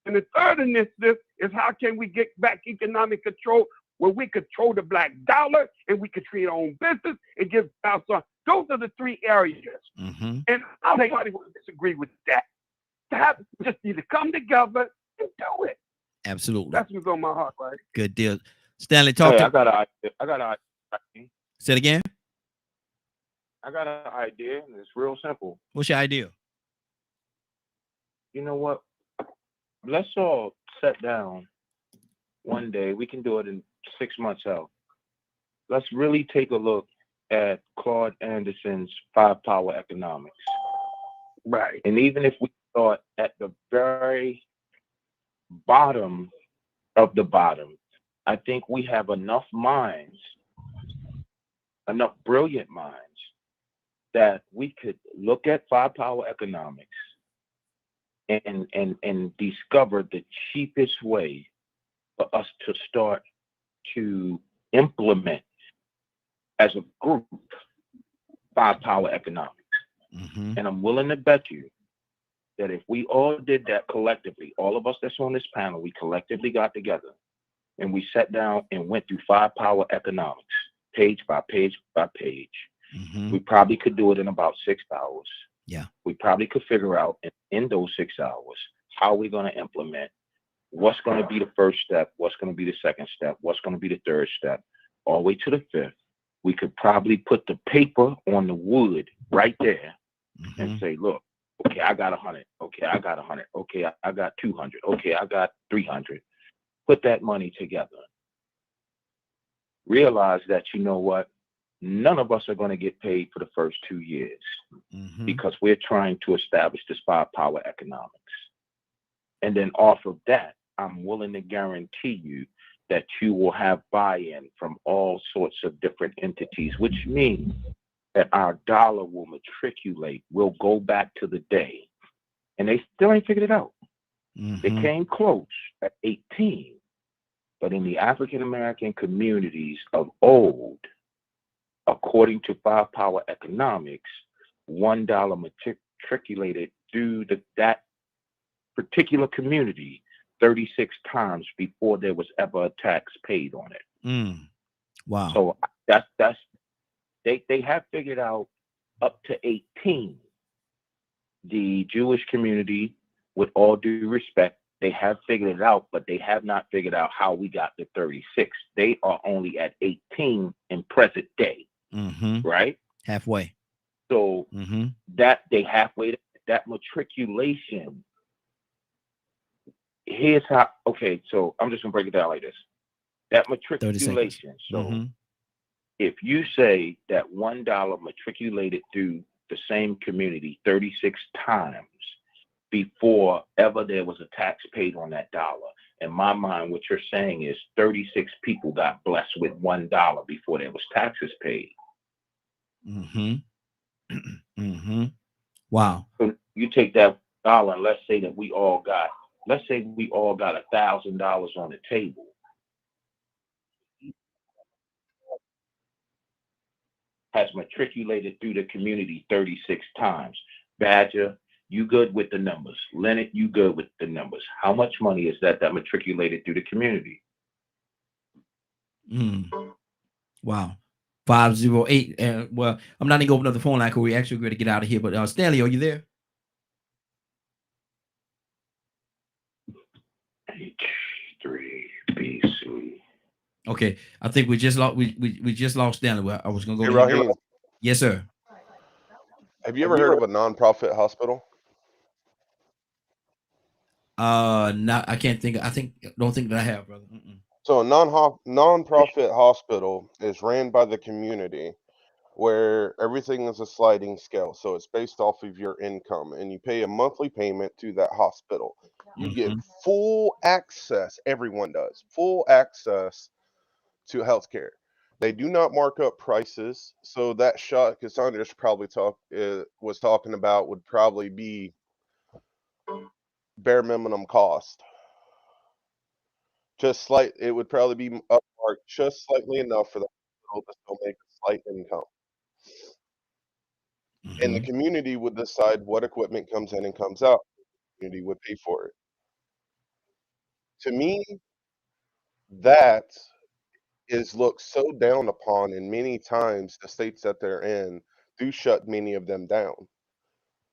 S5: and the third initiative is how can we get back economic control where we control the black dollar and we can create our own business and give out some. Those are the three areas. And I don't think anybody will disagree with that. Just need to come together and do it.
S1: Absolutely.
S5: That's what's on my heart, right?
S1: Good deal. Stanley, talk to
S6: I got an idea.
S1: Say it again.
S6: I got an idea, and it's real simple.
S1: What's your idea?
S6: You know what? Let's all sit down one day. We can do it in 6 months out. Let's really take a look at Claude Anderson's 5 Power Economics.
S5: Right.
S6: And even if we start at the very bottom of the bottom, I think we have enough minds, enough brilliant minds, that we could look at 5 Power Economics and discover the cheapest way for us to start to implement as a group 5 Power Economics. And I'm willing to bet you that if we all did that collectively, all of us that's on this panel, we collectively got together and we sat down and went through 5 Power Economics, page by page by page. We probably could do it in about 6 hours.
S1: Yeah.
S6: We probably could figure out in those 6 hours how we're going to implement, what's going to be the first step, what's going to be the second step, what's going to be the third step, all the way to the 5th. We could probably put the paper on the wood right there and say, look, okay, I got 100. Okay, I got 100. Okay, I got 200. Okay, I got 300. Put that money together. Realize that, you know what? None of us are going to get paid for the first 2 years because we're trying to establish this 5 Power Economics. And then off of that, I'm willing to guarantee you that you will have buy-in from all sorts of different entities, which means that our dollar will matriculate, will go back to the day. And they still ain't figured it out. They came close at 18. But in the African-American communities of old, according to 5 Power Economics, $1 matriculated through that particular community 36 times before there was ever a tax paid on it.
S1: Wow.
S6: So that's they have figured out up to 18. The Jewish community, with all due respect, they have figured it out, but they have not figured out how we got to 36. They are only at 18 in present day. Right?
S1: Halfway.
S6: So that they halfway, that matriculation. Here's how, okay, so I'm just gonna break it down like this. That matriculation. So if you say that $1 matriculated through the same community 36 times before ever there was a tax paid on that dollar, in my mind, what you're saying is 36 people got blessed with $1 before there was taxes paid.
S1: Wow.
S6: So you take that dollar and let's say we all got $1,000 on the table. Has matriculated through the community 36 times. Badger, you good with the numbers. Leonard, you good with the numbers. How much money is that matriculated through the community?
S1: Wow. 508. Well, I'm not gonna open up the phone line because we actually going to get out of here. But Stanley, are you there?
S6: H3BC.
S1: Okay, I think we just lost. We just lost Stanley. I was gonna go.
S2: Hey, Raheem,
S1: yes, sir.
S2: have you ever heard of a nonprofit hospital?
S1: No, I can't think. Don't think that I have, brother.
S2: So a nonprofit hospital is ran by the community, where everything is a sliding scale. So it's based off of your income, and you pay a monthly payment to that hospital. You get full access, everyone does, full access to healthcare. They do not mark up prices. So that shot Cassandra's probably was talking about would probably be bare minimum cost. It would probably be upmarked just slightly enough for the hospital to still make a slight income. And the community would decide what equipment comes in and comes out. The community would pay for it. To me, that is looked so down upon, and many times the states that they're in do shut many of them down.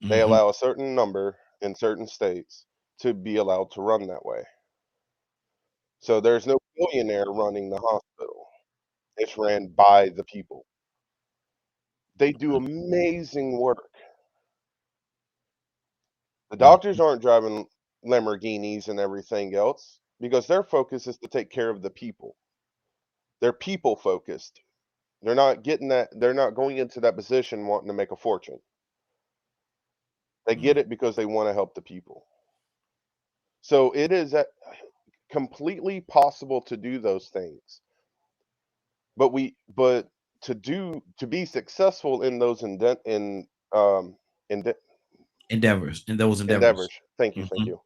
S2: They allow a certain number in certain states to be allowed to run that way. So there's no billionaire running the hospital. It's ran by the people. They do amazing work. The doctors aren't driving Lamborghinis and everything else because their focus is to take care of the people. They're people focused. They're not going into that position wanting to make a fortune. They get it because they want to help the people. So it is completely possible to do those things. But to be successful in those
S1: endeavors.
S2: Thank you.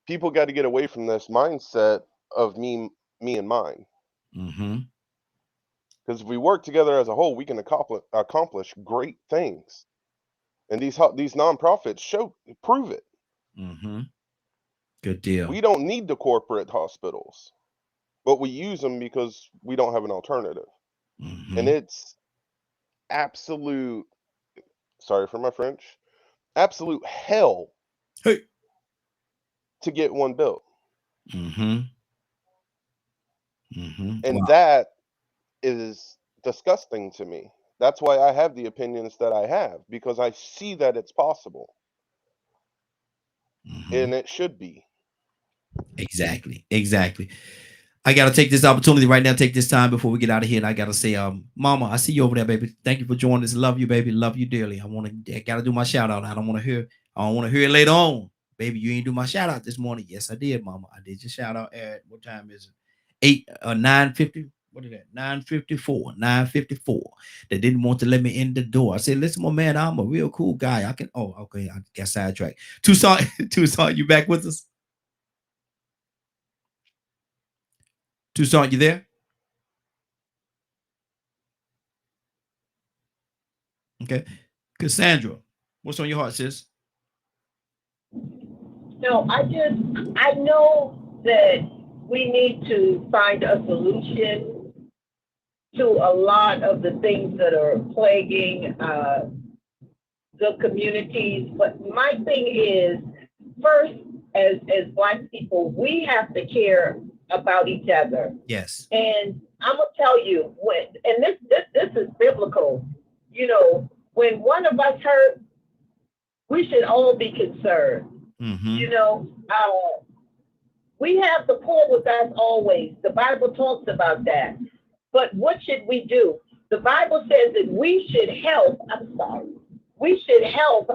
S2: People got to get away from this mindset of me and mine. Because if we work together as a whole, we can accomplish great things. And these nonprofits prove it.
S1: Good deal.
S2: We don't need the corporate hospitals, but we use them because we don't have an alternative. And it's absolute, sorry for my French, absolute hell to get one built. And that is disgusting to me. That's why I have the opinions that I have, because I see that it's possible. And it should be.
S1: Exactly. I gotta take this opportunity right now, take this time before we get out of here, and I gotta say, Mama, I see you over there, baby. Thank you for joining us. Love you, baby. Love you dearly. I gotta do my shout out. I don't want to hear it later on. Baby, you ain't do my shout out this morning. Yes, I did, Mama. I did your shout out at what time is it? 9:50. What is that? 9:54. 9:54. They didn't want to let me in the door. I said, listen, my man, I'm a real cool guy. Okay, I got sidetracked. Tucson, you back with us? Tucson, you there? Okay. Cassandra, what's on your heart, sis?
S4: No, I know that we need to find a solution to a lot of the things that are plaguing the communities. But my thing is, first, as Black people, we have to care about each other.
S1: Yes.
S4: And I'm gonna tell you this is biblical. You know, when one of us hurt, we should all be concerned. You know, we have the poor with us always. The Bible talks about that. But what should we do? The Bible says that we should help. We should help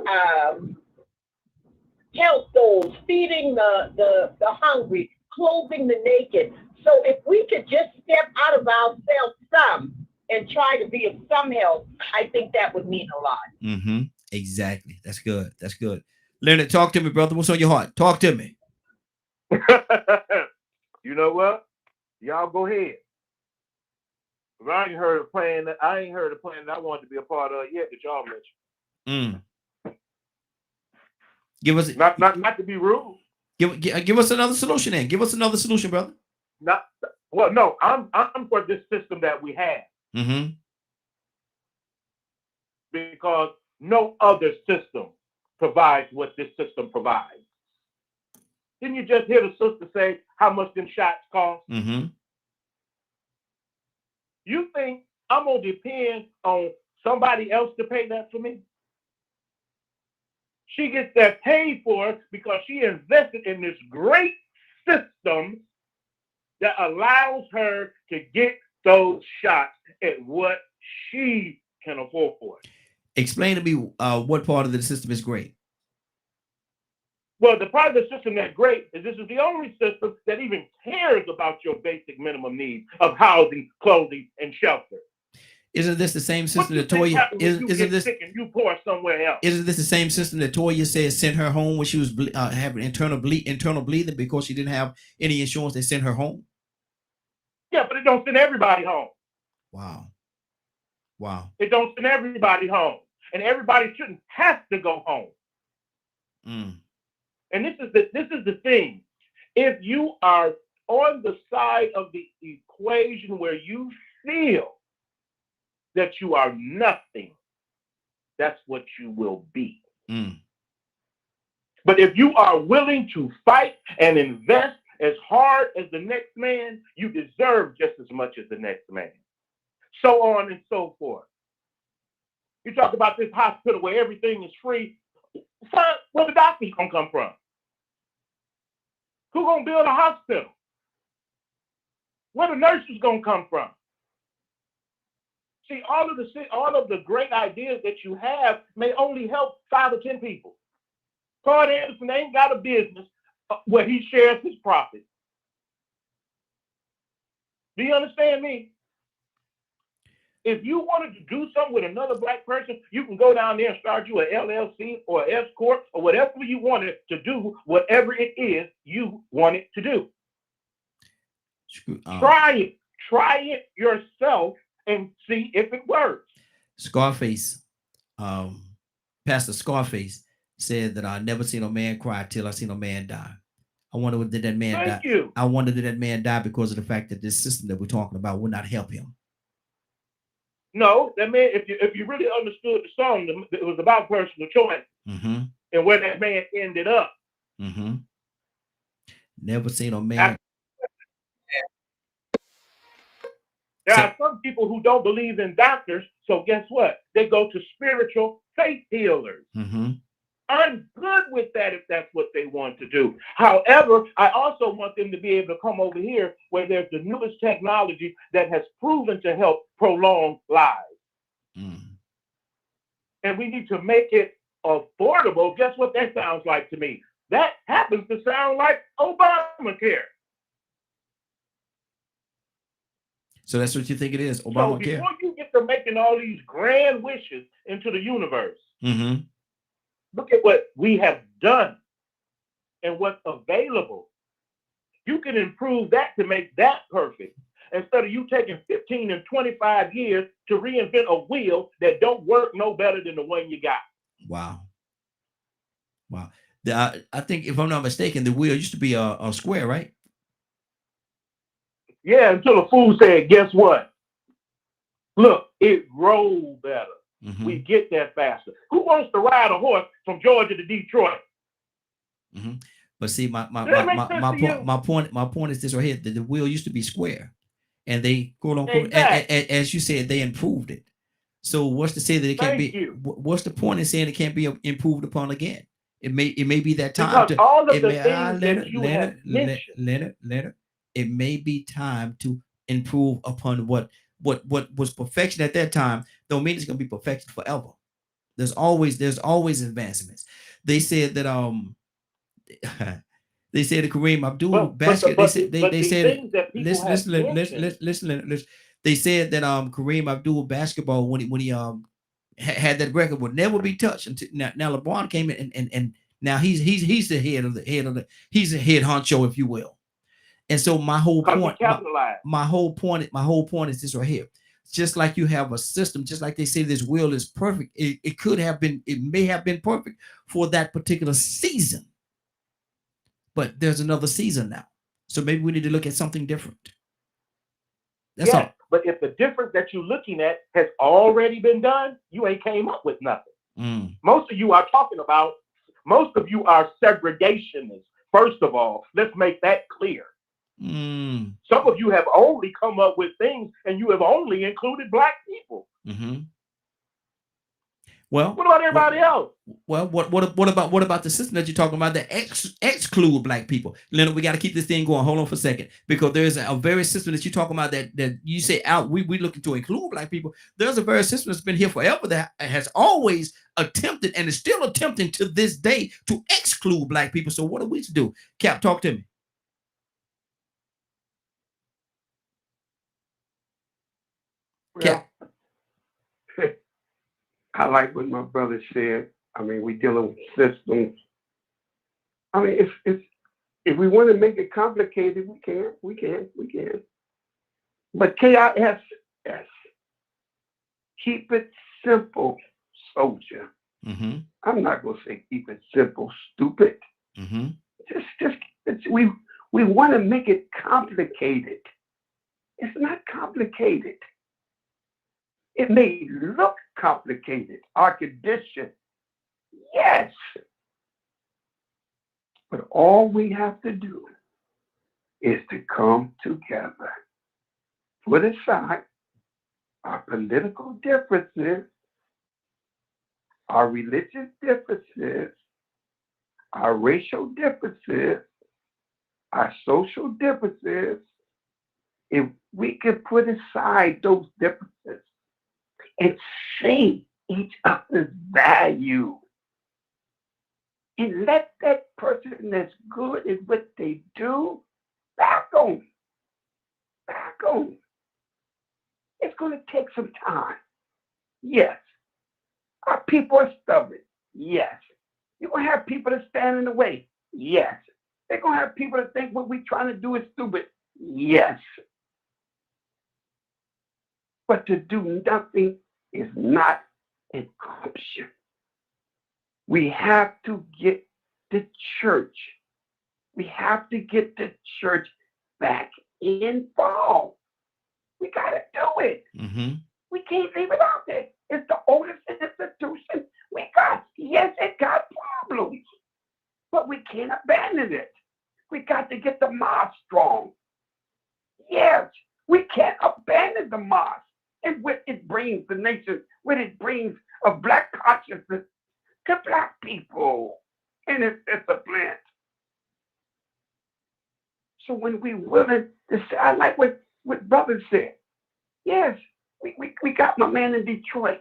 S4: those, feeding the hungry, clothing the naked. So if we could just step out of ourselves some and try to be of some help, I think that would mean a lot.
S1: Exactly. That's good. Leonard, talk to me, brother. What's on your heart? Talk to me.
S6: You know what? Y'all go ahead. I ain't heard a plan that I wanted to be a part of yet that y'all mentioned.
S1: Give us
S6: not to be rude.
S1: Give us another solution then. Give us another solution, brother.
S6: No, I'm for this system that we have. Because no other system provides what this system provides. Didn't you just hear the sister say how much them shots cost? You think I'm gonna depend on somebody else to pay that for me? She gets that paid for because she invested in this great system that allows her to get those shots at what she can afford for it.
S1: Explain to me what part of the system is great.
S6: Well, the part of the system that's great is this is the only system that even cares about your basic minimum needs of housing, clothing, and shelter.
S1: Isn't this the same system that
S6: What
S1: Toya?
S6: you get sick and you pour somewhere else?
S1: Isn't this the same system that Toya said sent her home when she was having internal bleeding because she didn't have any insurance? They sent her home.
S6: Yeah, but it don't send everybody home.
S1: Wow.
S6: It don't send everybody home, and everybody shouldn't have to go home. And this is the thing. If you are on the side of the equation where you feel that you are nothing, that's what you will be. But if you are willing to fight and invest as hard as the next man, you deserve just as much as the next man. So on and so forth. You talk about this hospital where everything is free. Where the doctors gonna come from? Who gonna build a hospital? Where the nurses gonna come from? See, all of the great ideas that you have may only help 5 or 10 people. Claude Anderson ain't got a business where he shares his profit. Do you understand me? If you wanted to do something with another black person, you can go down there and start you an LLC or an S Corp or whatever you wanted to do, whatever it is you want it to do. Try it yourself and see if it works.
S1: Scarface, Pastor Scarface said that I never seen a man cry till I seen a man die. I wonder, did that man die? I wonder, did that man die because of the fact that this system that we're talking about would not help him?
S6: No, that man, if you really understood the song, it was about personal choice and where that man ended up.
S1: Never seen a man.
S6: There are some people who don't believe in doctors, so guess what? They go to spiritual faith healers. I'm good with that if that's what they want to do. However, I also want them to be able to come over here where there's the newest technology that has proven to help prolong lives. And we need to make it affordable. Guess what that sounds like to me? That happens to sound like Obamacare.
S1: So that's what you think it is, Obamacare?
S6: So before you get to making all these grand wishes into the universe, look at what we have done and what's available. You can improve that to make that perfect instead of you taking 15 and 25 years to reinvent a wheel that don't work no better than the one you got.
S1: Wow. I think, if I'm not mistaken, the wheel used to be a square, right?
S6: Yeah, until a fool said, guess what? Look, it rolled better. We get there faster. Who wants to ride a horse from Georgia to Detroit?
S1: But see, my point is this right here: that the wheel used to be square, and they, quote unquote, as you said, they improved it. So what's to say that it can't be? What's the point in saying it can't be improved upon again? It may be that time
S6: because all of the things that you have mentioned.
S1: Leonard, it may be time to improve upon what was perfection at that time. Don't mean it's gonna be perfection forever. There's always advancements. They said that they said that Kareem Abdul basket. They said listen. They said that Kareem Abdul basketball when he had that record would never be touched until now LeBron came in and now he's the head of the he's the head honcho, if you will. And so my whole point is this right here. Just like you have a system, just like they say this wheel is perfect, it may have been perfect for that particular season. But there's another season now. So maybe we need to look at something different. That's all.
S6: But if the difference that you're looking at has already been done, you ain't came up with nothing. Most of you are segregationists. First of all, let's make that clear. Some of you have only come up with things and you have only included black people.
S1: Well,
S6: What about everybody else?
S1: Well, what about the system that you're talking about that exclude black people? Leonard, we got to keep this thing going. Hold on for a second, because there's a very system that you're talking about that you say out. We looking to include black people. There's a very system that's been here forever that has always attempted and is still attempting to this day to exclude black people. So what are we to do? Cap, talk to me.
S5: Well, I like what my brother said. I mean, we dealing with systems. I mean, it's if we want to make it complicated, we can. But KISS, keep it simple, soldier.
S1: Mm-hmm.
S5: I'm not gonna say keep it simple, stupid.
S1: Mm-hmm.
S5: We want to make it complicated. It's not complicated. It may look complicated, our condition, yes. But all we have to do is to come together, put aside our political differences, our religious differences, our racial differences, our social differences. If we could put aside those differences and see each other's value and let that person that's good at what they do back on. It's going to take some time. Yes. Our people are stubborn. Yes. You're going to have people that stand in the way. Yes. They're going to have people that think what we're trying to do is stupid. Yes. But to do nothing is not an option. We have to get the church. We have to get the church back involved. We got to do it.
S1: Mm-hmm.
S5: We can't leave it out there. It's the oldest institution we got. Yes, it got problems, but we can't abandon it. We got to get the mosque strong. Yes, we can't abandon the mosque and what it brings the nation, what it brings of black consciousness to black people. And it's a plant. So when we willing to say, I like what brother said. Yes, we got my man in Detroit.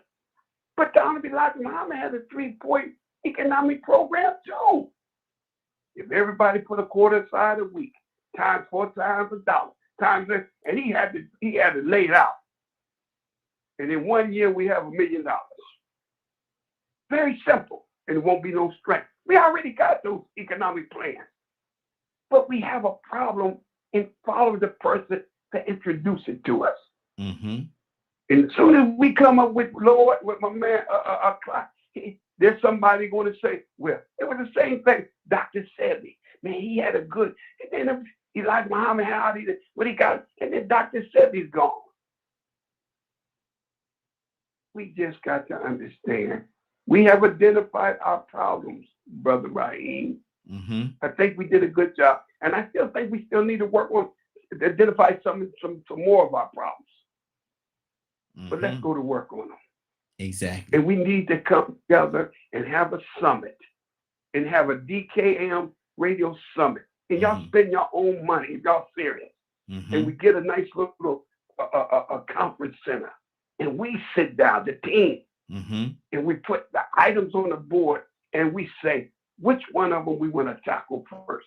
S5: But the Honorable Elijah Muhammad has a 3-point economic program too. If everybody put a quarter aside a week, times 4 times $1, times this, and he had to lay it out. And in 1 year we have $1 million. Very simple, and it won't be no strength. We already got those economic plans. But we have a problem in following the person to introduce it to us.
S1: Mm-hmm.
S5: And as soon as we come up with Lord, with my man, there's somebody going to say, well, it was the same thing. Dr. Sebi, man, he had a good, and then Elijah Muhammad had what he got, and then Dr. Sebi's gone. We just got to understand. We have identified our problems, Brother Raheem.
S1: Mm-hmm.
S5: I think we did a good job. And I still think we still need to work on, identify some more of our problems.
S1: Mm-hmm.
S5: But let's go to work on them.
S1: Exactly.
S5: And we need to come together and have a summit and have a DKM radio summit. And y'all spend your own money if y'all serious.
S1: Mm-hmm.
S5: And we get a nice little a conference center. And we sit down, the team, and we put the items on the board and we say, which one of them we want to tackle first?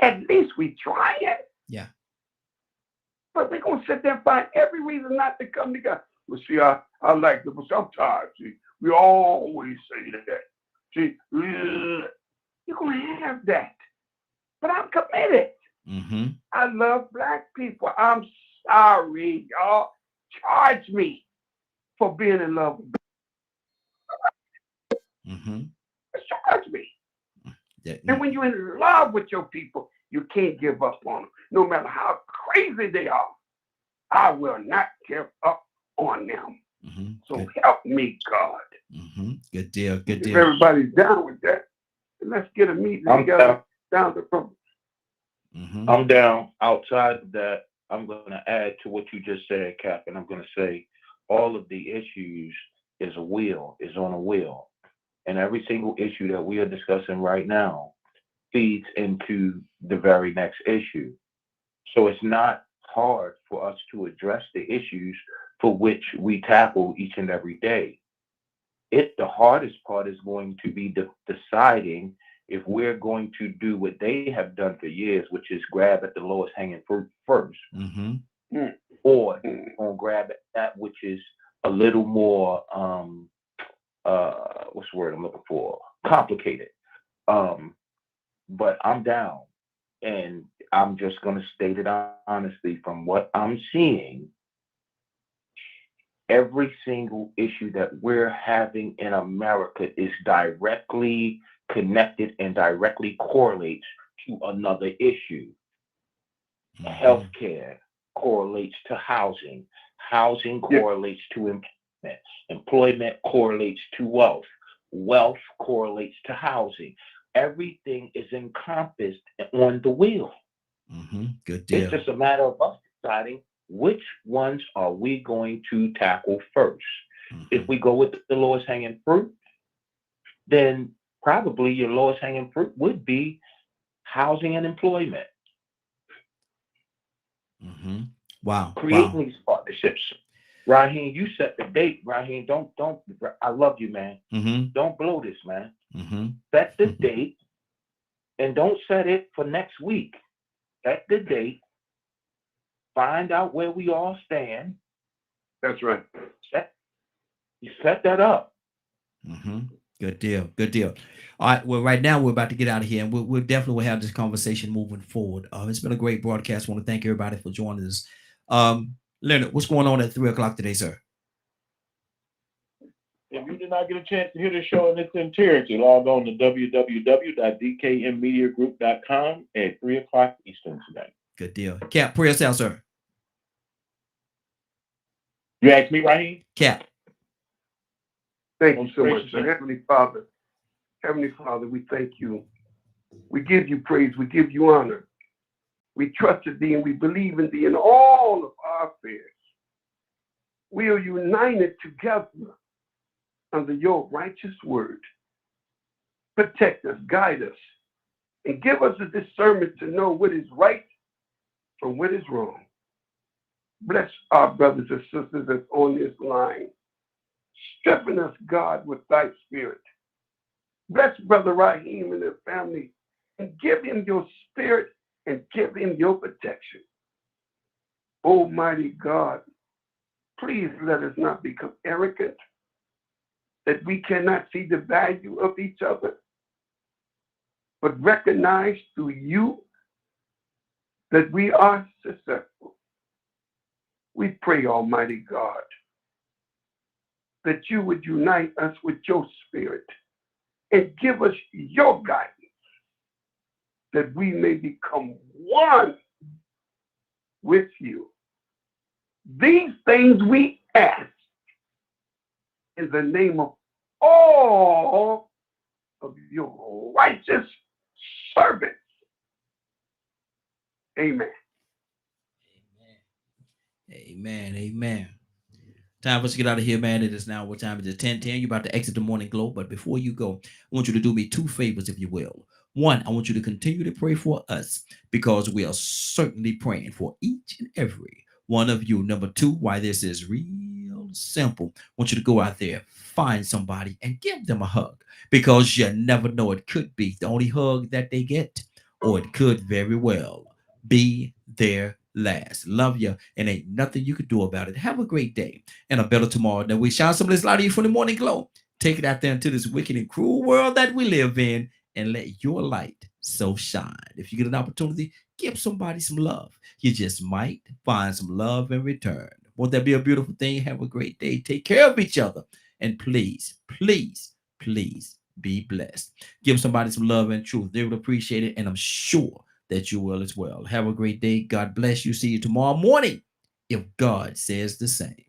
S5: At least we try it.
S1: Yeah.
S5: But we're going to sit there and find every reason not to come together. Well, see, I like them, but sometimes, see, we always say that. See, you're going to have that. But I'm committed.
S1: Mm-hmm.
S5: I love black people. I'm sorry, y'all. Charge me for being in love with them.
S1: Mm-hmm.
S5: Charge me.
S1: Yeah.
S5: And when you're in love with your people, you can't give up on them. No matter how crazy they are, I will not give up on them.
S1: Mm-hmm.
S5: So
S1: good.
S5: Help me, God.
S1: Mm-hmm. Good deal. Good deal.
S5: If everybody's down with that, let's get a meeting together down the road.
S1: Mm-hmm.
S6: I'm down. Outside of that, I'm going to add to what you just said, Cap, and I'm going to say all of the issues is a wheel, is on a wheel. And every single issue that we are discussing right now feeds into the very next issue. So it's not hard for us to address the issues for which we tackle each and every day. The hardest part is going to be deciding if we're going to do what they have done for years, which is grab at the lowest hanging fruit first, or on grab at that which is a little more what's the word I'm looking for? Complicated. But I'm down, and I'm just going to state it honestly. From what I'm seeing, every single issue that we're having in America is directly connected and directly correlates to another issue. Healthcare correlates to housing. Housing correlates to employment. Employment correlates to wealth. Wealth correlates to housing. Everything is encompassed on the wheel.
S1: Good deal.
S6: It's just a matter of us deciding which ones are we going to tackle first. If we go with the lowest hanging fruit, then probably your lowest hanging fruit would be housing and employment.
S1: Wow.
S6: Creating these partnerships. Raheem, you set the date. Raheem, don't. I love you, man. Don't blow this, man. Set the date, and don't set it for next week. Set the date. Find out where we all stand.
S8: That's right.
S6: You set that up.
S1: Good deal. Good deal. All right. Well, right now we're about to get out of here, and we'll definitely will have this conversation moving forward. It's been a great broadcast. I want to thank everybody for joining us. Leonard, what's going on at 3:00 today, sir?
S7: If you did not get a chance to hear the show in its entirety, log on to www.dkmmediagroup.com at 3:00 Eastern tonight.
S1: Good deal. Cap, pray us out, sir.
S7: You asked me, Raheem?
S1: Cap.
S8: Thank you so much, sir. Heavenly Father, we thank you. We give you praise. We give you honor. We trust in thee and we believe in thee in all of our affairs. We are united together under your righteous word. Protect us, guide us, and give us the discernment to know what is right from what is wrong. Bless our brothers and sisters that's on this line. Strengthen us, God, with thy spirit. Bless Brother Raheem and their family and give him your spirit and give him your protection. Almighty God, please let us not become arrogant, that we cannot see the value of each other, but recognize through you that we are successful. We pray, Almighty God, that you would unite us with your spirit and give us your guidance, that we may become one with you. These things we ask in the name of all of your righteous servants. Amen.
S1: Amen. Amen. Time for us to get out of here, man. It is now, what time is it? 10:10. You're about to exit the morning glow. But before you go, I want you to do me two favors, if you will. One, I want you to continue to pray for us, because we are certainly praying for each and every one of you. Number two, why this is real simple. I want you to go out there, find somebody, and give them a hug, because you never know. It could be the only hug that they get, or it could very well be their last. Love you, and ain't nothing you can do about it. Have a great day and a better tomorrow. Now we shine some of this light of you from the morning glow. Take it out there into this wicked and cruel world that we live in, and let your light so shine. If you get an opportunity, give somebody some love. You just might find some love in return. Won't that be a beautiful thing? Have a great day. Take care of each other. And please, please, please be blessed. Give somebody some love and truth. They would appreciate it, and I'm sure that you will as well. Have a great day. God bless you. See you tomorrow morning, if God says the same.